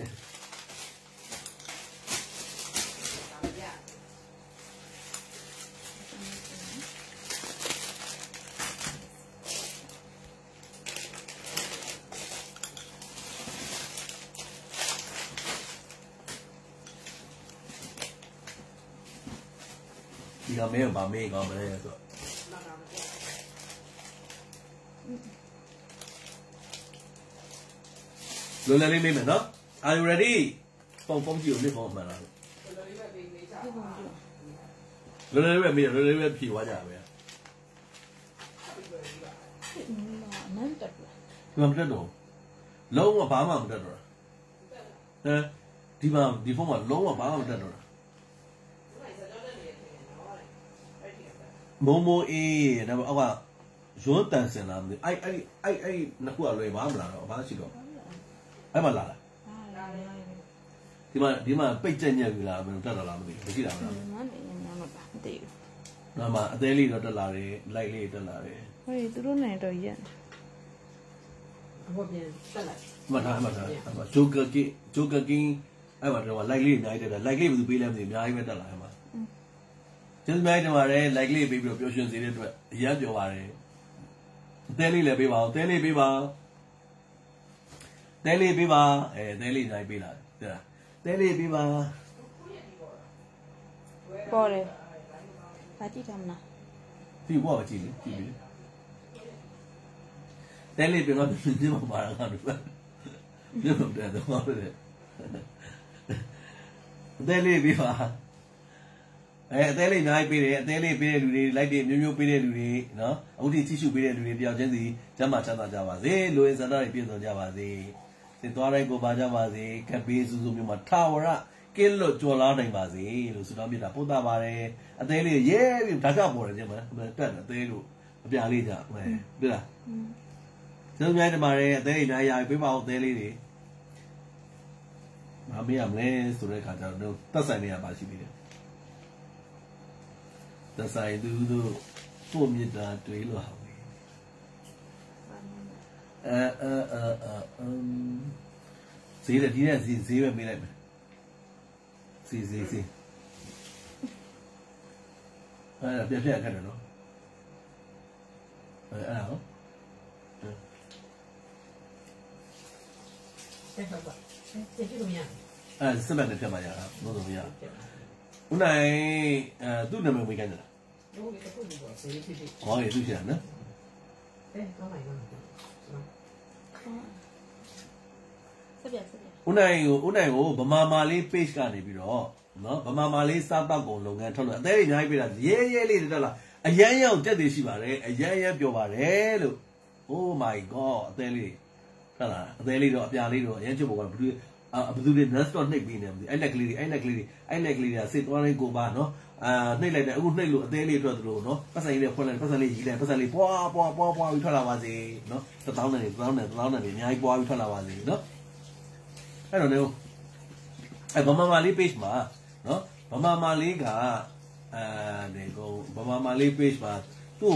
ဒီကမဲဘာမဲကောင်းမလဲဆိုလွယ်လွယ်လေးမေးမယ်နော် Are you ready ပုံကြည့်ဦးလေးပုံမှန်လားလွယ်လွယ်လေးပဲမေးလွယ်လွယ်လေးပဲဖြေသွားကြပဲနန်းတက်ဒီမှာမတက်တော့လုံးဝဘာမှမတက်တော့ဒီမှာဒီဖုန်းမှာလုံးဝဘာမှမတက်တော့မိုးအေးဒါပေမဲ့အောက်ကရွန်းတန်စင်လာမသိအဲ့နှစ်ခုကလွယ်ပါမလားတော့ဘာရှိတော့အဲ့မှာလာလားဒီမှာပိတ်ကြက်ညက်ပြီလားဘယ်လိုတက်တော့လားမသိဘူးမရှိတာမလားနန်းနေညမပါမသိဘူးဒါမှအသေးလေးတော့တက်လာတယ်လိုက်လေးတက်လာတယ်ဟေးသူတို့နိုင်တော့ရက်အခုပြန်တက်လိုက်မှတ်ထားဂျိုကာကင်းအဲ့မှာတော့လိုက်လေးအများကြီးတက်တယ်လိုက်လေးဘယ်သူပေးလဲမသိဘူးအများကြီးပဲတက်လာအဲ့မှာကျေးဇူးများတင်ပါတယ် like လေးပေးပြီးတော့ပျော်ရွှင်စေတဲ့အတွက်အရန်ပြောပါတယ်အသေးလေးလည်းပေးပါဦးသေးလေးပေးပါသေးလေးပေးပါသေးလေးနိုင်ပေးလာတယ်သေးလေးပေးပါပေါ်တယ်ဘာကြည့်ထားမလားဒီဘောကြည့်လေကြည့်လေသေးလေးပေးတော့ပြင်းမပါတာကတော့ပြင်းမတယ်တော့ဟုတ်တယ်သေးလေးပေးပါအသေးလေးနိုင်ပေးတယ်အသေးလေးပေးတဲ့လူတွေလိုက်တဲ့မျိုးပေးတဲ့လူတွေနော်အခုထိကြည့်ရှုပေးတဲ့လူတွေတယောက်ချင်းစီကျမ်းမာချမ်းသာကြပါစေလူရင်းစန္ဒတွေပြည့်စုံကြပါစေသင်သွားတိုင်းကိုပါကြပါစေကပ်ပေးစုစုမျိုးမှာထာဝရကင်းလွတ်ကြော်လားနိုင်ပါစေလို့ဆုတောင်းပြတာပို့တာပါတယ်အသေးလေးရဲပြီးဓာတ်ကပေါ်တယ်ကျမတက်တယ်အသေးလို့အပြာလေးကြမယ်ပြလားကျေးဇူးများတင်ပါတယ်အသေးလေးများရပေးပါဦးအသေးလေးတွေမမေ့ရမလဲဆိုတဲ့ခါကျတော့တက်ဆိုင်နေရပါရှိသေးတယ်တဆိုင်သူတို့ပို့မြစ်တာတွေးလို့ဟောဈေးတယ်ဒီနေ့ဈေးပဲမေးလိုက်မယ်ဈေးအဲ့ဒါပြခက်တယ်နော်အဲ့ဒါဟုတ်ဆက်ပါကျေးဇူးလို့ရစမနဲ့ပြတ်มาရတာလို့ဆိုရဦးနိုင်သူ့နာမည်ဝေးခိုင်းတယ်လားဟုတ်ကဲ့အခုဒီပေါ်ဈေးဖြစ်ဖြစ်ဟောရသူ့ရှာနော်ကောင်းပါကောင်းဦးနိုင်ကိုဗမာမာလေး page ကနေပြီးတော့နော်ဗမာမာလေးစားတောက်ကုန်လုပ်ငန်းထုတ်လို့အသေးအများကြီးပြတာရဲလေးတက်လာအရန်ရောက်တက်သေးရှိပါတယ်အရန်ပြောပါတယ်လို့ Oh my god အသေးလေးဟုတ်လားအသေးလေးတော့အပြာလေးတော့အရန်ချစ်ဖို့ကတော့ ဘယ်သူတွေ nurse တော့နှိပ်ပြီးနေမှာအဲ့လက်ကလေးတွေအဲ့လက်ကလေးကစစ်သွားတိုင်းကိုပါနော်နှိပ်လိုက်တယ်အခုနှိပ်လို့အသေးလေးထွက်သလိုနော်ပတ်စံလေးတွေဖွင့်လိုက်ပတ်စံလေးကြီးလိုက်ပတ်စံလေးပွားပြီးထွက်လာပါစေနော်1000နဲ့1000နဲ့အများကြီးပွားပြီးထွက်လာပါစေနော်အဲ့တော့လည်းအဲ့ဗမာမာလေး page မှာနော်ဗမာမာလေးကဒီကောဗမာမာလေး page မှာသူ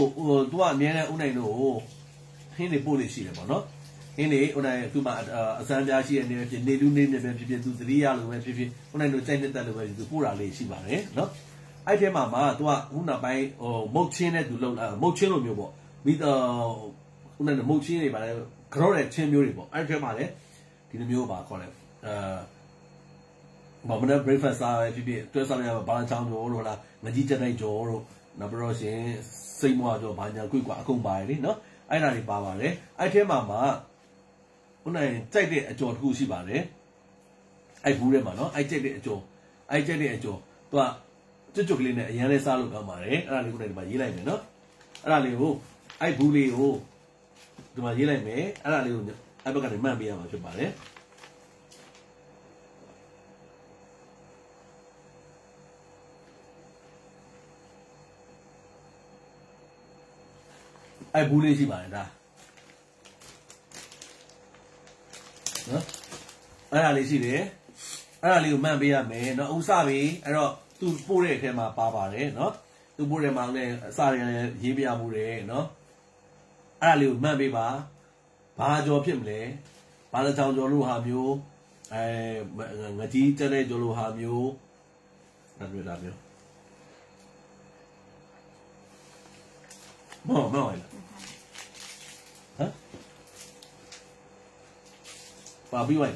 ကအမြဲတမ်းဦးနိုင်တို့ဟင်းတွေပို့လို့ရှိတယ်ပေါ့နော်ဟင်းတွေဦးနိုင်သူ့မှာအစမ်းပြားရှိတဲ့နေဖြစ်နေလူနေမြဲဖြစ်ဖြစ်သူသတိရလို့ပဲဖြစ်ဦးနိုင်တို့စိုက်နေတက်လို့ပဲသူပို့တာလေးရှိပါတယ်နော်အဲ့ထဲမှာသူကခုနောက်ပိုင်းမုတ်ချင်းနဲ့သူလုံလာမုတ်ချင်းလိုမျိုးပေါ့မိဦးနိုင်တို့မုတ်ချင်းတွေပါလေကြောတဲ့ချင်းမျိုးတွေပေါ့အဲ့ထဲမှာလည်းဒီလိုမျိုးပါခေါ်တယ်ဘာမလဲ breakfast စားပဲဖြစ်တွဲစားရဘာချောင်းကျော်လို့လားငကြီးချက်တိုက်ကျော်တို့နောက်ပြီးတော့ရှင်စိတ်မွားကျော်ဘာညာကွိကွာအကုန်ပါတယ်လေနော်အဲ့ဒါတွေပါပါတယ်အဲ့ထဲမှာခုနကကြိုက်တဲ့အကျော်တစ်ခုရှိပါတယ်အဲ့ဘူးထဲမှာနော်အဲ့ကြိုက်တဲ့အကျော်သူကကျွတ်ကလေးနဲ့အရန်လေးစားလို့ကောင်းပါတယ်အဲ့ဒါလေးခုနကဒီမှာရေးလိုက်မယ်နော်အဲ့ဒါလေးကိုအဲ့ဘူးလေးကိုဒီမှာရေးလိုက်မယ်အဲ့ဒါလေးကိုအဲ့ဘက်ကနေမှန်ပေးရမှာဖြစ်ပါတယ်အဲ့ဘူးလေးရှိပါတယ်ဒါနော်အဲ့ဒါလေးရှိတယ်အဲ့ဒါလေးကိုမှန်ပေးရမယ်နော်ဥစပြီအဲ့တော့သူပို့တဲ့အထဲမှာပါပါတယ်နော်သူပို့တဲ့မှာလည်းအစရရေးပြမှုတယ်နော်အဲ့ဒါလေးကိုမှန်ပေးပါဘာကြော်ဖြစ်မလဲဘာလချောင်းကြော်လို့ဟာမျိုးငကြီးတက်တဲ့ကြော်လို့ဟာမျိုးဒါမျိုးမောင်ဟမ်ပါပြီးဝိုင်း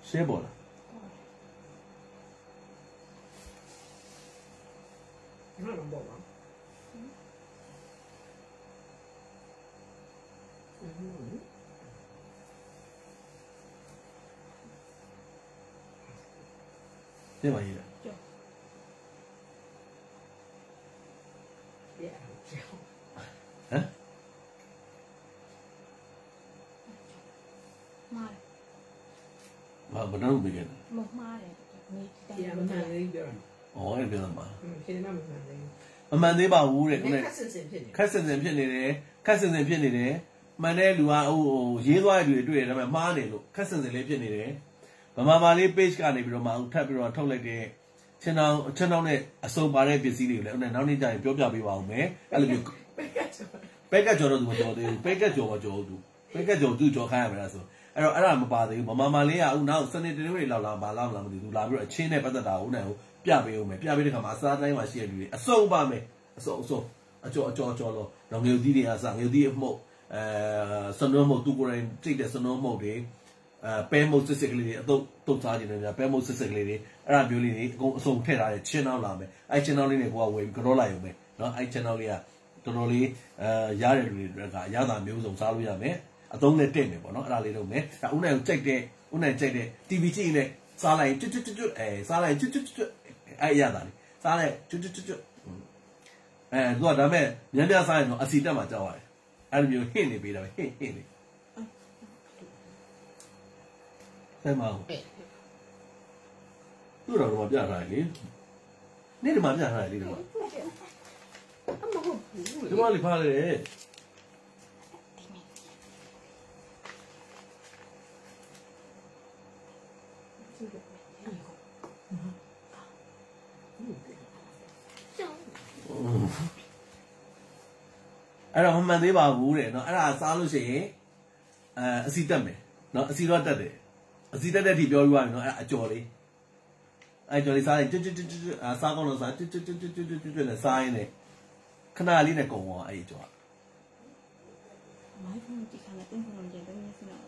ရှေးပေါ်လား那能报吗？这玩意儿。嗯？妈的。不能没给的。没妈的，没。也慢慢的一点。哦，那边嘛。现在慢慢的。慢慢的把屋嘞，看深圳片的。看深圳片的，慢点路啊，热သွားတဲ့တွေတွေ့တယ်ဒါပေမဲ့မားနေလို့ခက်စင်စင်လေးဖြစ်နေတယ်ဗမာလေး page ကနေပြီးတော့မှထပ်ပြီးတော့ထုတ်လိုက်တဲ့ချင်းတောင်းနဲ့အစုံပါတဲ့ပစ္စည်းတွေကိုလည်းနောက်နေ့ကျရင်ပြောပြပေးပါဦးမယ်အဲ့လိုမျိုးပက်ကတ်ကျော်တော့သူမကျော်သေးဘူးပက်ကတ်ကျော်မကျော်ဘူးပက်ကတ်ကျော်သူကျော်ခိုင်းရမှာလားဆိုအဲ့တော့အဲ့ဒါမပါသေးဘူးဗမာလေးကအခုနောက်စနေတနေ့တွေလောက်လာပါလားမသိဘူးလာပြီးတော့အချင်းနဲ့ပတ်သက်တာဦးနိုင်ကိုပြပေးဦးမယ်ပြပေးတဲ့ခါမှာအစားတိုင်းမှာရှိတဲ့လူတွေအစုံပါမယ်အစုံအကျော်လို့တော့ငယ်သီးတွေကစားငယ်သီးအမှုတ်စနုံမုတ်သူကိုယ်တိုင်ကြိတ်တဲ့စနုံမုတ်တွေပဲမုတ်စစ်ကလေးတွေအတုတ်စားခြင်းတွေများပဲမုတ်စစ်ကလေးတွေအဲ့ဒါမျိုးလေးတွေအကုန်အစုံထည့်ထားတဲ့ချင်းနောက်လာမယ်အဲ့ချင်းနောက်လေးတွေကိုကဝယ်ပြီးကြောလိုက်ရုံပဲเนาะအဲ့ချင်းနောက်လေးကတော်တော်လေးရတဲ့လူတွေကအရသာမျိုးစုံစားလို့ရမယ်အသုံးနဲ့တက်မယ်ပေါ့เนาะအဲ့ဒါလေးလုပ်မယ်ဒါဦးနိုင်ကိုကြိုက်တဲ့ TV ကြည့်နေစားလိုက်ကျွတ်စားလိုက်ကျွတ်အဲ့ရတာလေးစားလိုက်ကျွတ်သူကဒါမဲ့မြန်ပြစားရင်တော့အစီတက်မှာကြောက်ရတယ်အဲ့လိုမျိုးဟင့်နေပေးတာပဲဟင့်နေဆဲမအောင်သူ့တော်တော့ပြထားတယ်လေနေ့ဒီမှာပြထားတယ်လေဒီမှာအမဟုတ်ဘူးဒီမှာလေးဖားလေအဲ့တော့မမှန်သေးပါဘူးတဲ့เนาะအဲ့ဒါစားလို့ရှိရင်အစီတက်မယ်เนาะအစီတော့တက်တယ်အစီတက်တဲ့အထိပြောပြရမယ်เนาะအဲ့အကျော်လေးအဲ့ကျော်လေးစားရင်ကျွတ်စားကောင်းလို့စားကျွတ်နဲ့စားရင်လည်းခဏလေးနဲ့ကုန်သွားအဲ့အကျော်မိုင်းဖုန်းကြည့်ခါနဲ့တင်းဖုန်းကြည့်တယ်နည်းစနော်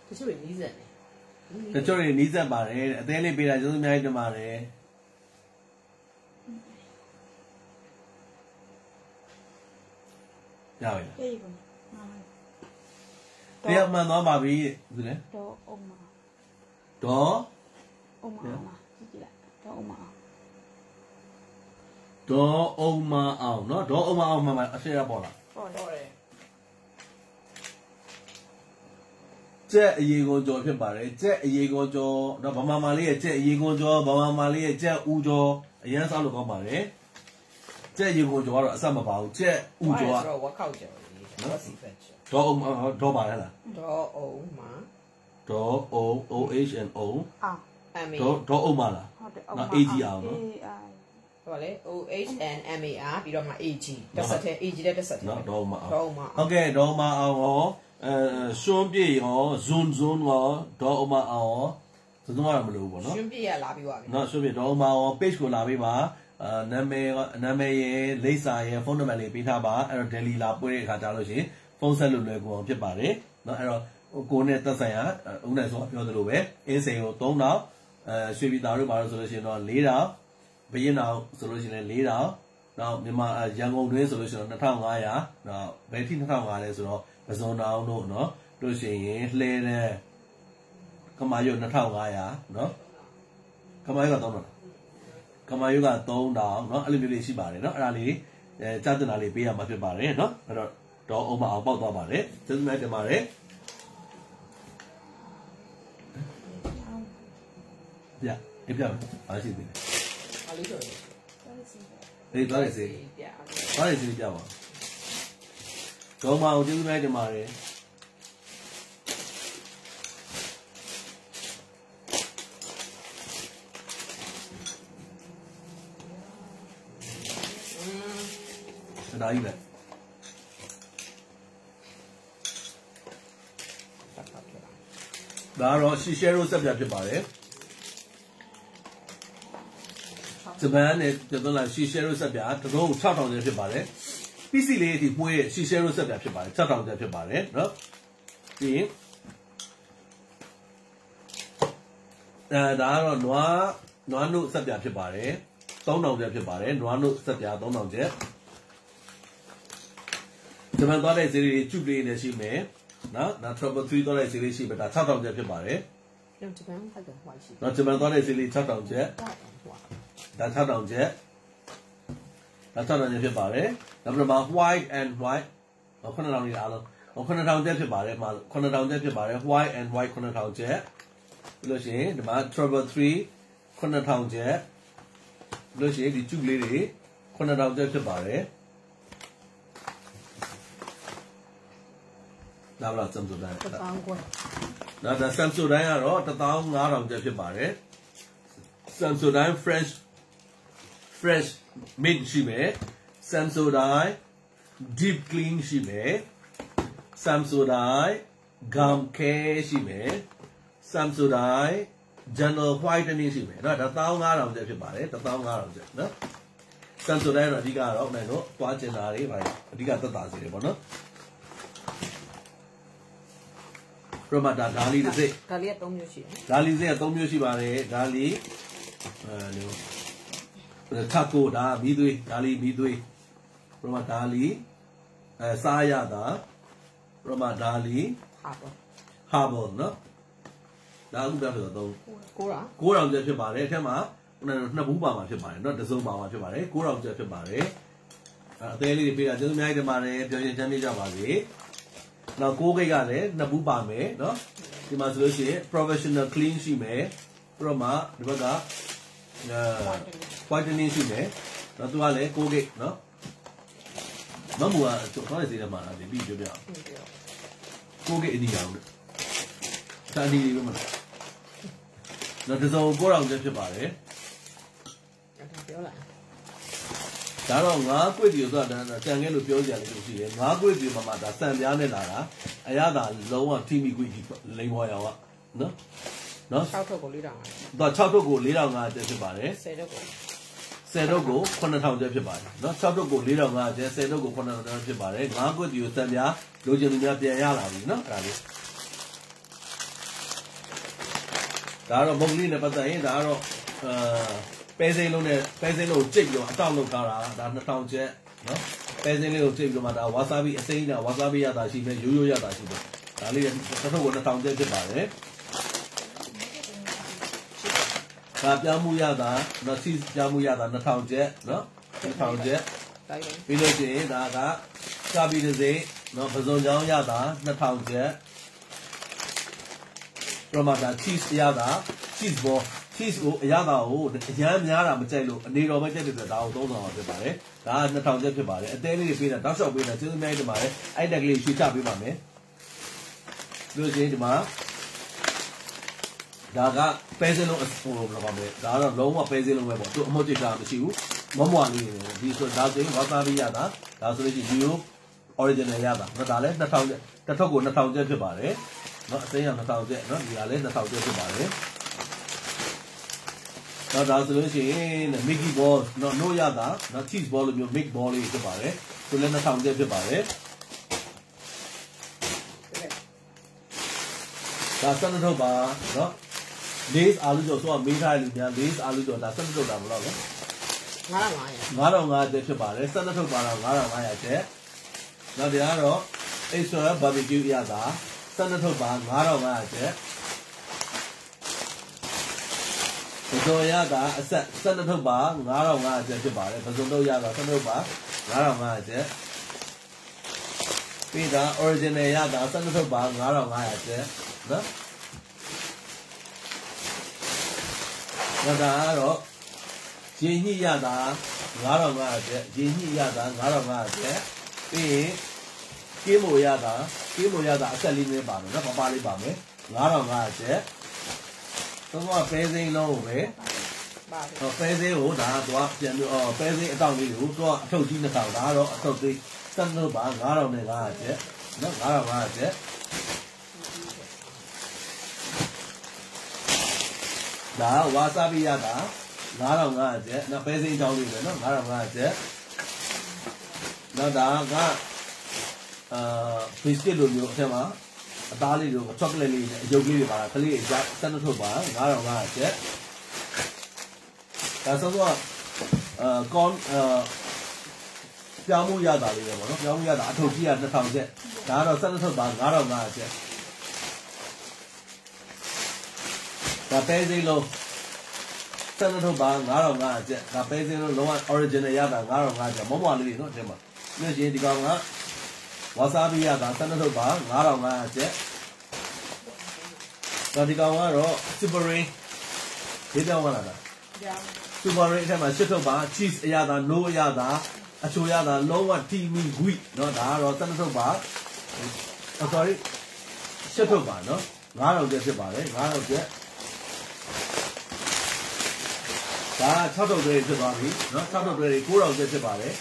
တချို့တွေ40တချို့တွေနီးစပ်ပါတယ်အသေးလေးပေးတာကျေးဇူးအများကြီးတင်ပါတယ်ရပါပြီပြေးပါတရားမှန်သွားပါပြီဒီလေတော့အုံးမတော့အုံးမကြည့်လိုက် Door Oma out, no? Door Oma out, Mamma, I say a bola. Jet Yego Joe Barry, Jet Yego Joe, the Mamma Lee, Jet Yego Joe, Mamma Lee, Jet Ujo, yes, I'll go Barry. Jet Yego Joe, some about Jet Ujo. What culture? Door Oma, Door Barella. Door Oma. Door O-H and O. Door Omala. Not AGR, no? O-H-N-M-A-R, you don't have AG. That's it, AG, that's it. Not Doma. Okay, Doma, Shumbi or Zun or Doma or Zuma, Shouldn't be a labi. not Shumbi Doma or Pishko Labiba, Name, Lisa, fundamentally Pitaba, and Delhi Lapue Catalogy, Fonsalu Lego, Pipari, not Gonet Tasaya, Unaso, Yodobe, Inseo, Tona, should be Daru solution on leader. Begin now solution leader. Now, Nima young old solution on the town Aya. Now, Betty town Aya, so as on now, no, do she later come out in the town Aya, no? Come out, don't come out, you got thrown down, not a little bit shibari, not really, Chatanali be a much barre, no? Don't over about the barre, doesn't matter, Mare. Yeah, if you have, I see it. Hey, what is it? What is it, Java? Go out, do you make the money? And I even. Now, she shares up your body. Japan is the like she shares up your to go chat on the body. PC lady, where she shares up your body, chat on the body, no? See? There are no subject body, don't know the body, no subject, don't know yet. Japan got a series to be in the she may, not trouble $3 series, but a chat on the body. Not Japan got a series chat on yet. That's how down jet. That's how down your body. Number about white and white. Or corner down the other. Or corner down jet body. Corner down jet body. White and white corner down jet. Lucy, the man trouble 3. Corner down jet. Lucy, the 2 lady. Corner down jet body. Now, that's some of that. Now, that's some of that. Or the town around jet body. Samsudai fresh made shime, Samsudai deep clean shime, Samsudai gum care shime, Samsudai general whitening shime. No, the town around the body, the town around it. No, Samsudai, the Diga of Nano, Quatinari, by Diga Tasi, no? Romata Dali to say, Dali say a Tomushi Bari, Dali. Taco da midway, Dali midway, Roma Dali, Sayada, Roma Dali, Harbor, no? Dalu Dato, go around the Chibare, Tema, Nabuba Chibare, not the Zoma Chibare, go around the Chibare, daily repeat, I just made the Mare, Johnny Javare. Now go Gale, Nabuba me, no? You must say professional clean she may, Roma, Rivaga. Whitening she may, not to Ale, go get, no? Mamma, what is it, man? The video. Go get in the young. Sandy woman. Not as all go around the body. Darong, not with you, that Tangan to Piosia, not with you, Mamma, Sandiana Lara, Ayada, low on Timmy Quickie, Lamoya, no? No? The Chato go lead on the body. Said go, Conatown Jeff body. Not Chato go lead on the said go Conatown body. Not good you, Sabia, Lojan Yala, no? Daro Moglina Pata, Daro Pezelo, Jig, a town of Tara, the town jet, no? Pezelo, Jig, Wasabi, a saying, Wasabi Yada, she made you Yada, she did. I live in the town jet body. ဒါပြောင်းမှုရတာနော် cheese ပြောင်းမှုရတာ2000ကျပ်နော်2000ကျပ်ပြီးလို့ရှိရင်ဒါကစပီတစ်စိမ်းနော်ပစုံချောင်းရတာ2000ကျပ်ပြမတာ cheese ရတာ cheese ball cheese ကိုအရသာကိုအရန်များတာမကြိုက်လို့အနေတော်ပဲကြိုက်တယ်ဆိုတော့ဒါကို3000အောင်ဖြစ်ပါတယ်ဒါက2000ကျပ်ဖြစ်ပါတယ်အသေးလေးတွေပေးတာတောက်လျှောက်ပေးတာကျေးဇူးများတင်ပါတယ်အဲ့တက်ကလေးရွှေချပေးပါမယ်ပြီးလို့ရှိရင်ဒီမှာဒါကပဲစလုံးဟိုဘာပါမလဲဒါကတော့လုံးဝပဲစလုံးပဲပေါ့သူအမှုတ်တိတာမရှိဘူးမမွာလေးနေဒီဆိုဒါဆိုရင်ဝါစာဘီရတာဒါဆိုလို့ရှိရင် original ရတာဒါလည်း2000တစ်ထုပ်ကို2000ကျပ်ဖြစ်ပါတယ်เนาะအစိမ်းရ2000ကျပ်เนาะဒီကလည်း2000ကျပ်ဖြစ်ပါတယ်တော့ဒါဆိုလို့ရှိရင် Mickey ball เนาะ no ရတာเนาะ cheese ball လိုမျိုး mix ball လေးဖြစ်ပါတယ်သူလည်း2000ကျပ်ဖြစ်ပါတယ်ဒါစံထုတ်ပါเนาะလေးအာလူကျော်ဆိုတော့မေးထားတယ်လူများလေးအာလူကျော်ဒါစံထုတ်တာမလို့နော်9500ကျပ်ဖြစ်ပါတယ်စံထုတ်ပါတော့9500ကျပ်နောက်ဒီကတော့ extra barbecue ရတာစံထုတ်ပါ9500ကျပ်ပစုံရတာအဆက်စံထုတ်ပါ9500ကျပ်ဖြစ်ပါတယ်ပစုံတော့ရတာစံထုတ်ပါ9500ကျပ်ပြီးတာ original ရတာစံထုတ်ပါ9500ကျပ်နော်ဒါကတော့ရင်းညှိရတာ9500ကျပ်ရင်းညှိရတာ9500ကျပ်ပြီးရင်ကေးမိုရတာအဆက်လေးနဲ့ပါမယ်နော်ပပလေးပါမယ်9500ကျပ်သုံးကပဲစိမ်းလုံးကိုပဲပါတယ်ပဲစိမ်းကိုဒါတော့ပြန်ပြီးပဲစိမ်းအတောင့်လေးကိုတော့အထုပ်ကြီး2000ဒါတော့အထုပ်သေးစက်လို့ပါ9500ကျပ်နော်9500ကျပ်ဒါဝါစာဘီရတာ9500ကျပ်နော်ပဲစိမ်းတောင်းလေးပဲနော်9500ကျပ်နော်ဒါကဘီစကစ်လိုမျိုးအထက်မှာအသားလေးတို့ချောကလက်လေးနဲ့အယုတ်လေးတွေပါတာကလေးအကြစက်ထုတ်ပါ9500ကျပ်ဒါဆိုတော့ကွန်ပြောင်းမှုရတာလေးပဲပေါ့နော်ပြောင်းမှုရတာအထုပ်ကြီးက2000ကျပ်ဒါကတော့စက်ထုတ်ပါ9500ကျပ်ဒါပဲစိမ်းလုံးစက်ထုတ်ပါ9500ကျပ်ဒါပဲစိမ်းလုံးလုံးဝ original ရတာ9500ကျပ်မမွာလေးနော်အဲ့မှာပြီးရင်ဒီကောင်ကဝါစာဘီရတာစက်ထုတ်ပါ9500ကျပ်ဒါဒီကောင်ကတော့ super ring ဒီကောင်ကလား super ring အဲ့မှာရှစ်ထုတ်ပါ cheese အရသာ no အရသာအချိုရသာလုံးဝ teamy wheat เนาะဒါကတော့စက်ထုတ်ပါ sorry ရှစ်ထုတ်ပါเนาะ9000ကျပ်ဖြစ်ပါတယ်9000ကျပ်ဒါ6ထုတ်တွေဖြစ်သွားပြီเนาะ6ထုတ်တွေ9000ကျပ်ဖြစ်ပါတယ်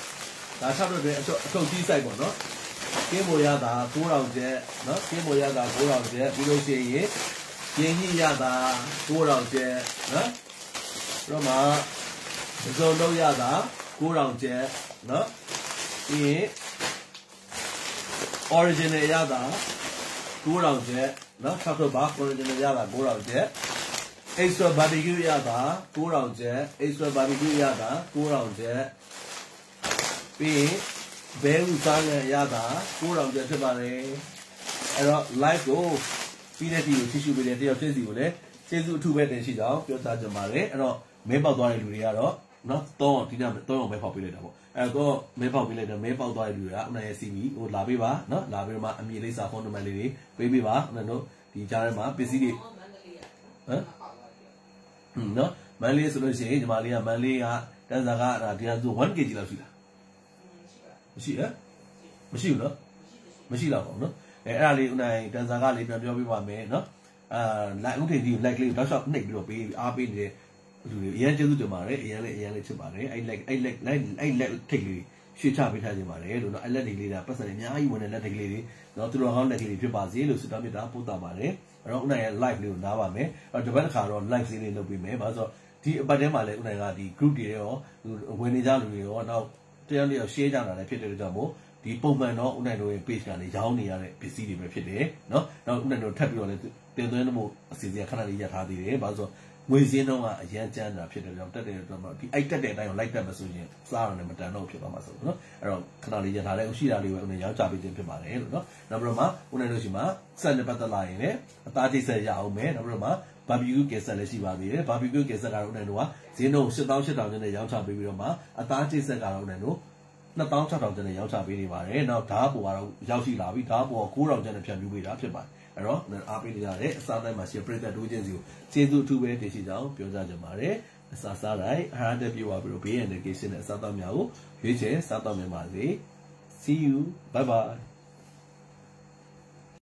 ဒါ6ထုတ်တွေအထုပ်ကြီး size ပေါ့เนาะကင်းမိုရတာ9000ကျပ်เนาะကင်းမိုရတာ9000ကျပ်ပြီးလို့ရှိရင်ရင်းကြီးရတာ9000ကျပ်เนาะပြီးတော့မှအစုံလုံးရတာ9000ကျပ်เนาะပြီးရင် original ရတာ9000ကျပ်เนาะ6ထုတ်ပါ original ရတာ9000ကျပ် extra barbecue ရတာ9000ကျပ် extra barbecue ရတာ9000ကျပ်ပြီးရင်ဘဲဥစားနဲ့ရတာ9000ကျပ်ဖြစ်ပါတယ်အဲ့တော့ live ကိုပြီးတဲ့ဒီကိုထိရှုပေးတဲ့တယောက်ချင်းစီကိုလည်းကျေးဇူးအထူးပဲတင်ရှိကြောင်းပြောကြားကြပါတယ်အဲ့တော့မဲပေါက်သွားတဲ့လူတွေကတော့နော်3ဒီနေ့3အောင်မဲပေါက်ပေးလိုက်တာပေါ့အဲ့တော့မဲပေါက်ပေးလိုက်တယ်မဲပေါက်သွားတဲ့လူတွေကဥနိုင်ရဲ့ CV ဟိုလာပေးပါနော်လာပြီးတော့မှအမည်လေးစာဖုန်းနံပါတ်လေးတွေပေးပေးပါဥနိုင်တို့ဒီကြားထဲမှာပစ္စည်းတွေဟမ်နော်မန်လေးဆိုလို့ရှိရင်ဒီမလေးကမန်လေးကတန်းစာကဒီကဆို 1kg လောက်ရှိလားမရှိဟဲ့မရှိဘူးနော်မရှိတော့ဘူးနော်အဲ့ဒါလေးဥနိုင်တန်းစာကလေးပြန်ပြောပြပါမယ်နော်လိုက်ဥထင်ကြီး like လေးတောက်လျှောက်နှိပ်ပြီးတော့ပေးအားပေးနေတဲ့လူတွေအရင်ကျေးဇူးတင်ပါတယ်အရင်လေးချစ်ပါတယ်အဲ့ like ထိတ်လေးရွှေ့ချပေးထားခြင်းပါတယ်လို့နော်အဲ့လက်တွေလေးဒါပတ်စံအများကြီးဝင်တဲ့လက်တွေကလေးတွေနော်သူတော်ကောင်းလက်ကလေးဖြစ်ပါစေလို့ဆုတောင်းမြတ်တာပို့တာပါတယ်အဲ့တော့ဥနိုင်ရဲ့ live လေးကိုနားပါမယ်အဲ့တော့ဒီဘက်တစ်ခါတော့ live လေးလုပ်ပေးမယ်ဘာလို့ဆိုတော့ဒီအပတ်ထဲမှာလည်းဥနိုင်ကဒီ group တွေရောဝင်နေကြလူတွေရောနောက်တရားလေးရော share ကြတာလည်းဖြစ်တဲ့ကြောင့်မို့ဒီပုံမှန်တော့ဥနိုင်တို့ရဲ့ page ကနေရောင်းနေရတဲ့ပစ္စည်းတွေပဲဖြစ်တယ်နော်နောက်ဥနိုင်တို့ထပ်ပြီးတော့လည်းတင်သွင်းမှုအစီအစဉ်ခဏလေးရထားသေးတယ်ဘာလို့ဆိုငွေစင်းတော့ကအရန်ကျန်းတာဖြစ်တယ်ကြောင့်တက်တယ်တော့ဒီအိုက်တက်တဲ့အတိုင်းကိုလိုက်တက်မဆိုရင်စားရတယ်မတန်တော့ဖြစ်သွားမှာဆိုတော့နော်အဲ့တော့ခဏလေးရထားတဲ့ရှိတာလေးပဲဥနိုင်ရောင်းချပေးခြင်းဖြစ်ပါတယ်လို့နော်နောက်ပြီးတော့မှဥနိုင်တို့ရှိမှာဆက်လက်ပတ်သက်လာရင်လည်းအသားထိပ်ဆက်ရအောင်မယ်နောက်ပြီးတော့မှ barbecue ကစားလည်းရှိပါသေးတယ် barbecue ကစားကတော့နိုင်တော့ဈေးနှုန်း88,000ကျပ်နဲ့ရောင်းချပေးပြီးတော့မှအသားကျိတ်ဆက်ကတော့နိုင်တော့26,000ကျပ်နဲ့ရောင်းချပေးနေပါတယ်နောက်ဓာတ်ပေါ်ကတော့ရောက်ရှိလာပြီဓာတ်ပေါ်9,000ကျပ်နဲ့ဖြန့်ဖြူးပေးတာဖြစ်ပါတယ်အဲ့တော့အားပေးနေကြတဲ့အစားတိုင်းမှာရှင်ပရိသတ်တို့ချင်းစီကိုကျေးဇူးအထူးပဲတင်ရှိကြောင်းပြောကြကြပါတယ်အစားစားတိုင်းအဟာရတက်ပြပါပြီးတော့ဘေးရန်တဲ့ကိစ္စနဲ့အစားအသောက်များကိုရွေးချယ်စားတော့မြင်ပါစေ see you bye bye